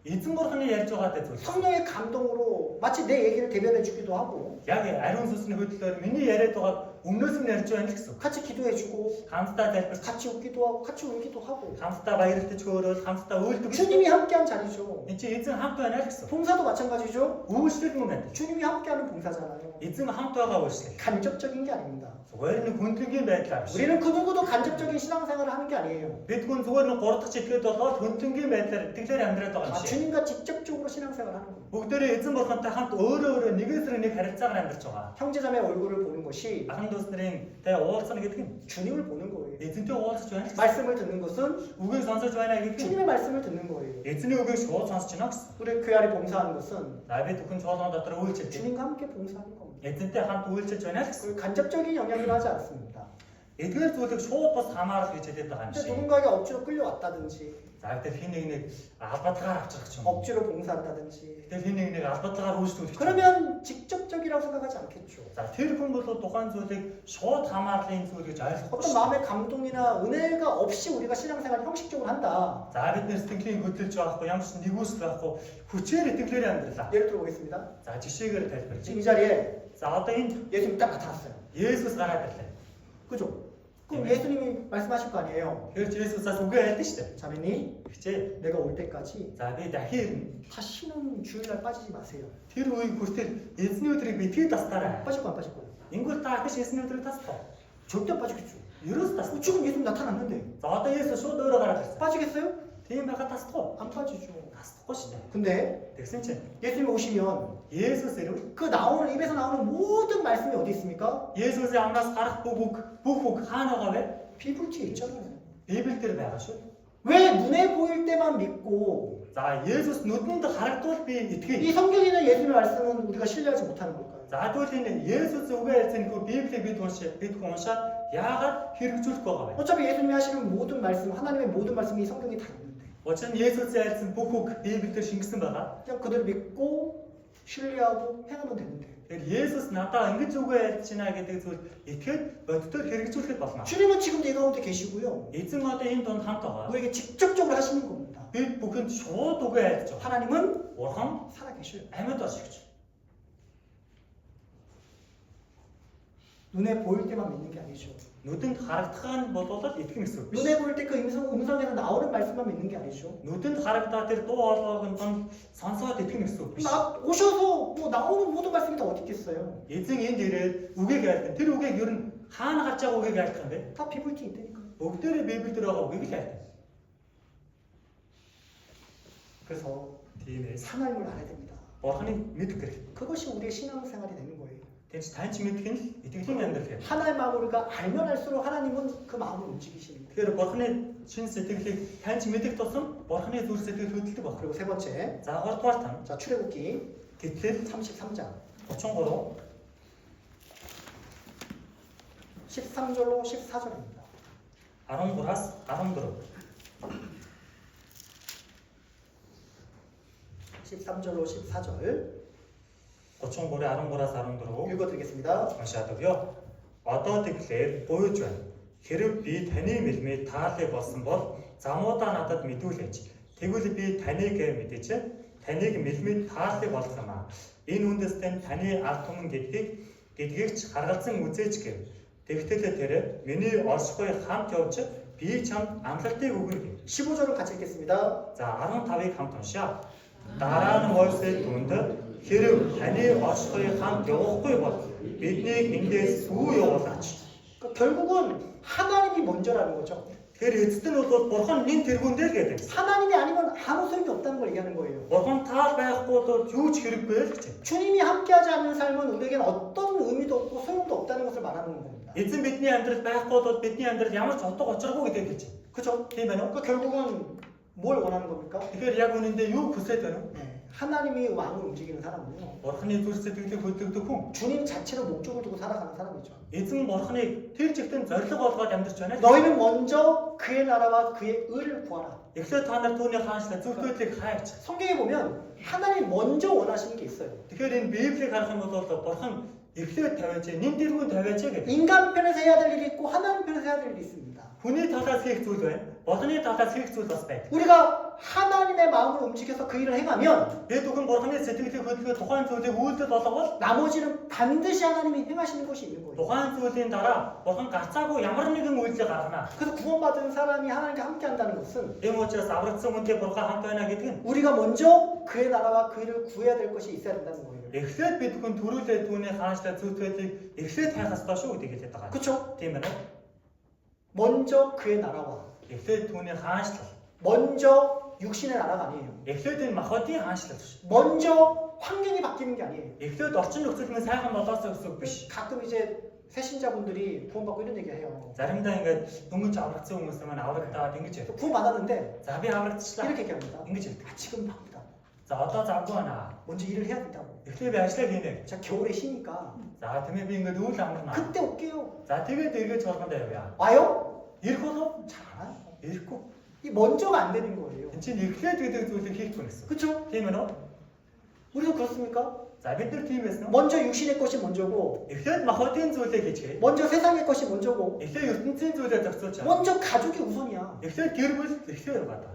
Эзэн бурхны ярьж байгаатай зүйл. 성령의 감동으로 마치 내 얘기를 대변해 주기도 하고 Яг ариун сүнсний хөдөлгөөр миний яриад байгаа өмнөөс нь ярьж байна л гэсэн. 같이 기도해 주고 Хамтдаа залбирч, 같이 웃기도 하고 같이 울기도 하고 хамтдаа баярлаж хөөрөөл, хамтдаа үйлдэх. 주님이 함께한 자리죠. Энд чи эзэн хамт байна л гэсэн. 봉사도 마찬가지죠. Үйлчлэл юм байна. 주님이 함께하는 봉사잖아요. Эзэн хамт байгаа үйлчлэл. 간접적인 게 아닙니다. Зүгээр нэг хүндлэнгийн байдлаар биш. 우리는 그 누구도 간접적인 신앙생활을 하는 게 아니에요. Бид хүн зүгээр нэг 3 дахь чиглэлд болоод хүндлэнгийн байдлаар итгэлээр амьдраад байгаа юм 다 шиг. 주님과 직접적으로 신앙생활을 하는 겁니다. Бүгдээрээ эзэн бурхантай хамт өөрөө нэгээс нэг харилцаагаар амьдарч байгаа. 형제자매 얼굴을 보는 것이 Ахын дүүс нарын тай уулзна гэдэг нь 주님을 보는 거예요. эзэнтэй уулзч байна гэсэн. 말씀을 듣는 것은 Үгийг сонсож байна гэдэг нь 주님의 말씀을 듣는 거예요. эзний үгийг шууд сонсож байна гэсэн. 우리 교회 안에 봉사하는 것은 За бид бүхэн чуулган дотор үйлчлэл. 주님과 함께 봉사하는 겁니다. Эзэнтэй хамт үйлчилж байна л гэсэн. 그 간접적인 영향을 하지 않습니다. Эдгээр зүйлийг шууд бас хамаарах гэж хэлээд байгаа юм 근데 шиг. 누군가에게 억지로 끌려왔다든지 За гэтэл хин нэг албадгаар авчих ч юм. 억지로 봉사한다든지 Гэтэл хин нэг албадгаар үйлчлүүлэх ч юм. 그러면 직접적이라고 생각하지 않겠죠. За тэр хүн бол тухайн зүйлийг шууд хамаарлын зүйл гэж ойлгохгүй. 어떤 마음의 감동이나 은혜가 없이 우리가 신앙생활 형식적으로 한다. За бид нэр сэтгэлийн хөдөлж байхгүй, ямар ч нэгүсэл байхгүй, хүчээр итгэлээр амьдралаа. 예를 들어 보겠습니다. За жишээгээр тайлбарлая. 지금 이 자리에 За одоо энд 예수님이 딱 나타났어요. Есүс гараад ирлээ. 그죠? 그럼 예수님이 말씀하실 거 아니에요. Тэр Есүсээс үгээ ярьдэн штэ. 자매님, Хичээ. 내가 올 때까지 За би дахин 다시는 주일날 빠지지 마세요. тэр үеийг хүртэл эзний өдрийг битгий тастаарай. 빠질 거야, 빠질 거야. Ингүүл та ахиж эзний өдрийг тастаа. 절대 안 빠지겠죠. Ерөөс тастаа. 지금 예수님 나타났는데 За одоо Есүс шууд өөрөө гараад ирсэн. 빠지겠어요? Тийм байхад тастахгүй. 안 빠지죠. Тастахгүй штэ. 근데 Тэгсэн чинь 예수님이 오시면 Есүс ирвэл 그 나오는 입에서 나오는 모든 말씀이 어디 있습니까? Есүсийн амнаас гарах бүх үг хаана байгаа вэ? 비블티에 있잖아요. Библиэл дээр байгаа шүү. 왜 눈에 보일 때만 믿고 За Есүс нүдэнд харагдвал би итгэе. 이 성경에 있는 예수님의 말씀은 우리가 신뢰하지 못하는 걸까요? За тэгвэл энэ Есүс үгээ хэлсэн хөө Библийг бид уншаад яагаад хэрэгжүүлэх байгаа вэ? 어차피 예수님이 하시는 모든 말씀, 하나님의 모든 말씀이 이 성경에 다 있는데 Учир нь Есүсийн хэлсэн бүх үг Библиэлд шингэсэн байгаа. 그냥 그대로 믿고 신뢰하고 행하면 되는데 Тэгэхээр Есүс надаа ингэж үгээ хэлж байна гэдэг зүйл итгэхэд боддоор хэрэгжүүлэхэд болно. 주님은 지금 내 가운데 계시고요. Эзэн одоо энэ донд хамт байгаа. 우리에게 직접적으로 하시는 겁니다. Бид бүхэнд шууд үгээ хэлж байгаа. 하나님은 Бурхан 살아계셔요. амьд оршигч. 눈에 보일 때만 믿는 게 아니죠. Нүдэнд харагдах нь болоод итгэх гэсэн үг биш. 눈에 보일 때 그 음성에서 나오는 말씀만 믿는 게 아니죠. Нүдэнд харагдаад тэр дуу хоолойг нь сонсоод итгэх гэсэн үг биш. 오셔서 뭐 나오는 모든 말씀이 다 어디 있겠어요? Эзэн энд ирээд үгийг айлтан. Тэр үгийг ер нь хаана гарч байгаа үгийг айлтах юм бэ? 다 비블티 있다니까. Бүгдээрээ Библиэлд байгаа үгийг л айлтан. 그래서 Тиймээс 하나님을 알아야 됩니다. Бурханыг мэдэх хэрэгтэй. 그것이 우리의 신앙생활이 되는 거예요. Тэгж таньч мэдэх нь итгэлийн амьдрал гэдэг. 하나의 마음을 우리가 알면 알수록 하나님은 그 마음을 움직이시는 거예요. Тэгэхээр Бурханы шин сэтгэлийг таньч мэдэх тусам Бурханы зүрх сэтгэл хөдөлдөг баг. 그리고 세 번째, За 3 дугаар тань 자 출애굽기 гэтэл 33장 33 13절로 14절입니다. 13-аас 14. 13절로 14절 33-ийн 13-аас 14 읽어드리겠습니다. уншаад өгье. Одоо тэгэхээр буйж байна. Хэрв би таны мэлмээ таалай болсон бол замуудаа надад мэдүүлээч. Тэгвэл би таныг мэдээч. Таныг мэлмээ таалай болох юм аа. Энэ үндэстэн таны ард түмэн гэдгийг харгалзан үзээч гэв. Тэгтэл тэр миний оршихуй хамт явж би чамд амлалтыг өгнө гэв. 15절을 같이 읽겠습니다. За 15-ыг хамт уншаа. Дараа нь Мойсей түнд хэрв таны оршихуй хамт явахгүй бол биднийг эндээс сүү явуулаач. 그러니까 결국은 하나님이 먼저라는 거죠. Тэгэхээр эцэст нь бол бурхан нин тэргүүндээ л гэдэг. 하나님이 아니면 아무 소용이 없다는 걸 얘기하는 거예요. Бурхан таал байхгүй бол юу ч хэрэггүй л гэж. 주님이 함께하지 않는 삶은 우리에게는 어떤 의미도 없고 소용도 없다는 것을 말하는 겁니다. Эзэн бидний амьдрал байхгүй бол бидний амьдрал ямар ч утга учиргүй гэдэг гэж. 그죠? Тийм байна уу? 그러니까 결국은 뭘 원하는 겁니까? Тэгэхээр яг үнэндээ юу хүсэж байна вэ? 하나님이 왕을 움직이는 사람은요. Бурханы зүрх сэтгэлийг хөдөлгдөг хүн. 주님 자체로 목적을 두고 살아가는 사람이죠. Эзэн бурханыг тэр жигтэн зориг болгоод амьдарч байна. 너희는 먼저 그의 나라와 그의 의를 구하라. Эхлээд та нар түүний хаанчлал зүрх хөдлөлийг хайж. 성경에 보면 하나님 먼저 원하시는 게 있어요. Тэгэхээр энэ Библийг харах юм бол бурхан эхлээд тавиач, нин тэргүүнд тавиач гэдэг. 인간 편에서 해야 될 일이 있고 하나님 편에서 해야 될 일이 있습니다. Хүний талаас хийх зүйл байна. Бурханы талаас хийх зүйл бас байна. 우리가 하나님의 마음을 움직여서 그 일을 행하면 бид бүхэн бурхны сэтгэлийг хөдөлгөө тухайн зүйлийг үйлдэл болгоод 나머지는 반드시 하나님이 행하시는 것이 있는 거예요. тухайн зүйлийн дараа бурхан гарцаагүй ямар нэгэн үйлдэл гаргана. 그래서 구원받은 사람이 하나님과 함께 한다는 것은 Ийм учраас аврагдсан хүнтэй бурхан хамт байна гэдэг нь 우리가 먼저 그의 나라와 그 일을 구해야 될 것이 있어야 된다는 거예요. эхлээд бид бүхэн төрүүлээ түүний хаанчлаа зүйт байдлыг эхлээд хайх ёстой шүү гэдэг хэлээд байгаа. 그렇죠? Тийм ээ. 먼저 그의 나라와 эхлээд түүний хаанчлал. 먼저 육신의 나라가 아니에요. эхлээд энэ махбодын хаанчлал шүү. 먼저 환경이 바뀌는 게 아니에요. эхлээд орчин нөхцөл нь сайхан болоосоо гэсэн үг биш. 가끔 이제 새신자분들이 구원받고 이런 얘기 해요. Заримдаа ингээд дөнгөж аврагдсан хүмүүс маань аврагдаад ингэж яа. 구원받았는데 За би аврагдчихлаа. 이렇게 얘기합니다. ингэж хэлдэг. 아, 지금 바쁘다. За одоо завгүй байна. 먼저 일을 해야 된다고. эхлээд би ажиллаа хийнэ. 자, 겨울에 쉬니까 За тиймээ би ингээд үйл амарна. 그때 올게요. За тэгээд эргэж болгондоо явъя. 와요? Ирэх болов? 잘 알아요. Ирэхгүй. 이 먼저가 안 되는 거예요. Энд чинь эхлээд гэдэг зүйлийг хийхгүй гэсэн. 그렇죠? Тийм ээ нөө? 우리도 그렇습니까? За бид нар тийм байсан уу? 먼저 육신의 것이 먼저고 эхлээд махбодын зүйлийг хийчихээ. 먼저 세상의 것이 먼저고 эхлээд ертөнцийн зүйлээ зохицуулж байгаа. 먼저 가족이 우선이야. эхлээд гэр бүл эхлээд байна.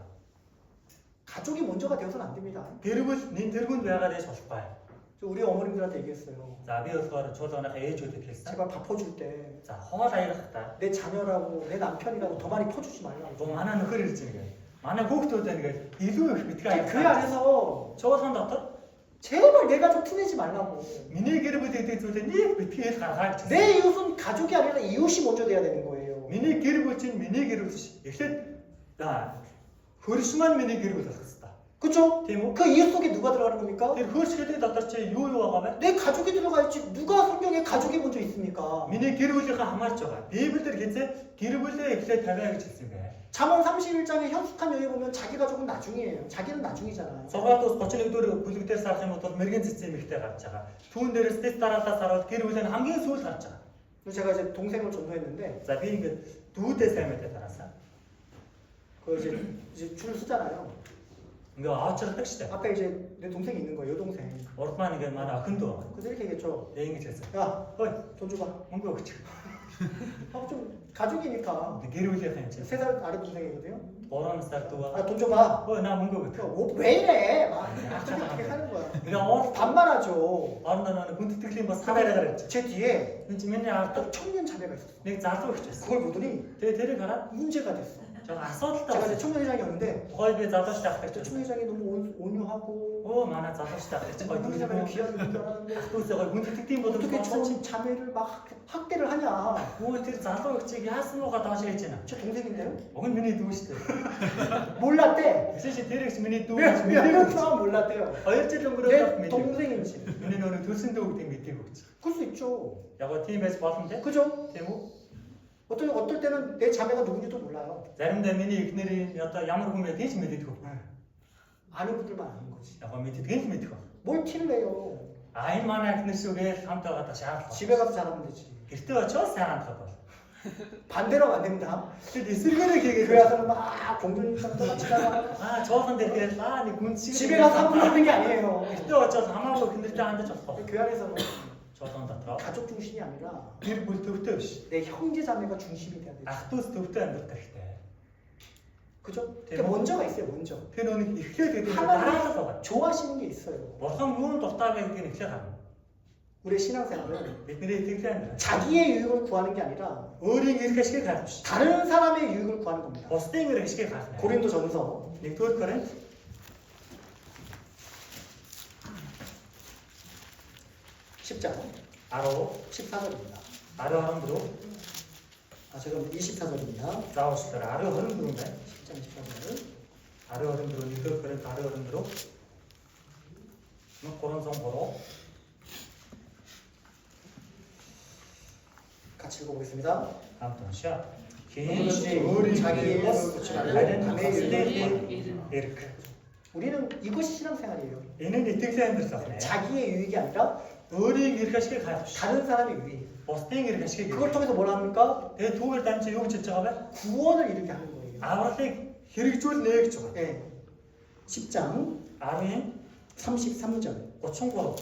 가족이 먼저가 되어서는 안 됩니다. Гэр бүл нэн тэргүнд байгаад яж болохгүй. 저 우리 어머님들한테 얘기했어요. За би болохоор чуулганыхаа ээжүүдэд хэлсэн. 제발 밥 퍼줄 때 내 За хоол аярахтаа 자녀라고 내 남편이라고 더 많이 퍼주지 말라고. гоо манай нөхөр ирж байгаа. Манай хүүхдүүд байна гэж илүү их битгий 그 аярах. 안에서 чуулган дотор 제발 내 가족 티내지 말라고. миний гэр бүл гэдэг зүйлээ нэг битгий ил гаргаад 내 이웃은 가족이 아니라 이웃이 먼저 돼야 되는 거예요. миний гэр бүл чинь миний гэр бүл ш. эхлээд за хөрш маань миний гэр бүл болох хэрэгтэй. 그렇죠? тийм үү? 그 이웃 속에 누가 들어가는 겁니까? Тэр хөрш гэдэг дотор чи юу байгаа вэ? 내 가족이 들어가 있지. 누가 성경에 가족이 먼저 있습니까? миний гэр бүлийнхаа хамаарч байгаа. Библиэр хизээ гэр бүлээ эхлээд тавиа гэж хэлсэн бэ. 잠언 31장의 현숙한 여기 보면 자기 가족은 나중이에요. 자기는 나중이잖아요. Сургаалтаас 31-р бүлэг дээр сарах юм бол мэрэгэн цэцэн эмэгтэй гарч байгаа. Түүн дээрээс дэс дараалал саруул гэр бүл нь хамгийн сүүл гарч байгаа. 그래서 제가 이제 동생을 전도했는데 За би ингээд дүүдээ сайн мэдээ тараасаа. 그 이제 줄을 서잖아요. Ингээ оочрдаг штэ. 앞에 이제 내 동생이 있는 거예요. 여동생. Урд маань ингээ манай охин дүү. 그래서 이렇게 얘기했죠. Тэг ингэж хэлсэн. 야, Хөөе, 돈 줘봐. мөнгө өгч. 좀 가족이니까. Гэр бүлийнхэн юм чинь. 3살 아래 동생이거든요. 3 настай дүү. 아, 돈 줘봐. Хөөе, наа мөнгө өгч. 왜 이래? 막 이렇게 하는 거야. Ингээ оор 반말하죠. орноо гүндэтгэлийн бас хараараа гарч. 제 뒤에 Энд чинь миний ард 딱 청년 자매가 있었어. нэг залуу өгч байсан. 그걸 보더니 Тэгээ тэрийг хараад 문제가 됐어. 저거 асуудалтай 제가 이제 болсон. 청년회장이었는데 Хойд би залуучтай авах гэж. 청년회장이 너무 온유하고 Оо манай залуучтай авах гэж. Хойд 청년회장이 би 귀한 분줄 알았는데 Түүсээ гүндэтгэлийн боловч 어떻게 저 자매를 막 학대를 하냐. Өө тэр залуу өгчийг яасан руугаа доош хийж байна. 제 동생인데요? Уг нь миний дүү шүү дээ. 몰랐대. Эсвэл тэр их миний дүү 왜 гэж мэдээгүй. 이런 몰랐대요. 2 жил өнгөрөөд 내 мэдээгүй. 동생인지. Миний нөгөө төрсөн дүү гэдэг мэдээгүй өгч. 그럴 수 있죠. Яг гоо тийм байж болно те. 그죠? Тийм үү? 어떨 때는 내 자매가 누군지도 몰라요. Заримдаа миний эхнэрийн одоо ямар хүн байдгийг ч мэдээгүй. 아는 분들만 아는 거지. Яг гоо мэддэгэн л мэдэх ба. 뭘 티를 내요. А энэ манай эхнэр шүүгээ хамт байгаа та шаардлага. 집에 가서 잘하면 되지. Гэртээ очоод сайн хандах бол. 반대로 안 됩니다. Тэгэд эсэргээрээ хийгээд 교회 가서는 막 공동체랑 똑같이 나가. жоохон дэргээд нэг гүн шиг 집에 가서 함부로 하는 게 아니에요. гэртээ очоод хамаагүй эхнэртэй хандаж болох. 교회 안에서는 Жоохон дотроо 가족 중심이 아니라 гэр бүл төвтэй биш. 내 형제 자매가 중심이 돼야 돼. Ах トゥ ус төвтэй амьдрах хэрэгтэй. 그죠? 그러니까 먼저가 있어요. 먼저. Тэр өнөг эхлээд гэдэг нь 하나님 дараалал байгаа. 좋아하시는 게 있어요. Бурхан юунд дуртай вэ гэдгийг эхлээд харна. 우리의 신앙생활은 Бидний итгэлийн амьдрал. 자기의 유익을 구하는 게 아니라 Өөрийн эрх ашигыг харах биш. 다른 사람의 유익을 구하는 겁니다. Бусдын эрх ашигыг харах. 고린도전서 1-р Коринт 10장 10 14절입니다. 14 아, 지금 24절입니다. заавал 10 24 байна. 10장 24절. 10 24 1-р Коринт 10 24 303 같이 읽어보겠습니다. хамт уншаа. 누구든지 Хэн өөрийн 자기의 эрхээс 유익을 붙지 말고 харин 남의 бусдын 유익을 эрх. 우리는 이것이 신앙생활이에요. Энэ нь итгэлийн амьдрал байна. 자기의 유익이 아니라 өөрийн эрх ашигыг харах биш. 다른 사람의 유익. Бусдын эрх ашигыг. 그걸 통해서 뭘 합니까? Тэгээ түүгээр дамжин юу гэж хэлж байгаа вэ? 구원을 이루게 하는 거예요. Авралыг хэрэгжүүлнэ гэж байгаа. 네. 10장 10-ийн 33절. 33.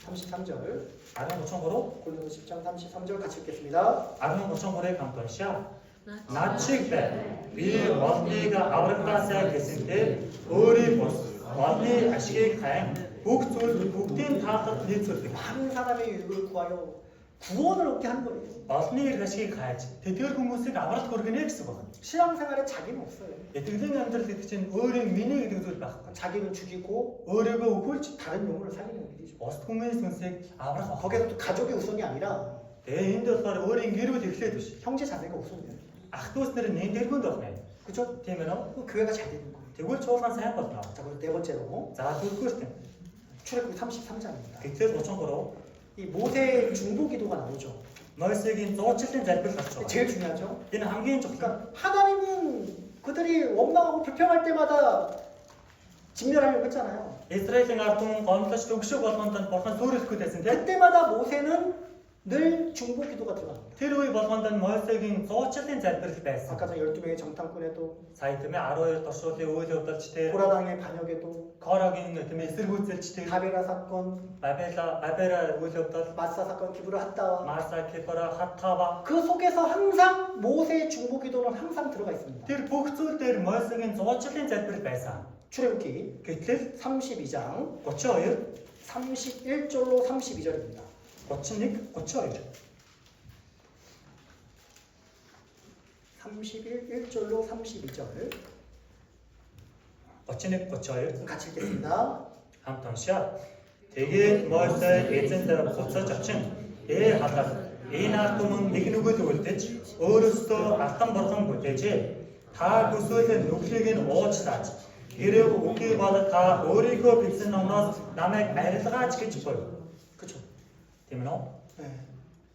33절. 10-33. 고린도서 10장 33절 같이 읽겠습니다. 10-33-ыг хамт уншаа. 나치게 비 원리가 아브라카사 계신데 우리 원리 아시게 가양 북din 타가 니츠르 많은 사람의 유익을 구하여 구원을 얻게 하는 거예요. 원리 아시게 가야지 대들 хүмүүсийг авралт хүргэнэ гэсэн байна. 신앙생활에 자기는 없어요. Итгэлийн амьдрал гэдэг чинь өөрийн миний гэдэг зүйл байхгүй. 자기를 죽이고 өөрийгөө өгүүлж 다른 영혼을 살리는 일이죠. бос хүмүүс хүнсийг аврах баг. 거기서 또 가족이 우선이 아니라 Тэгээ энд болохоор өөрийн гэр бүл эхлээд биш. 형제 자매가 우선이에요. Ах トゥ ус нар нэн дэргүнд байна. 그죠? Тийм ээ нөө. 그 교회가 잘 되는 거예요. Тэгвэл чуулган сайн болно. 자, 그리고 네 번째로 За дөрөвдүгээр тийм. 출애굽기 33장입니다. Гэтэл 33 이 모세의 중보 기도가 나오죠. Мойсегийн 100жилийн залбирал гарч байгаа. 제일 중요하죠. Энэ хамгийн чухал. 그러니까 하나님은 그들이 원망하고 불평할 때마다 진멸하려고 했잖아요. Израилийн ард түмэн гомдлож төгшөг болгонд нь бурхан сүрэлдэхгүй байсан тийм. 그때마다 모세는 늘 중보 기도가 들어갑니다. Тэр үе болгонд нь Мойсегийн 100жилийн залбирал байсан. 아까 전 12명의 정탐꾼에도 Сая тийм ээ 12 туршуулын үйл явдалч тийм. 고라당의 반역에도 Корогийн тийм ээ эсэргүүцэлч тийм. 다베라 사건, 바베라 үйл явдал 마사 사건, 기브라 핫다와 Марса Кипра Хаттава 그 속에서 항상 모세의 중보 기도는 항상 들어가 있습니다. тэр бүх зүйл дээр Мойсегийн 100жилийн залбирал байсан. 출애굽기 Гэтэл 32장 32, 31절로 32절입니다. 31, 32. 31절로 32절 31, 32 같이 읽겠습니다. хамт уншаа. Тэгээд Мойсе эзэнд буцаж очин халаад энэ ард түмэн нэг нүгэл үлдэж өөрөөсөө алтан бурхан бүтээжээ. Та бүсүүл нүглийг нь уучлаач. Хэрэг үгүй бол та өөрийнхөө бичсэн номноос намайг арилгаач гэж боё. 그렇죠. Тийм үү? 네.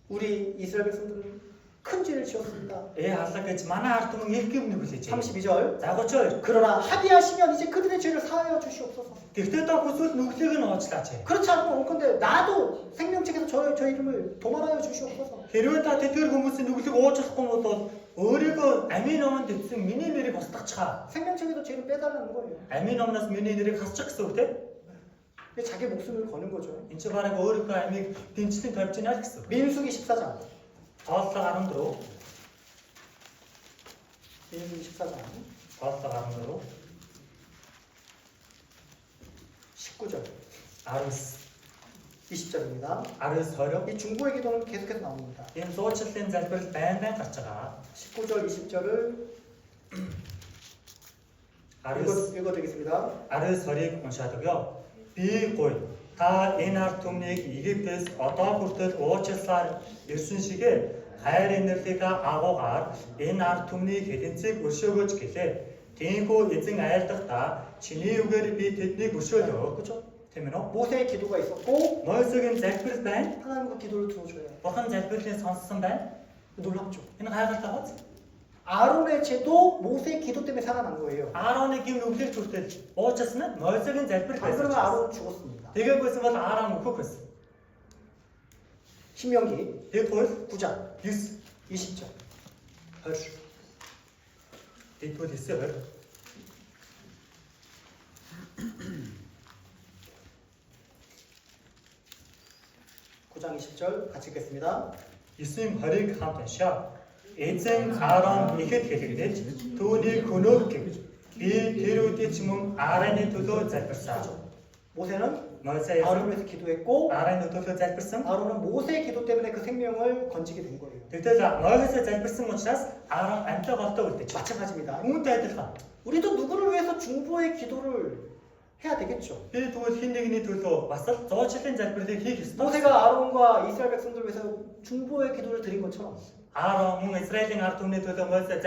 우리 이스라엘 백성들은 큰 죄를 지었습니다. Халаа гэж манай ард түмэн их гэм нүглэж. 32절 За 32. 그러나 합의하시면 이제 그들의 죄를 사하여 주시옵소서. Гэхдээ та бүсүүл нүглийг нь уучлаач. 그렇지 않으면 근데 나도 생명책에서 저 이름을 도말하여 주시옵소서. Хэрвээ та тэтгэр хүмүүсийн нүглийг уучлахгүй бол өөрийгөө амийн номонд бичсэн миний нэрийг устгацгаа. 생명책에도 죄를 빼달라는 거예요. Амийн номноос миний нэрийг хасчих гэсэн үг тийм. 근데 자기 목숨을 거는 거죠. Энд чинь бараг өөрийнхөө амийг дэнчлэн тавьж байна гэсэн. 민수기 14장. Хооллого 14. 민수기 14장 Хооллого 14. 19절 19. 20절입니다. 19. 이 중보의 기도는 계속해서 나옵니다. Энэ зуучлалын залбирал байн гарч байгаа. 19절 20절을 19 읽어드리겠습니다. 20-ыг уншаад өгье. Би гуй. Та энэ ард түмнийг Египтээс одоо хүртэл уучлсаар ирсэн шигээ хайр инэрлийг агуугаар энэ ард түмний хэдэнцийг өршөөгөөч гэлээ. Тиймгүй эзэн айлдахдаа чиний үгээр би тэднийг өршөөлөө. 그렇죠? Тийм ээ. 모세의 기도가 있었고 Мойсегийн залбирал байна. 하나님 그 기도를 들어줘요. Бурхан залбирлыг сонссон байна. 놀랍죠? Энэ гайхалтай гоц. 아론의 죄도 모세의 기도 때문에 살아난 거예요. Аароны гим нүглийг зүртэл уучлсан нь Мойсегийн залбирал 안 그러면 байсан. 아론은 죽었습니다. Тэгээгүйсэн бол Аарон өөхөх байсан. 신명기 Тэгвэл 9장 9 20절 20. Тэгвэл 9 9장 20절 같이 읽겠습니다. 9-20-ыг хамт уншаа. Эзэн Аарон ихэд хэлэгдэж түүнийг хөнөөх гэв. Би тэр үдий ч мөн Аароны төлөө залбирсан. 모세는 Мойсе 아론을 위해서 기도했고 Аароны төлөө залбирсан. 아론은 모세의 기도 때문에 그 생명을 건지게 된 거예요. Тэгтэл Мойсе залбирсан учраас Аарон амьтаа голтой үлдэж. 마찬가지입니다. Үүнтэй адилхан. 우리도 누구를 위해서 중보의 기도를 해야 되겠죠. Би тэгвэл хин нэгний төлөө бас л 100жилийн залбирлыг хийх ёстой. 모세가 아론과 이스라엘 백성들 위해서 중보의 기도를 드린 것처럼 Аарон мөн Израилийн ард түмний төлөө Мойсе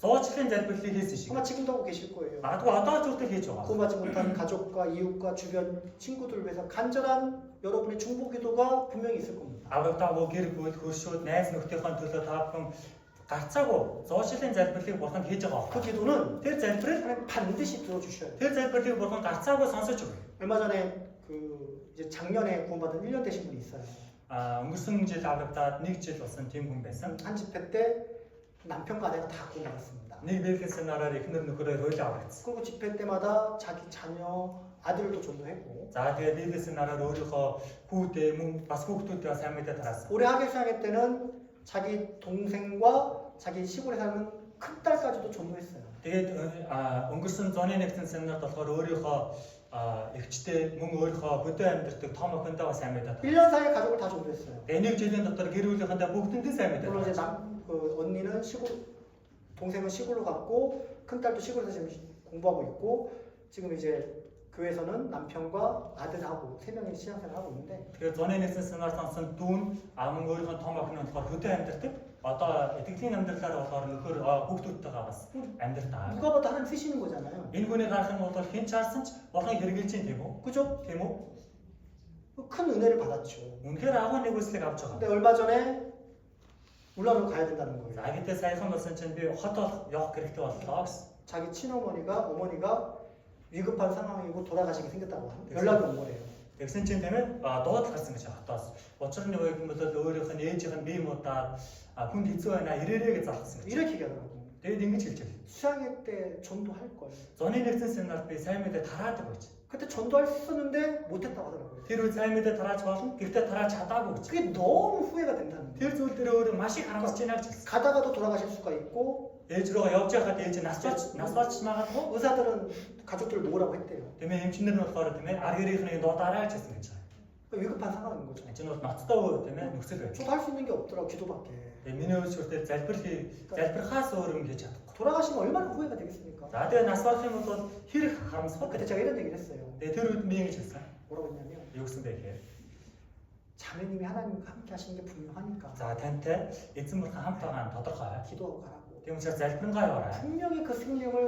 100жилийн залбирлыг хийсэн шиг. 아마 지금도 하고 계실 거예요. Магадгүй одоо ч үртэл хийж байгаа. 구원받지 못한 가족과 이웃과 주변 친구들을 위해서 간절한 여러분의 중보 기도가 분명히 있을 겁니다. Аврагдаагүй гэр бүл хөршүүд найз нөхдийнхөө төлөө та бүхэн гарцаагүй 100жилийн залбирлыг бурхан хийж байгаа. 그 기도는 Тэр залбирал 하나님 반드시 들어주셔야 돼요. тэр залбирлыг бурхан гарцаагүй сонсож өгнө. 얼마 전에 그 이제 작년에 구원받은 1년 되신 분이 있어요. Өнгөрсөн жил аврагдаад 1 жил болсон тийм хүн байсан. 한 집회 때 남편과 아내가 다 구원받았습니다. Нэг бэлгэлсэн нараар эхнэр нөхөрөө хуйлаа аврагдсан. 그리고 집회 때마다 자기 자녀 아들도 전도했고 За тэгээд бэлгэлсэн нараар өөрийнхөө хүүдээ мөн бас хүүхдүүдээ сайн мэдээ тараасан. 올해 하계수양회 때는 자기 동생과 자기 시골에 사는 큰딸까지도 전도했어요. Тэгээд өнгөрсөн зуны нэгдсэн семинарт болохоор өөрийнхөө эгчтэй мөн өөрийнхөө бүдэ амьдардаг том охинтойгоо сайн мэдээд. 1년 사이에 가족을 다 전도했어요. Энийг жилийн дотор гэр бүлийнхэнтэй бүгдэндээ сайн 물론 이제 мэдээд. 그 언니는 시골, 동생은 시골로 갔고 큰 딸도 시골에서 지금 공부하고 있고 지금 이제 교회에서는 남편과 아들하고 3명이 신앙생활을 하고 있는데 Тэгээд зуны нэгдсэн семинар сонсон дүүн мөн өөрийнхөө том охин нь болохоор бүдэ амьдардаг. Одоо итгэлийн амьдралаар болохоор нөхөр хүүхдүүдтэйгээ бас амьдардаг. 누가 봐도 하나님 쓰시는 거잖아요. Энэ хүний гарах юм бол хэн чаарсан ч Бурхан хэрэгжилж чинь тийм үү? 그죠? Тийм үү? 큰 은혜를 받았죠. Үнэхээр агуу нэгүслийг авч байгаа. 근데 얼마 전에 울란으로 가야 된다는 거예요. За гэдэг саяхан болсон чинь би хот явах хэрэгтэй боллоо гэсэн. 자기 어머니가 위급한 상황이고 돌아가시게 생겼다고 연락이 온 거예요. Тэгсэн чинь тийм ээ дууд гарсан гэж хотоос. Учир нь юу юм бол өөрийнх нь ээжийнх нь бие муудаад хүнд хэцүү байна ирээрээ гэж залхсан гэж. 이렇게 얘기하더라고. Тэгээд ингэж хэлж байна. 수양회 때 전도할 걸. Зуны нэгдсэн семинарт би сайн мэдээ тараадаг байж. 그때 전도할 수 있었는데 못했다고 하더라고요. Тэр үе сайн мэдээ тарааж болно. Гэхдээ тарааж чадаагүй гэж. 그게 너무 후회가 된다는 거예요. Тэр зүйл дээр өөрөө маш их харамсаж байна гэж хэлсэн. 가다가도 돌아가실 수가 있고 Ээж рүүгээ явж байхад ээж нь нас болж магадгүй. 의사들은 가족들을 놓으라고 했대요. Тэмээ эмчнэр нь болохоор тийм ээ ар гэрийнхнийг дуудаарай гэж хэлсэн гэж байна. 위급한 상황인 거죠. Энд чинь бол ноцтой үе тийм ээ нөхцөл байж. 저도 할 수 있는 게 없더라고 기도밖에. Тэгээ миний өөрсдөө залбирхаас өөр юм хийж чадахгүй. 돌아가시면 얼마나 후회가 되겠습니까? За тэгээ нас болох юм бол хэрэг харамсах 그때 гэдэг. 제가 이런 얘기를 했어요. Тэгээ тэр үед би ингэж хэлсэн. 뭐라고 했냐면 Юу гэсэн бэ гэхээр 자매님이 하나님과 함께 하시는 게 분명하니까 за тантай эзэн бурхан хамт байгаа нь тодорхой. 기도하고 가라고. Тийм учраас залбирнгаа яваарай. 분명히 그 생명을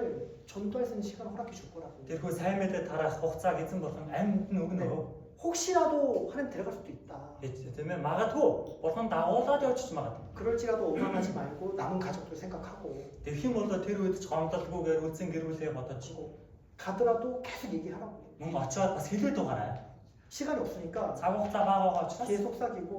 전도할 수 있는 시간을 허락해 줄 거라고. Тэрхүү сайн мэдээ тараах хугацааг эзэн бурхан амьд нь өгнө. 혹시라도 하나님 데려갈 수도 있다. Тийм ээ магадгүй бурхан дагуулад явчих магадгүй. 그럴지라도 원망하지 말고 남은 가족들 생각하고 Тэгэх юм бол тэр үед ч гомдолгүйгээр үзэн гэрүүлээ бодож 가더라도 계속 얘기하라고. мөн очиод бас хэлээд байгаарай. 시간이 없으니까 Цаг хугацаа бага учраас 귀에 속삭이고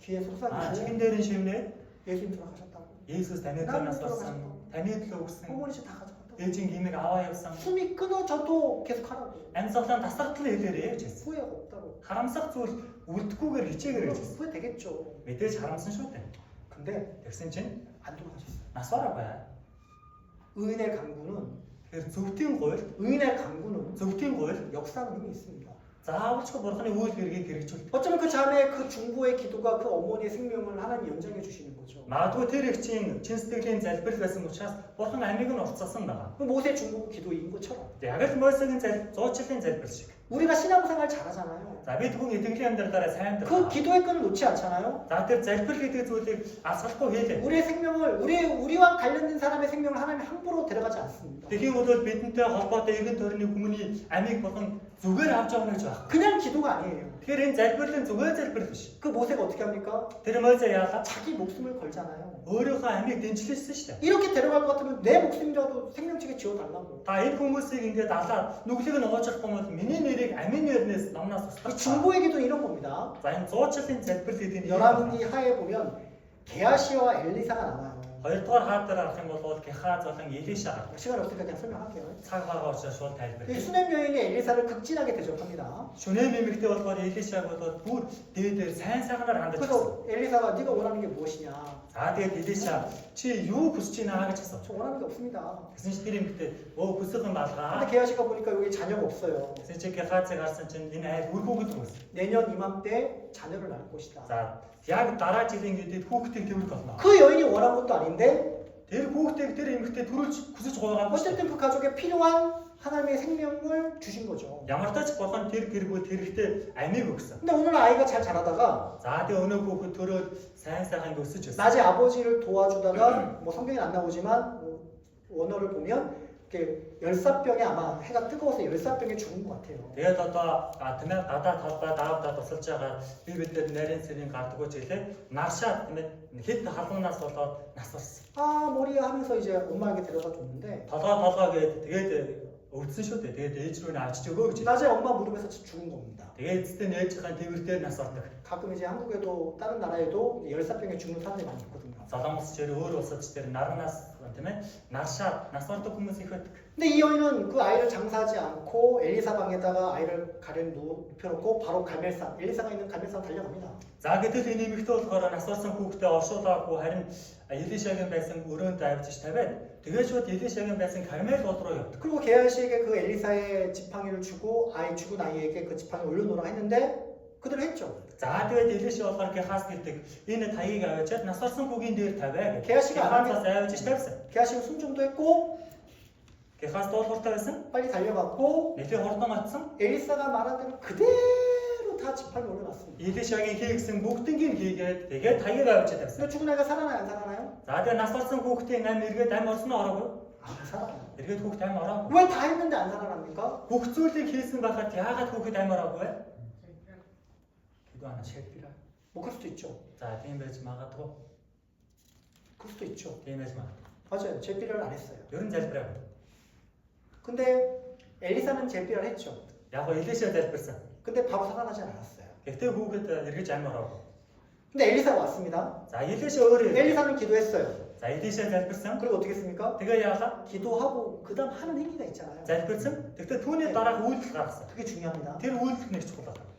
귀에 속삭이고 чихэн дээр нь шивнээ 예수님 돌아가셨다고. Есүс таны төлөөс болсон. Таны төлөө өгсөн. 어머니 집 다 가져갔다고. Ээжийн гимиг аваа явсан. 숨이 끊어져도 계속 하라고. Амьсгалын тасралтал хэлээрэй гэж хэлсэн. 후회가 없다고. Харамсах зүйл үлдэхгүйгээр хичээгээр гэж хэлсэн. 후회 되겠죠. Мэдээж харамсан шүү дээ. 근데 Тэгсэн чинь 안 돌아가셨어요. нас бараагүй. 의인의 강구는 Тэгэхээр зөвхөн гуйл, 의인의 강구는 зөвхөн гуйл 역사하는 힘이 있습니다. заавалчгүй бурханы үйл хэргийг хэрэгжүүл. 어쩌면 그 자매의 그 중보의 기도가 그 어머니의 생명을 하나님 연장해 주시는 거죠. Магадгүй тэр их чинь чин сэтгэлийн залбирал байсан учраас бурхан амийг нь уртцсан байгаа. 그 모세 중보 기도인 것처럼 Яг л Мосегийн зуучлалын залбирал шиг. 우리가 신앙생활 잘하잖아요. За бид хүн итгэлийн амьдралаараа сайн 그 амьдрал. 기도의 끈을 놓지 않잖아요. За тэр залбирал гэдэг зүйлийг асгалахгүй хийлээ. 우리의 생명을 우리와 관련된 사람의 생명을 하나님 함부로 데려가지 않습니다. Тэгхийн бол бидэнтэй холбоотой нэгэн төрний хүмүүний амийг бурхан зүгээр авч явна гэж байна. 그냥 기도가 아니에요. Тэгэхээр энэ залбирлын зүгээр залбирал биш. 그 모세가 어떻게 합니까? Тэр Мосе яалаа 자기 목숨을 걸잖아요. өөрийнхөө амийг дэнчлэжсэн шүү дээ. 이렇게 데려갈 것 같으면 내 목숨이라도 생명책에 지어달라고. Та энэ хүмүүсийг ингээд алаад нүглийг нь оожрох юм бол миний нэрийг амийн нэрнээс номнаас 이 устгах. 중보의 기도는 이런 겁니다. За энэ зуучлалын залбирал гэдэг нь 열왕기 하에 보면 게하시와 엘리사가 나와요. хоёрдугаар хаад дээр авах юм бол Гехаз болон Елиша гардаг. 시간이 없으니까 그냥 설명할게요. Цаг байгаа учраас 이 шууд тайлбарлая. 수냄 여인이 엘리사를 극진하게 대접합니다. Шүнэн нэмэгтэй болохоор Елишаг бол бүр дээдээр сайн сайханаар хандаж байсан. 그래서 엘리사가 네가 원하는 게 무엇이냐? За тэгээд Елиша чи юу хүсэж байна гэж асуув. 저 원하는 게 없습니다. Гэсэн чи тэр эмэгтэй өө хүсэх юм 근데 балгаа. 게하시가 보니까 여기 자녀가 없어요. Гэсэн чи Гехазыг харсан чинь энэ айл үр хүүхэд хүмүүс. 내년 이맘때 자녀를 낳을 것이다. За яг дараа жилийн гэдэд хүүхдийг тэмүүлэх болно. 그 여인이 원한 것도 아닌데 Тэр хүүхдийг тэр эмэгтэй төрүүлж хүсэж байгаагүй. 어쨌든 그 가족에 필요한 하나님의 생명을 주신 거죠. Ямар ч бурхан тэр гэргүүд тэрэгтэй амийг өгсөн. 근데 오늘 아이가 잘 자라다가 За тэгээ өнөө хүүхэд төрөөд сайн сайхан өсөж өссөн. 낮에 아버지를 도와주다가 뭐 성경에 안 나오지만 원어를 보면 이렇게 열사병에 아마 해가 뜨거워서 열사병에 죽은 것 같아요. Тэгээд одоо тэмээ гадаад талбай даавдаа тусалж байгаа би бид нарийн цэрийн гардаггүй ч гэлээ наршаад тэмээ хэд халуунаас болоод нас болсон. 아 머리야 하면서 이제 엄마에게 데려다 줬는데 Толгой тэгээд өвдсөн шүү дээ. Тэгээд ээж рүү н авчиж өгөө гэж. 낮에 엄마 무릎에서 죽은 겁니다. Тэгээд эцэст нь ээжийн тэрвэр дээр нас ордог. 가끔 이제 한국에도 다른 나라에도 열사병에 죽는 사람들이 많이 있거든요. Солонгос ч өөр улсад ч тэр нарнаас 때문에 nas orдог хүмүүс их байдаг. 근데 이 여인은 그 아이를 장사하지 않고 엘리사 방에다가 아이를 가령 눕혀놓고 바로 갈멜산, 엘리사가 있는 갈멜산 달려갑니다. За гэтэл энэ эмэгтэй болохоор нас орсон хүүхдээ оршуулаагүй харин Элишагийн байсан өрөөнд авчиж тавиад тэгээд шууд Элишагийн байсан Кармел ууд руу явдаг. 그리고 게하시에게 그 엘리사의 지팡이를 주고 죽은 아이에게 그 지팡이 올려놓으라 했는데 그대로 했죠. За тэгээд Элиша болохоор Гехас гэдэг энэ таяыг аваачаад нас орсон хүүгийн дээр тавиа гэж. Гехас가 Гехасаас аваачиж тавьсан. 게하시가 순종도 했고 Гехас дуулууртай байсан. 빨리 달려갔고 Нэлээ хурдан очсон. 엘리사가 말한 대로 그대로 다 지팡이 올려놨습니다. Элишагийн хийгсэн бүгднийг хийгээд тэгээд таяыг аваачаад тавьсан. 근데 죽은 아이가 살아나요 안 살아나요? За тэгээд нас орсон хүүхдийн ам эргээд ам орсон уу ороогүй? 아 살아나요. Эргээд хүүхд ам ороогүй. 왜 다 했는데 안 살아납니까? Бүх зүйлийг хийсэн байхад яагаад хүүхэд ам ороогүй вэ? Тэгэ ана шилбэр. 뭐 그럴 수도 있죠. За тийм байж магадгүй. 그럴 수도 있죠. Тийм байж магадгүй. 맞아요. 제비를 안 했어요. Ер нь залбираа. 근데 엘리사는 제비를 했죠. Яг го Элиша залбирсан. 근데 바로 살아나지 않았어요. Гэхдээ хүүхэд эргэж ам ороогүй. 근데 엘리사가 왔습니다. За Элиша өөрөө. 엘리사는 기도했어요. За Элиша залбирсан. 그리고 어떻게 했습니까? Тэгээ яагаад? 기도하고 그 다음 하는 행위가 있잖아요. Залбирсан. Гэхдээ түүний дараах үйлдэл гаргасан. 그게 중요합니다. Тэр үйлдэл нэг чухал байна.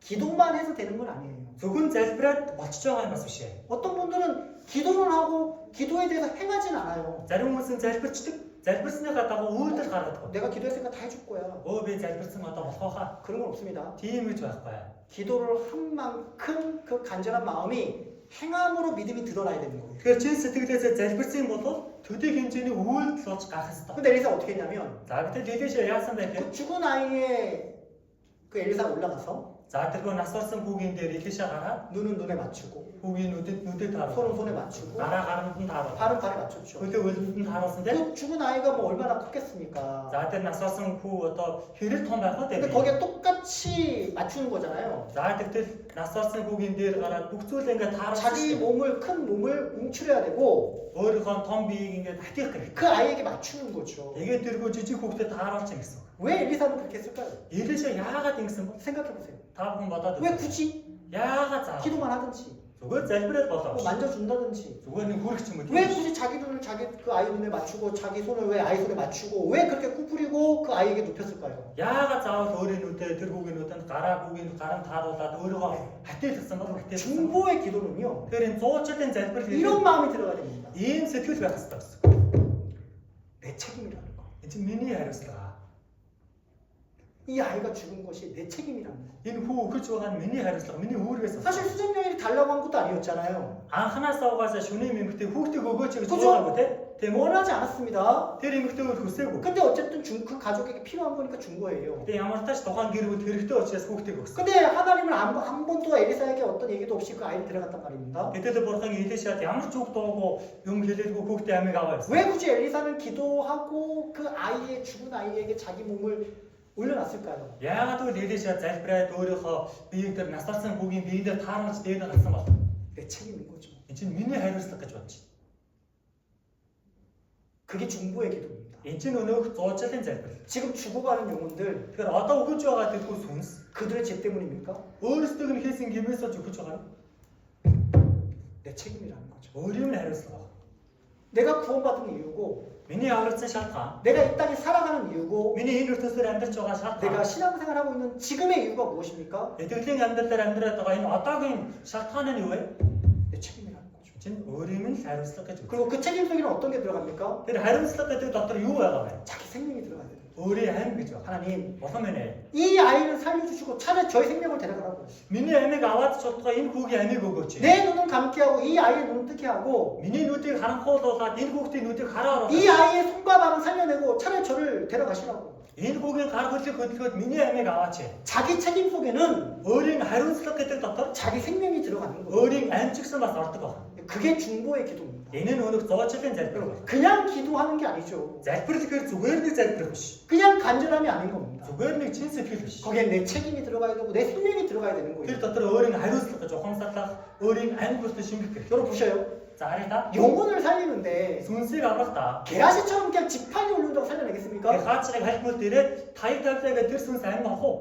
기도만 해서 되는 건 아니에요. Зөвхөн залбираад болчихж байгаа юм бас биш ээ. 어떤 분들은 기도는 하고 기도에 대해서 행하진 않아요. Зарим хүмүүс нь залбирчдаг. залбирсныхаа дагуу үйлдэл гаргадаг. 내가 기도했으니까 다 해줄 거야. Би залбирсан одоо болох хаа. 그런 건 없습니다. Тийм гэж байхгүй. 기도를 한 만큼 그 간절한 마음이 행함으로 믿음이 드러나야 되는 거예요. Тэгэхээр чин сэтгэлээсээ залбирсан бол төдий хэмжээний үйлдэл болж гарах хэрэгтэй. 근데 엘리사 어떻게 했냐면 За гэтэл Элиша яасан бэ 그 гэхээр 죽은 아이의 그 엘리사가 올라가서 за тэрхүү нас орсон хүүгийн дээр Элиша гараад 눈은 눈에 맞추고 хүүгийн нүдэд 손은 тааруулсан. 손에 맞추고 гараа гарамд нь тааруулсан. 발은 발에 맞췄죠. хөлөө хөлөнд нь тааруулсан тийм. 그 죽은 아이가 뭐 얼마나 컸겠습니까? За тэр нас орсон хүү одоо хэрэг том байх уу 근데 тийм. 거기에 똑같이 맞추는 거잖아요. За тэгтэл нас орсон хүүгийн дээр гараад бүх зүйлээ ингээд тааруулсан. 자기 몸을 큰 몸을 움츠려야 되고 өөрийнхөө том биеийг ингээд татих гэх. 그 아이에게 맞추는 거죠. Тэгээд тэргүй жижиг хүүхдэд тааруулсан гэсэн. 왜 엘리사는 그렇게 했을까요? Элиша яагаад ингэсэн бэ? 생각해 보세요. Та бүхэн бодоод 왜 үзье. 굳이 яагаад заа? 기도만 하든지 зүгээр залбираад 뭐 болоо. 만져준다든지 зүгээр нэг хүрэх ч юм уу. 왜 굳이 자기 눈을 자기 그 아이 눈에 맞추고 자기 손을 왜 아이 손에 맞추고 왜 그렇게 구부리고 그 아이에게 눕혔을까요? яагаад заавал өөрийн нүдээ тэр хүүгийн нүдэнд хүүгийн гарам тааруулаад өөрийгөө хатээлсан бол хатээлсан. 중보의 기도는요 Тэр энэ зуучлалын залбир 이런 마음이 들어가야 됩니다. ийм сэтгэл байх хэрэгтэй гэсэн. 내 책임이라는 거. Энэ чинь миний хариуцлага. 이 아이가 죽은 것이 내 책임이라는 거. Энэ хүү өгч байгаа нь миний хариуцлага, миний үүргээс. 사실 수정여인이 달라고 한 것도 아니었잖아요. анханасаа угаасаа шүний эмэгтэй хүүхдээ өгөөч гэж 그죠? байгаагүй тийм үү? 원하지 않았습니다. Тэр эмэгтэй өөр хүсээгүй. 근데 어쨌든 그 가족에게 필요한 거니까 준 거예요. Тэгээ ямар тач тухайн гэр бүл хэрэгтэй учраас хүүхдээ өгсөн. 근데 하나님은 한 번도 엘리사에게 어떤 얘기도 없이 그 아이를 데려갔단 말입니다. гэтэл бурхан Элишад ямар ч үг дуугүй юм хэлээгүй хүүхдээ амиг аваа гэсэн. 왜 굳이 엘리사는 기도하고 그 아이의 죽은 아이에게 자기 몸을 올려놨을까요? яагаад гэвэл Элиша залбираад өөрийнхөө биеийг дээр нас орсон хүүгийн биеийн дээр тааруулж дээд гарсан бол 내 책임인 거죠. энэ чинь миний хариуцлага гэж бодчих. 그게 중보의 기도입니다. Энэ чинь өнөөх зуучлалын залбир. 지금 죽어가는 영혼들 Тэгэхээр одоо өгөж байгаа тэрхүү сүнс 그들의 죄 때문입니까? өөрсдөг нь хийсэн гимээс олж өгөж байгаа нь 내 책임이라는 거죠. өөрийн нь хариуцлага. 내가 구원받은 이유고 миний аврагдсан шалтгаан, 내가 이 땅에 살아가는 이유고 миний энэ ертөнцөөр амьдарч байгаа 내가 шалтгаан, 신앙생활하고 있는 지금의 이유가 무엇입니까? итгэлийн амьдралаар амьдраад байгаа энэ одоогийн шалтгаан нь юу вэ? 내 책임이라는 거죠. чинь өөрийн нь хариуцлага гэж. 그리고 그 책임 속에는 어떤 게 들어갑니까? Тэр хариуцлага гэдэг дотор юу байгаа вэ? 자기 생명이 들어가야 돼요. өөрийн амь гэж байна. 하나님, Бурхан минь ээ. 이 아이를 살려주시고 차라리 저의 생명을 데려가라고. Миний амийг аваад чадгаа энэ хүүгийн амийг өгөөч. 내 눈은 감게 하고 이 아이의 눈을 뜨게 하고 Миний нүдийг харанхуулуулаад энэ хүүхдийн нүдийг хараа 이 ороо. 아이의 손과 발은 살려내고 차라리 저를 데려가시라고. Энэ хүүгийн гар хөлийг хөдөлгөөд миний амийг аваач. 자기 책임 속에는 өөрийн хариуцлага гэдэг дотор 자기 생명이 들어가는 거예요. өөрийн амь ч гэсэн бас ордог байна. 그게 중보의 기도입니다. Энэ нь өнөөх зоочлын залбир байна. 그냥 기도하는 게 아니죠. Залбир гэхээр зүгээр нэг залбир биш. 그냥 간절함이 아닌 겁니다. зүгээр нэг чин сэтгэл биш. 거기에 내 책임이 들어가야 되고 내 생명이 들어가야 되는 Тэр 거예요. дотор өөрийн хариуцлага ухамсарлах, өөрийн амь бүртээ шингэх гэх. 여러분 보셔요. За харъя та. 영혼을 살리는데 Сүнсийг аврах та. 게하시처럼 그냥 지팡이 올린다고 살려내겠습니까? хаачрыг хальтмал дээрээ таяг тавлаа гэдэг тэр сүнс амь авах уу?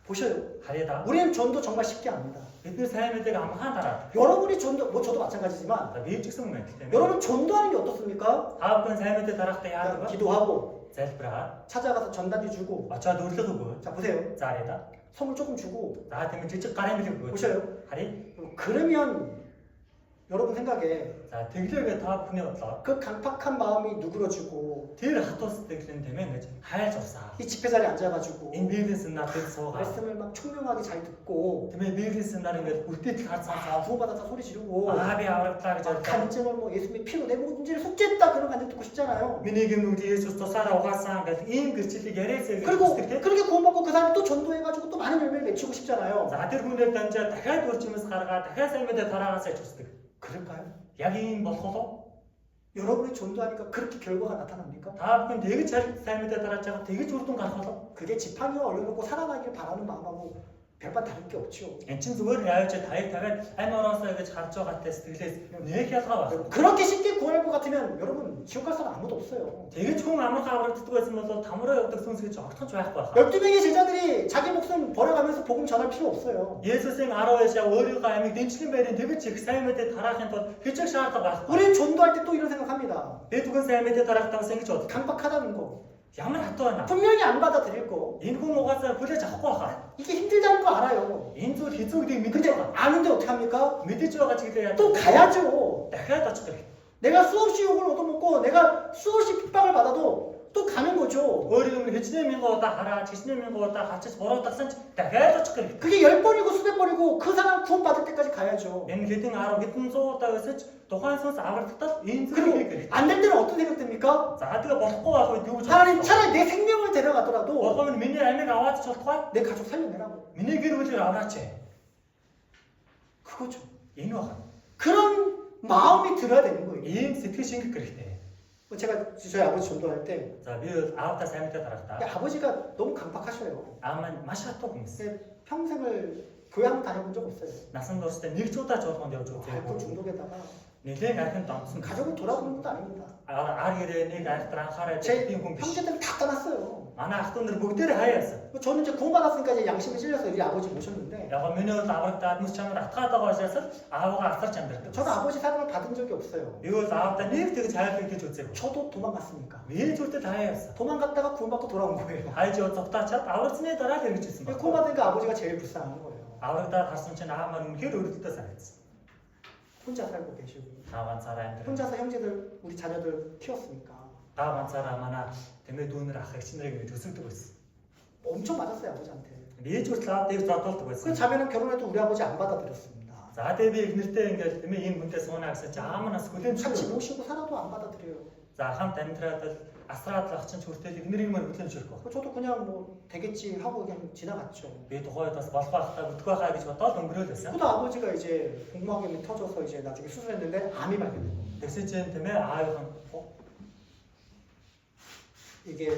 보셔요. 하리다. 우리는 전도 정말 쉽게 합니다. бидний сайн мэдээг амхан дараад. 여러분이 전도, 뭐 저도 마찬가지지만 Би ч гэсэн мэн гэхдээ. 여러분 전도하는 게 어떻습니까? Та бүхэн сайн мэдээ дарахдаа яадаг вэ? 기도하고 Залбираад 찾아가서 전단지 주고 очоод өрлөг өгөө. 자 보세요. За 하рида. 선물 조금 주고 За тийм жижиг гарын бэлэг өгөө. 보셔요. 하리. 그러면 여러분 생각에 За тэглээгээ та бүхний бодлоо. 그 강팍한 마음이 누그러지고 Тэр хатуу сэтгэлийн тийм ээ гэж хайлж урсаа. 이 집회 자리에 앉아가지고 Энэ бизнес надад суугаа. 말씀을 막 총명하게 잘 듣고 Тийм ээ бизнес нар ингээд хүртэл харцаа. 구원받아서 소리 지르고 Би аврагдлаа гэж 막 ярьдаг. 간증을 뭐 예수님의 피로 내 문제를 속죄했다 그런 간증 듣고 싶잖아요. Миний гэмнүүд Есүс тусаараа угаасан гэж ийм гэрчлэлийг яриасаа гэж 그리고 үздэг тийм. 그렇게 구원받고 그 사람이 또 전도해가지고 또 많은 열매를 맺히고 싶잖아요. За тэр хүнээр дамжаад дахиад урчимс гаргаад дахиад сайн мэдээ тарагаасаа ч үздэг. 그럴까요? Яг ийм болох уу? 여러분이 전도하니까 그렇게 결과가 나타납니까? Та бүхэн тэгж сайн мэдээ тарааж байгаа тэгж үр дүн гарах болов. 그게 지팡이와 얼려놓고 살아나길 바라는 마음하고 별반 다를 게 없죠. Эн чин зүгээр яавч таяг тагаад ань ороосоо гэж харж байгаатай сэтгэлээс нэг ялгаа байна. 그렇게 쉽게 구원할 것 같으면 여러분 지옥 갈 사람 아무도 없어요. Тэгж хүн амархан аврагддаг байсан бол тамраа явдаг сүнс гэж огтхон ч байхгүй байна. 12명의 제자들이 자기 목숨 버려가면서 복음 전할 필요 없어요. Есүсийн 12 яг өөрийнхөө амийг дэнчлэн байрын тэгж их сайн мэдээ тараахын тулд хичээх шаардлага байхгүй. 우리는 전도할 때 또 이런 생각합니다. Бид бүхэн сайн мэдээ тараахтаас ингэж бод. 강박하다는 거. Ямар хатуу байна. 분명히 안 받아들일 거. Энэ хүн угаасаа хүлээж авахгүй байхаа. 이게 힘들다는 거 알아요. Энэ зүйл хэцүү гэдгийг мэдэж 근데 байгаа. 아는데 어떻게 합니까? Мэдэж байгаа ч гэлээ яа. 또 가야죠. дахиад очих гэх. 내가 수없이 욕을 얻어먹고 내가 수없이 핍박을 받아도 또 가는 거죠. Өөрийн хичнээн мянган удаа хараад хичнээн мянган удаа хачиж буруудагсан ч дахиад очих гэх. 그게 10번이고 수백 번이고 그 사람 구원받을 때까지 가야죠. Энэ хэдэн 10 хэдэн 100 удаа өсөж тухайн сүнс аврагдтал энэ 그리고 зүйлийг гэх. 안 될 때는 어떤 생각 듭니까? За тэгээ болохгүй байх үед юу гэж 하나님 차라리 내 생명을 데려가더라도 Болгоо минь миний амийг аваад ч болохгүй. 내 가족 살려내라고. Миний гэр бүлийг аваач. 그거죠. Энэ байна. 그런 마음이 들어야 되는 거예요. Ийм сэтгэл шингэх хэрэгтэй. 제가 저희 아버지 전도할 때 За би аавдаа сайн мэдээ тарахдаа 아버지가 너무 강박하셔요. аав маань маш хатуу хүмүүс. 근데 평생을 교회 한번 다녀본 적 없어요. Насан туршдаа нэг ч удаа жуулганд явж 알코올 үзээгүй. 중독에다가 Нэлээд ахын домсон. 가족을 돌아보는 것도 아닙니다. ар гэрээ нэг айхтар анхаарай 제 тийм хүн биш. 형제들은 다 떠났어요. Манай ах トゥ нар бүгдээр хаяасан. 저는 이제 구원받았으니까 이제 양심이 찔려서 우리 아버지 모셨는데 Яг миний бол аврагдаад мөс чамд атгаад байгаа учраас аавгаа асарч амьдардаг. 저는 아버지 사랑을 받은 적이 없어요. Би бол аавдаа нэг тэгж хайлт гэж үзээгүй. 저도 도망갔으니까. Би зүртэл хаяасан. 도망갔다가 구원받고 돌아온 거예요. Хайж яв зогтаачаад аврагцны дараа л хэрэгжсэн байна. 구원받으니까 아버지가 제일 불쌍한 거예요. Аврагдаад харсан чинь аав маань үнэхээр өрөлтөө санагдсан. 혼자 살고 계시고 Та ганцаараа амьдрал. 혼자서 형제들 우리 자녀들 키웠으니까 Та ганцаараа манай тэмээ дүүнэр ах эгч нарыг ингэ төсөгдөг байсан. 엄청 맞았어요 아버지한테. Би ч хүртэл аавдыг зодуулдаг 그 байсан. 자매는 결혼해도 우리 아버지 안 받아들였습니다. За тэгээ би ихнэртэй ингээл тэмээ ийм хүнтэй суунаа гэсэн чинь аав манаас хүлээн 같이 зөвшөөрөв. 모시고 살아도 안 받아들여요. За хамт амьдраад л асраад л ачин ч хүртэл ихнэрийг маань хүлээн зөвшөөрөх. 저도 그냥 뭐 되겠지 하고 그냥 지나갔죠. Би тухайд бас болох байхаа бүтгэх байхаа гэж бодоод өнгөрөөл байсан. 그러다 아버지가 이제 복막염이 터져서 이제 나중에 수술했는데 암이 발견된 거예요. Тэгсэн чинь тэмээ аавын 이게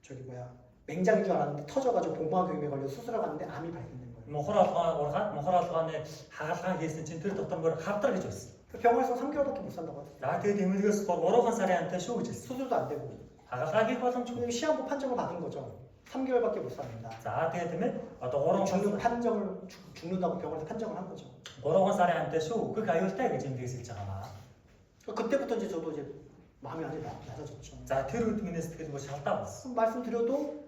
저기 뭐야 맹장인 줄 알았는데 터져가지고 복막염에 걸려 수술하고 갔는데 암이 발견된 거예요. мохор олгоо ургаад мохор олгооны хагалгаа хийсэн чинь тэр дотор мөр хавдар гэж байсан. 그 병원에서 3개월밖에 못 산다고 하더라고요. За тэгээд эмнэлгээс 3 сарын амтай шүү гэж хэлсэн. 수술도 안 되고 Хагалгаа хийх боломжгүй. 지금 시한부 판정을 받은 거죠. 3개월밖에 못 삽니다. За тэгээд тэмээ одоо 3 죽는다고 병원에서 판정을 한 거죠. 3 сарын амтай шүү. Үхэх аюултай гэж эмнэлгээс хэлж байгаа маа. 그때부터 이제 저도 이제 마음이 완전히 낮아졌죠. За тэр үед миний сэтгэл бүр шалдаа болсон. 말씀드려도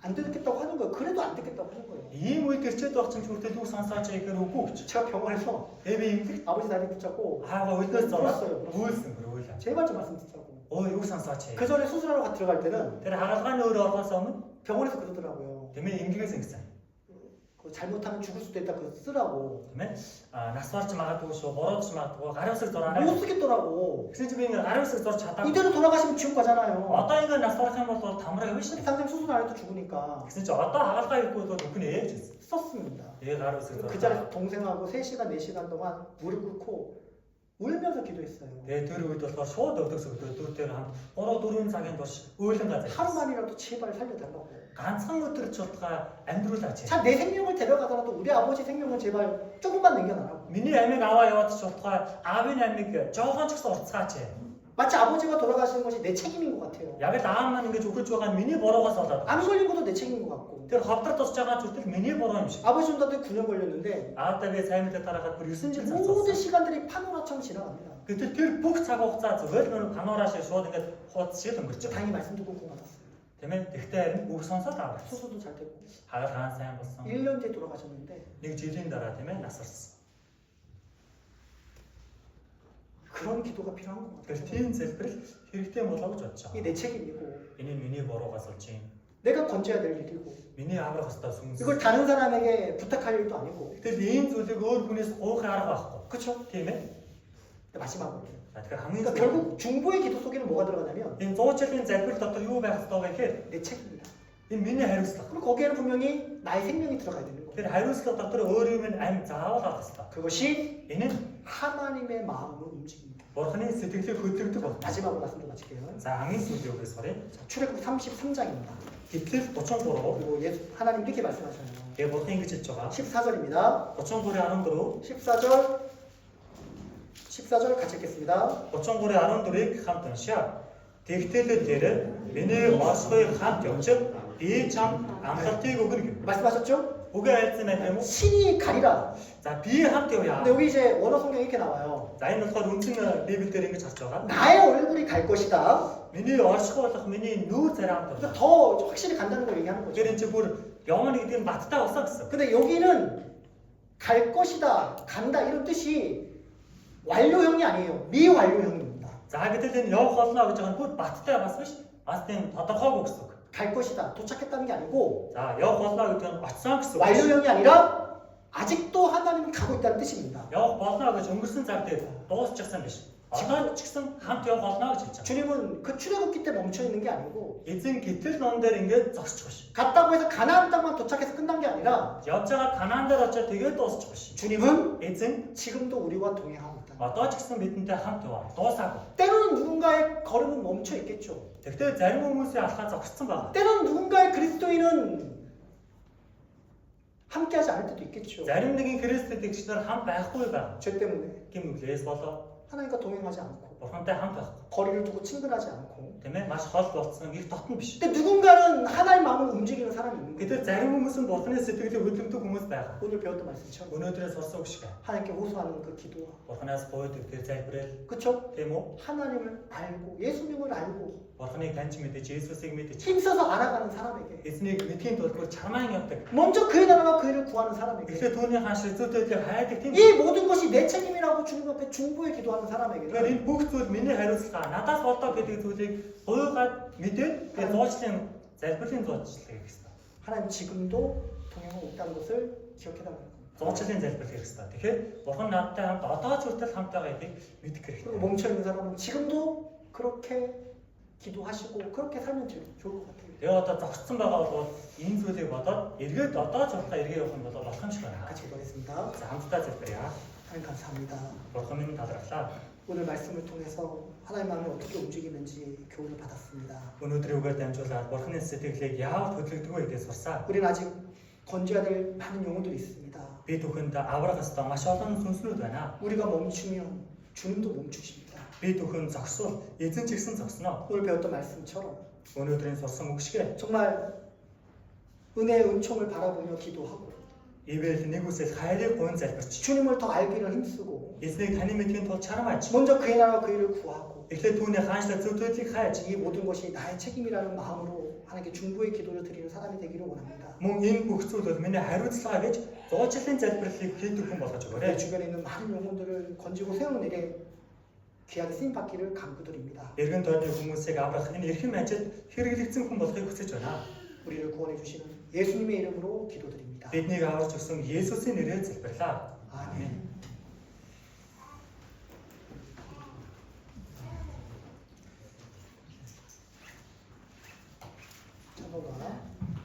안 듣겠다고 하는 거예요. 그래도 안 듣겠다고 하는 거예요. Ийм үед гэрчээд байх чинь хүртэл үг сонсооч гэхээр үгүй гэж. 제가 병원에서 Тэгээ би эмнэлэг 아버지 다리 붙잡고 аава өлнөөс зороод 울었어요. гүйлсэн гөрөөлөө. 제발 좀 말씀 듣자고. Юу сонсооч. 그 전에 수술하러 들어갈 때는 Тэр хагалгааны өөрөө орохоос өмнө 병원에서 그러더라고요. тэмээ эмнэлгээс ингэсэн. 그 잘못하면 죽을 수도 있다. 그 쓰라고. Тэмээ нас барч магадгүй шүү, буруудч магадгүй, гарын үсэг зураарай. 못 쓰겠더라고. Гэсэн чинь би ингээ гарын үсэг зурж чадаагүй. 이대로 돌아가시면 지옥 가잖아요. Одоо ингээ нас барах юм бол тамраа явна шүү. 상생 수술 안 해도 죽으니까 Гэсэн чинь одоо хагалгаа хийхгүй бол үхэн ээж гэсэн. 썼습니다. Тэгээ гарын үсэг 그 зурж. 자리에서 동생하고 3시간, 4시간 동안 무릎 꿇고 울면서 기도했어요. Тэгээ тэр үед болохоор шууд өвдөгсөв. Дүүтээр хамт 3-4 цагийн турш өөлөн газар. 하루만이라도 제발 살려달라고. ганцхан өдөр ч удаа амьдруулаач. 자, 내 생명을 데려가더라도 우리 아버지 생명을 제발 조금만 남겨놔라고. Миний амийг аваа яваад ч удаа аавын амийг жоохон ч гэсэн уртцаач. 마치 아버지가 돌아가시는 것이 내 책임인 것 같아요. Яг л аав маань ингэж өгөж байгаа нь миний буруугаас болоод. 암 걸린 것도 내 책임인 것 같고. Тэр ховдор тусч байгаа зүйл миний буруу юм шиг. 아버지 온다도 9년 걸렸는데 Аавдаа би сайн мэдээ тарахад бүр 9 жил 모든 зарцуулсан. 시간들이 파노라처럼 지나갑니다. Гэтэл тэр бүх цаг хугацаа зөвхөн нэг панораа шиг шууд ингээд хуудас шиг өнгөрч байгаа. 다행히 말씀 듣고 구원받았어요. Тийм ээ. Тэгтээ харин үг сонсоод авах. 수술도 잘 됐고 Хагаар хаан сайн болсон. 1년 뒤에 돌아가셨는데 Нэг жилийн дараа тийм ээ насарсан. 그런 기도가 필요한 것 Тэгэхээр 같아요. тийм залбирал хэрэгтэй болоо гэж бодож 이게 байгаа. 내 책임이고 Энэ нь миний буруугаас болж юм. 내가 건져야 될 일이고 Миний аврах хэвээр сүнс. 이걸 다른 사람에게 부탁할 일도 아니고 Гэтэл ийм зүйлийг өөр хүнээс гоох арга байхгүй. 그렇죠? Тийм ээ. 마지막으로 Тэгэхээр хамгийн 그러니까 결국 중보의 기도 속에는 뭐가 들어가냐면 энэ 100 жилийн залбирал дотор юу байх ёстой вэ гэхээр 내 책임이다. энэ миний хариуцлага. 그리고 거기에는 분명히 나의 생명이 들어가야 되는 거예요. Тэр хариуцлага дотор өөрийн минь амь заавал авах ёстой. 그것이 Энэ нь 하나님의 마음을 움직입니다. Бурханы сэтгэлийг хөдөлгдөг байна. 마지막으로 말씀 좀 마칠게요. За хамгийн сүүлийн үгээс харъя. 자, 출애굽 33장입니다. Гэтэл 33 그리고 예수 하나님 이렇게 말씀하셔요. 개 Бурхан ингэж хэлж байгаа. 14절입니다. 33-ийн 14 14절 같이 읽겠습니다. 33-ийн 14-ийг хамт уншаа. Тэгтэл тэр миний оршихыг хамт явж би чам амлалтыг өгнө гэв. 말씀하셨죠? Үгээ айлцсан байх юм уу? 신이 가리라. За би хамт явъя. 근데 여기 이제 원어 성경에 이렇게 나와요. За энэ болохоор үндсэн Библиэлд ингэж харж байгаа. 나의 얼굴이 갈 것이다. Миний орших болох миний нүүр царай хамт 그러니까 байна. 더 확실히 간다는 걸 얘기하는 거죠. Тэгэхээр энэ чинь бүр 영원히 гэдэг нь баттай болсон гэсэн. 근데 여기는 갈 것이다, 간다 이런 뜻이 완료형이 아니에요. 미완료형입니다. За гэтэл энэ явах болно гэж байгаа нь бүр баттай бас биш. Бас тийм тодорхойгүй гэсэн үг. 갈 것이다, 도착했다는 게 아니고 За явах болно гэдэг нь очсон гэсэн үг. 완료형이 아니라 아직도 하나님은 가고 있다는 뜻입니다. Явах болно гэж өнгөрсөн цаг дээр дуусчихсан биш. Одоо ч гэсэн хамт явах болно гэж хэлж байгаа. 주님은 그 출애굽기 때 멈춰 있는 게 아니고 Эзэн гэтэл ном дээр ингээд зогсчих биш. 갔다고 해서 가나안 땅만 도착해서 끝난 게 아니라 Явж байгаа Канаан дээр очиод тэгээд дуусчих биш. 주님은 Эзэн 지금도 우리와 동행하고 있다. одоо ч гэсэн бидэнтэй хамт яваа. Дуусаагүй. 때로는 누군가의 걸음은 멈춰 있겠죠. Тэгвэл зарим хүмүүсийн алхаа зогссон байгаа. 때로는 누군가의 그리스도인은 함께하지 않을 때도 있겠죠. Зарим нэгэн Христэд итгэгчдэр хамт байхгүй байгаа. 죄 때문에 Гим нүглээс болоо 하나님과 동행하지 않고 Бурхантай хамт байхгүй. 거리를 두고 친근하지 않고. Тийм ээ? Маш хол болсон их дотн биш. 근데 누군가는 하나님 마음을 움직이는 사람이 있는 거예요. Гэтэл зарим хүмүүс은 Бурханы сэтгэлийг хөдөлгдөг хүмүүс байгаа. 오늘 배웠던 말씀처럼 Өнөөдрээс сурсан үг шиг байна. 하나님께 호소하는 그 기도와 Бурханаас гуйдаг тэр залбирал 그쵸? тийм үү? 하나님을 알고 예수님을 알고 Бурханыг таньж мэдэж Есүсийг мэдэж 힘써서 알아가는 사람에게 эзнийг мэдхийн тулд бүр чармаан явдаг. 먼저 그의 나라와 그 일을 구하는 사람에게 Тэгэхээр түүний хаан шилжүүлэлтийг хайдаг тийм. 이 모든 것이 내 책임이라고 주님 앞에 중보에 기도하는 Тэгэхээр 사람에게는 энэ бүх зүйл миний хариуцлага. Надаас болдог гэдэг зүйлийг гуйгаад мэдээд тэгээд зуучлын залбирлын зуучлал хийх хэрэгтэй. 하나님 지금도 동행하고 있다는 것을 기억해달라는 겁니다. Зуучлалын залбирал хийх хэрэгтэй. Тэгэхээр Бурхан надтай хамт одоо ч хүртэл хамт байгаа гэдгийг мэдэх 그리고 хэрэгтэй. 멈춰있는 사람은 지금도 그렇게 기도하시고 그렇게 살면 좋을 것 같아요. Тэгээ одоо зогссон байгаа бол энэ зүйлийг бодоод эргээд одоо ч уртаа эргээ явах юм бол болох юм шиг байна. 같이 기도하겠습니다. За хамтдаа залбирая. 하나님 감사합니다. Бурхан минь талархлаа. 오늘 말씀을 통해서 하나님 마음이 어떻게 움직이는지 교훈을 받았습니다. Өнөөдрийн үгээр дамжуулаад Бурханы сэтгэлийг яавал хөдөлгдөг вэ гэдээ сурсаа. 우리는 아직 건져야 될 많은 영혼들이 있습니다. Би түүхэнд аврах ёстой маш олон сүнслүүд байна. 우리가 멈추면 주님도 멈추십니다. Би түүхэнд зогсвол эзэн ч гэсэн зогсно. 오늘 배웠던 말씀처럼 Өнөөдрийн сурсан үг шиг 정말 은혜의 은총을 바라보며 기도하고 ивэл нэг үсэл хайрыг гуйн залбирч. 주님을 더 알기를 힘쓰고 Эзнийг таны мэдхийн тулд чармаач. 먼저 그의 나라와 그 일을 구하고 Эхлээд түүний хаанчлал зөв төдлийг хайж. 이 모든 것이 나의 책임이라는 마음으로 하나님께 중보의 기도를 드리는 사람이 되기를 원합니다. Мөн энэ бүх зүйлүүд миний хариуцлага гэж зуучлалын залбирлыг хийдэг хүн болгож 내 өгөөрэй. 주변에 있는 많은 영혼들을 건지고 세우는 일에 귀하게 쓰임 받기를 간구드립니다. Эргэн тойрны хүмүүсийг аврах энэ эрхэм ажилд хэрэглэгдсэн хүн болохыг хүсэж байна. 우리를 구원해 주시는 예수님의 이름으로 기도드립니다. Биднийг аварч өгсөн Есүсийн нэрээр залбирлаа. 아멘.